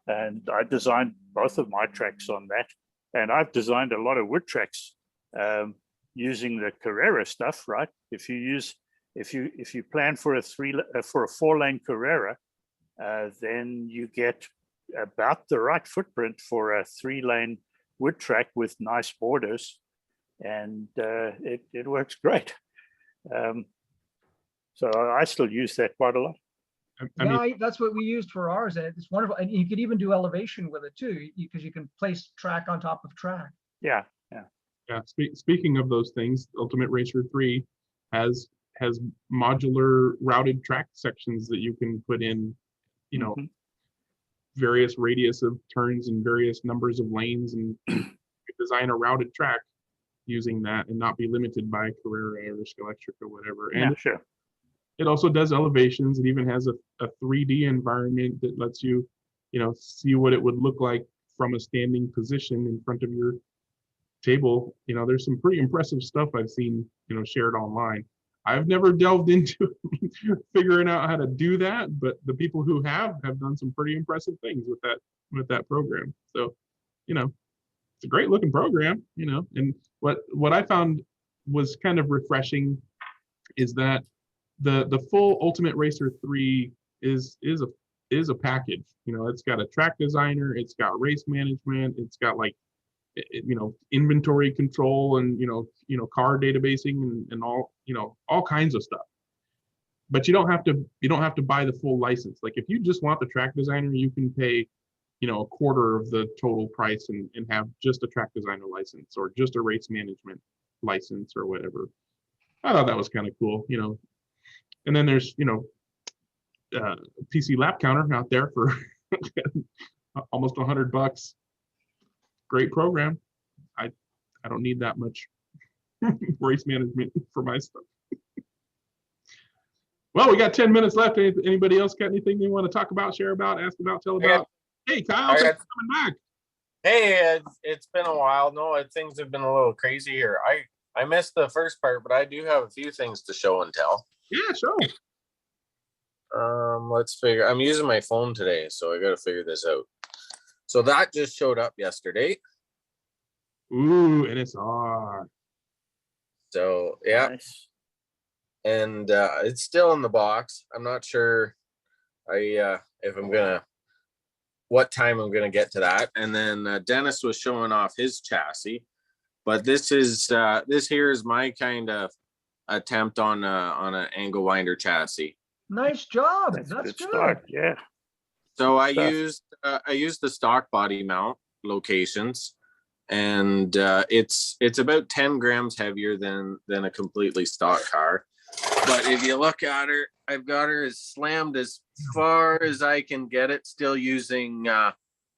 [SPEAKER 12] and I designed both of my tracks on that. And I've designed a lot of wood tracks using the Carrera stuff, right? If you plan for a 4-lane Carrera, then you get about the right footprint for a 3-lane wood track with nice borders, and it works great. So I still use that quite a lot.
[SPEAKER 5] That's what we used for ours, and it's wonderful. And you could even do elevation with it too, because you can place track on top of track.
[SPEAKER 12] Yeah.
[SPEAKER 2] Speaking of those things, Ultimate Racer 3 has modular routed track sections that you can put in, various radius of turns and various numbers of lanes, and design a routed track using that and not be limited by Carrera or Scalextric or whatever. And
[SPEAKER 12] sure.
[SPEAKER 2] It also does elevations. It even has a 3D environment that lets you, see what it would look like from a standing position in front of your table. There's some pretty impressive stuff I've seen, shared online. I've never delved into figuring out how to do that, but the people who have done some pretty impressive things with that program. So, it's a great looking program, and what I found was kind of refreshing is that the full Ultimate Racer 3 is a package. It's got a track designer, it's got race management, it's got inventory control and car databasing and all kinds of stuff. But you don't have to buy the full license. Like if you just want the track designer, you can pay a quarter of the total price and have just a track designer license or just a race management license or whatever. I thought that was kind of cool, And then there's PC lap counter out there for almost $100. Great program. I don't need that much race management for my stuff. Well, we got 10 minutes left. Anybody else got anything they want to talk about, share about, ask about, tell about? Hey, Kyle, thanks for coming back.
[SPEAKER 13] Hey, it's been a while. No, things have been a little crazy here. I missed the first part, but I do have a few things to show and tell.
[SPEAKER 2] Yeah, sure.
[SPEAKER 13] Let's figure. I'm using my phone today, so I got to figure this out. So that just showed up yesterday.
[SPEAKER 2] Ooh, NSR.
[SPEAKER 13] So yeah, nice. And it's still in the box. I'm not sure. What time I'm gonna get to that. And then Dennis was showing off his chassis, but this here is my kind of attempt on an angle winder chassis.
[SPEAKER 5] Nice job. That's good.
[SPEAKER 12] Start. Yeah.
[SPEAKER 13] So I used the stock body mount locations, and it's about 10 grams heavier than a completely stock car. But if you look at her, I've got her as slammed as far as I can get it, still using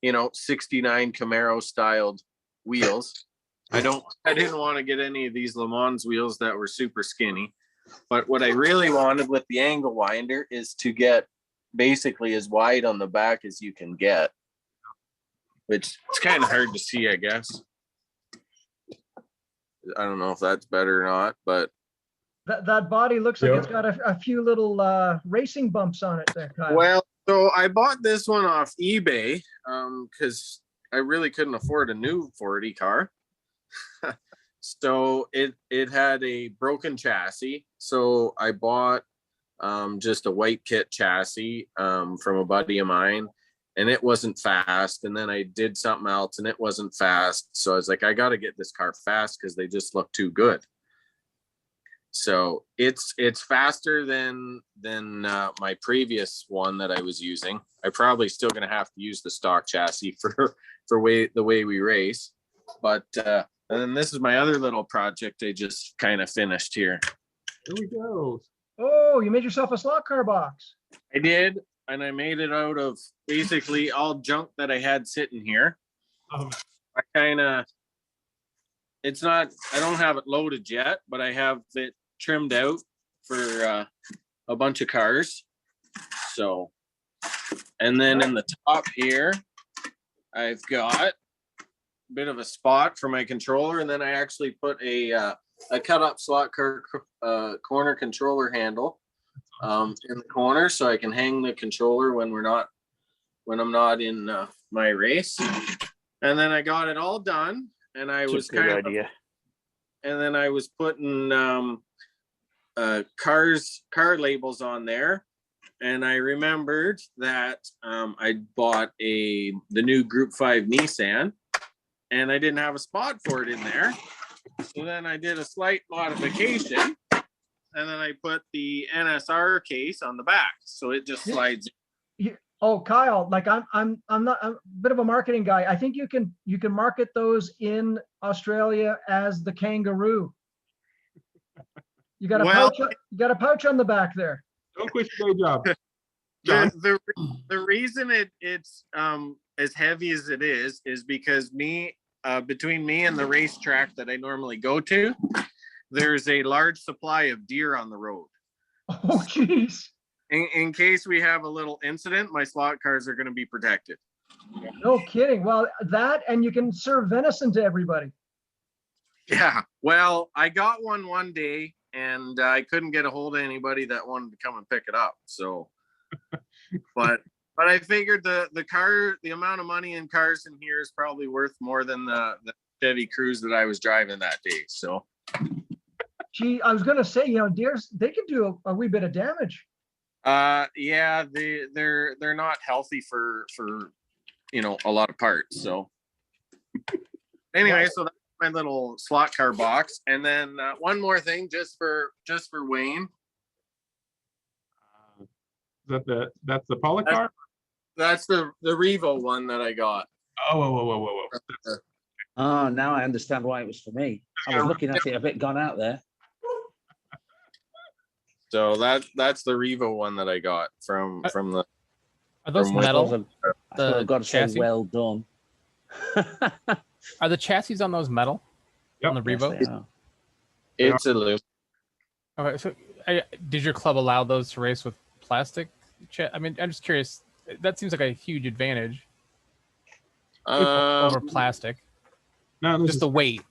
[SPEAKER 13] 69 Camaro styled wheels. I didn't want to get any of these Le Mans wheels that were super skinny. But what I really wanted with the angle winder is to get basically as wide on the back as you can get, which it's kind of hard to see, I guess. I don't know if that's better or not, but
[SPEAKER 5] that body looks like it's got a few little racing bumps on it there, Kyle.
[SPEAKER 13] Well, so I bought this one off eBay because I really couldn't afford a new 480 car. So it had a broken chassis. So I bought just a white kit chassis from a buddy of mine, and it wasn't fast. And then I did something else and it wasn't fast. So I was like, I got to get this car fast because they just look too good. So it's faster than my previous one that I was using. I'm probably still going to have to use the stock chassis for the way we race. But and then this is my other little project I just kind of finished here.
[SPEAKER 2] Here we go.
[SPEAKER 5] Oh, you made yourself a slot car box.
[SPEAKER 13] I did. and I made it out of basically all junk that I had sitting here.
[SPEAKER 2] Oh,
[SPEAKER 13] I kind of, it's not, I don't have it loaded yet, but I have it trimmed out for a bunch of cars. So, and then in the top here, I've got a bit of a spot for my controller, and then I actually put a cut up slot car corner controller handle in the corner, so I can hang the controller when I'm not in my race. And then I got it all done, and I was kind of, and then I was putting car labels on there. And I remembered that I bought the new Group 5 Nissan, and I didn't have a spot for it in there. So then I did a slight modification, and then I put the NSR case on the back, so it just slides.
[SPEAKER 5] Oh, Kyle, like I'm not, I'm a bit of a marketing guy. I think you can market those in Australia as the kangaroo. You got a pouch. You got a pouch on the back there.
[SPEAKER 2] Don't quit your day job.
[SPEAKER 13] The reason it's as heavy as it is because between me and the racetrack that I normally go to, there's a large supply of deer on the road.
[SPEAKER 5] Oh, jeez.
[SPEAKER 13] In case we have a little incident, my slot cars are going to be protected.
[SPEAKER 5] No kidding. Well, that, and you can serve venison to everybody.
[SPEAKER 13] Yeah. Well, I got one day, and I couldn't get a hold of anybody that wanted to come and pick it up. So, but I figured the amount of money in cars in here is probably worth more than the Chevy Cruze that I was driving that day. So,
[SPEAKER 5] gee, I was gonna say, deers, they can do a wee bit of damage.
[SPEAKER 13] Yeah, they're not healthy for a lot of parts. So, anyway, so that's my little slot car box, and then one more thing, just for Wayne.
[SPEAKER 2] That's the Polycar?
[SPEAKER 13] That's the Revo one that I got.
[SPEAKER 2] Whoa.
[SPEAKER 4] Oh, now I understand why it was for me. I was looking at it a bit gone out there.
[SPEAKER 13] So that's the Revo one that I got from the.
[SPEAKER 8] Are those metal?
[SPEAKER 4] I've got to say, well done.
[SPEAKER 8] Are the chassis on those metal?
[SPEAKER 2] Yep.
[SPEAKER 8] On the Revo?
[SPEAKER 4] Yes,
[SPEAKER 13] it's aluminum.
[SPEAKER 8] Okay, so did your club allow those to race with plastic? I mean, I'm just curious. That seems like a huge advantage over plastic. Just the weight.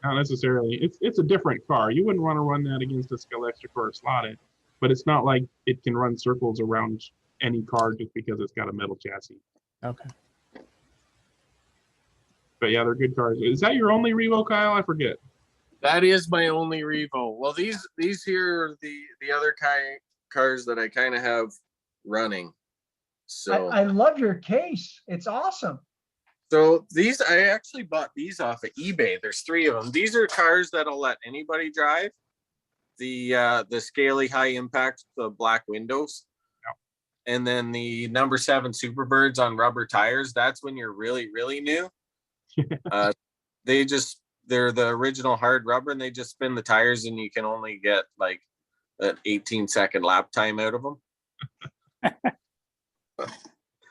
[SPEAKER 2] Not necessarily. It's a different car. You wouldn't want to run that against a Scalextric or a slotted, but it's not like it can run circles around any car just because it's got a metal chassis.
[SPEAKER 8] Okay.
[SPEAKER 2] But yeah, they're good cars. Is that your only Revo, Kyle? I forget.
[SPEAKER 13] That is my only Revo. Well, these here are the other cars that I kind of have running. So
[SPEAKER 5] I love your case. It's awesome.
[SPEAKER 13] So I actually bought these off of eBay. There's 3 of them. These are cars that I'll let anybody drive. The scaly high impact, the black windows. Yep. And then the number 7 Superbirds on rubber tires. That's when you're really, really new. They're the original hard rubber, and they just spin the tires, and you can only get like an 18-second lap time out of them.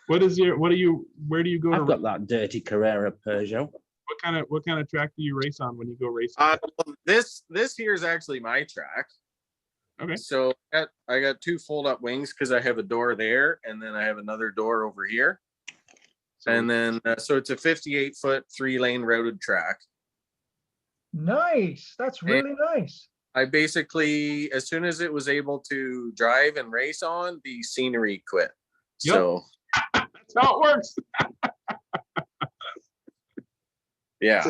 [SPEAKER 2] Where do you go?
[SPEAKER 4] I've got that dirty Carrera Peugeot.
[SPEAKER 2] What kind of track do you race on when you go racing?
[SPEAKER 13] This here is actually my track.
[SPEAKER 2] Okay.
[SPEAKER 13] So I got 2 fold-up wings because I have a door there, and then I have another door over here. And then so it's a 58-foot 3-lane routed track.
[SPEAKER 5] Nice. That's really nice.
[SPEAKER 13] I basically, as soon as it was able to drive and race on, the scenery quit. Yep. So
[SPEAKER 2] that's how it works.
[SPEAKER 13] Yeah.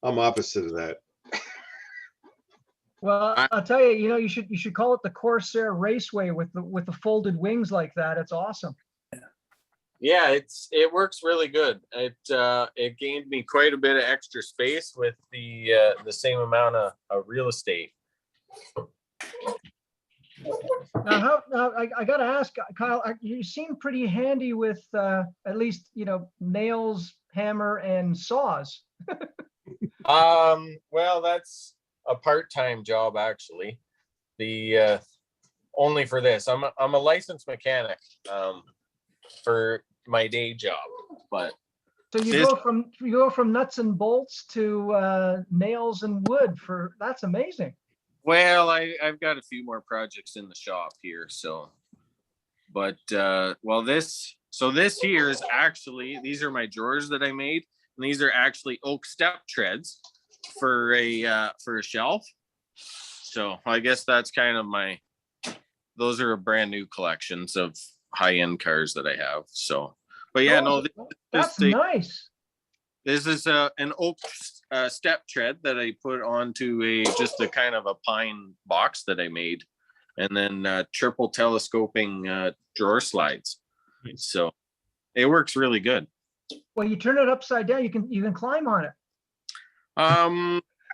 [SPEAKER 1] I'm opposite of that.
[SPEAKER 5] Well, I'll tell you, you should call it the Corsair Raceway with the folded wings like that. It's awesome.
[SPEAKER 13] Yeah, it works really good. It gained me quite a bit of extra space with the same amount of real estate.
[SPEAKER 5] Now, I got to ask, Kyle, you seem pretty handy with at least nails, hammer, and saws.
[SPEAKER 13] Well, that's a part-time job actually. only for this. I'm a licensed mechanic for my day job, but
[SPEAKER 5] So you go from nuts and bolts to nails and wood that's amazing.
[SPEAKER 13] well, I've got a few more projects in the shop here, so but this here is actually, these are my drawers that I made, and these are actually oak step treads for a shelf. So I guess that's kind of those are a brand new collections of high-end cars that I have. So, but yeah, no,
[SPEAKER 5] that's nice.
[SPEAKER 13] This is an oak step tread that I put onto just a kind of a pine box that I made, and then triple telescoping drawer slides. So it works really good.
[SPEAKER 5] Well, you turn it upside down, you can climb on it.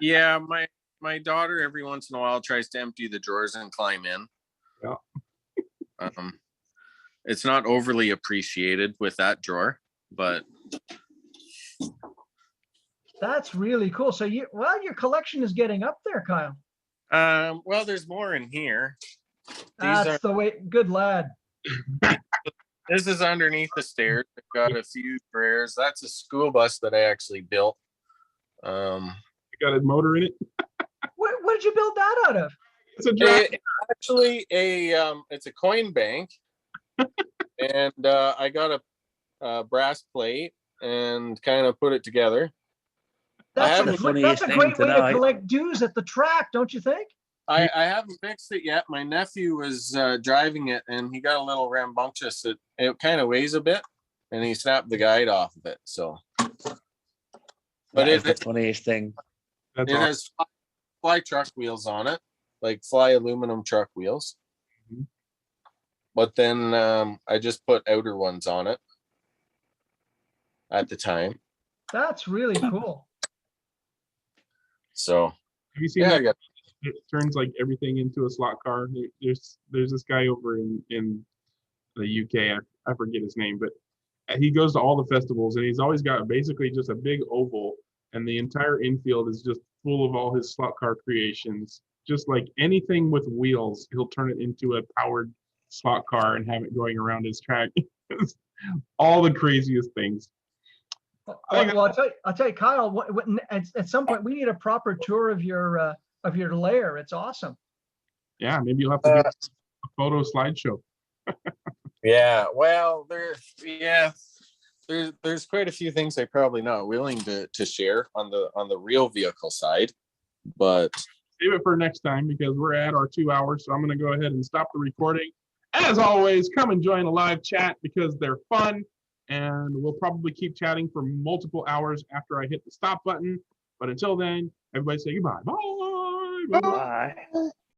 [SPEAKER 13] Yeah, my daughter every once in a while tries to empty the drawers and climb in. Yeah. It's not overly appreciated with that drawer, but
[SPEAKER 5] that's really cool. So your collection is getting up there, Kyle.
[SPEAKER 13] Well, there's more in here.
[SPEAKER 5] That's the way. Good lad.
[SPEAKER 13] This is underneath the stairs. I've got a few prayers. That's a school bus that I actually built.
[SPEAKER 2] It got a motor in it.
[SPEAKER 5] What did you build that out of?
[SPEAKER 2] It's
[SPEAKER 13] actually it's a coin bank, and I got a brass plate and kind of put it together.
[SPEAKER 5] That's a great way to collect dues at the track, don't you think?
[SPEAKER 13] I haven't fixed it yet. My nephew was driving it, and he got a little rambunctious. It kind of weighs a bit, and he snapped the guide off of it. So, but
[SPEAKER 4] it's the funniest thing.
[SPEAKER 13] It has fly truck wheels on it, like fly aluminum truck wheels. Mm-hmm. But then I just put outer ones on it at the time.
[SPEAKER 5] That's really cool.
[SPEAKER 13] So,
[SPEAKER 2] have you seen that? It turns like everything into a slot car. There's this guy over in the UK. I forget his name, but he goes to all the festivals, and he's always got basically just a big oval, and the entire infield is just full of all his slot car creations. Just like anything with wheels, he'll turn it into a powered slot car and have it going around his track. All the craziest things.
[SPEAKER 5] Well, I'll tell you, Kyle. At some point, we need a proper tour of your lair. It's awesome.
[SPEAKER 2] Yeah, maybe you'll have to do a photo slideshow.
[SPEAKER 13] Yeah, well, there's quite a few things I'm probably not willing to share on the real vehicle side, but
[SPEAKER 2] save it for next time because we're at our 2 hours. So I'm going to go ahead and stop the recording. As always, come and join a live chat because they're fun, and we'll probably keep chatting for multiple hours after I hit the stop button. But until then, everybody say goodbye. Bye.
[SPEAKER 12] Bye.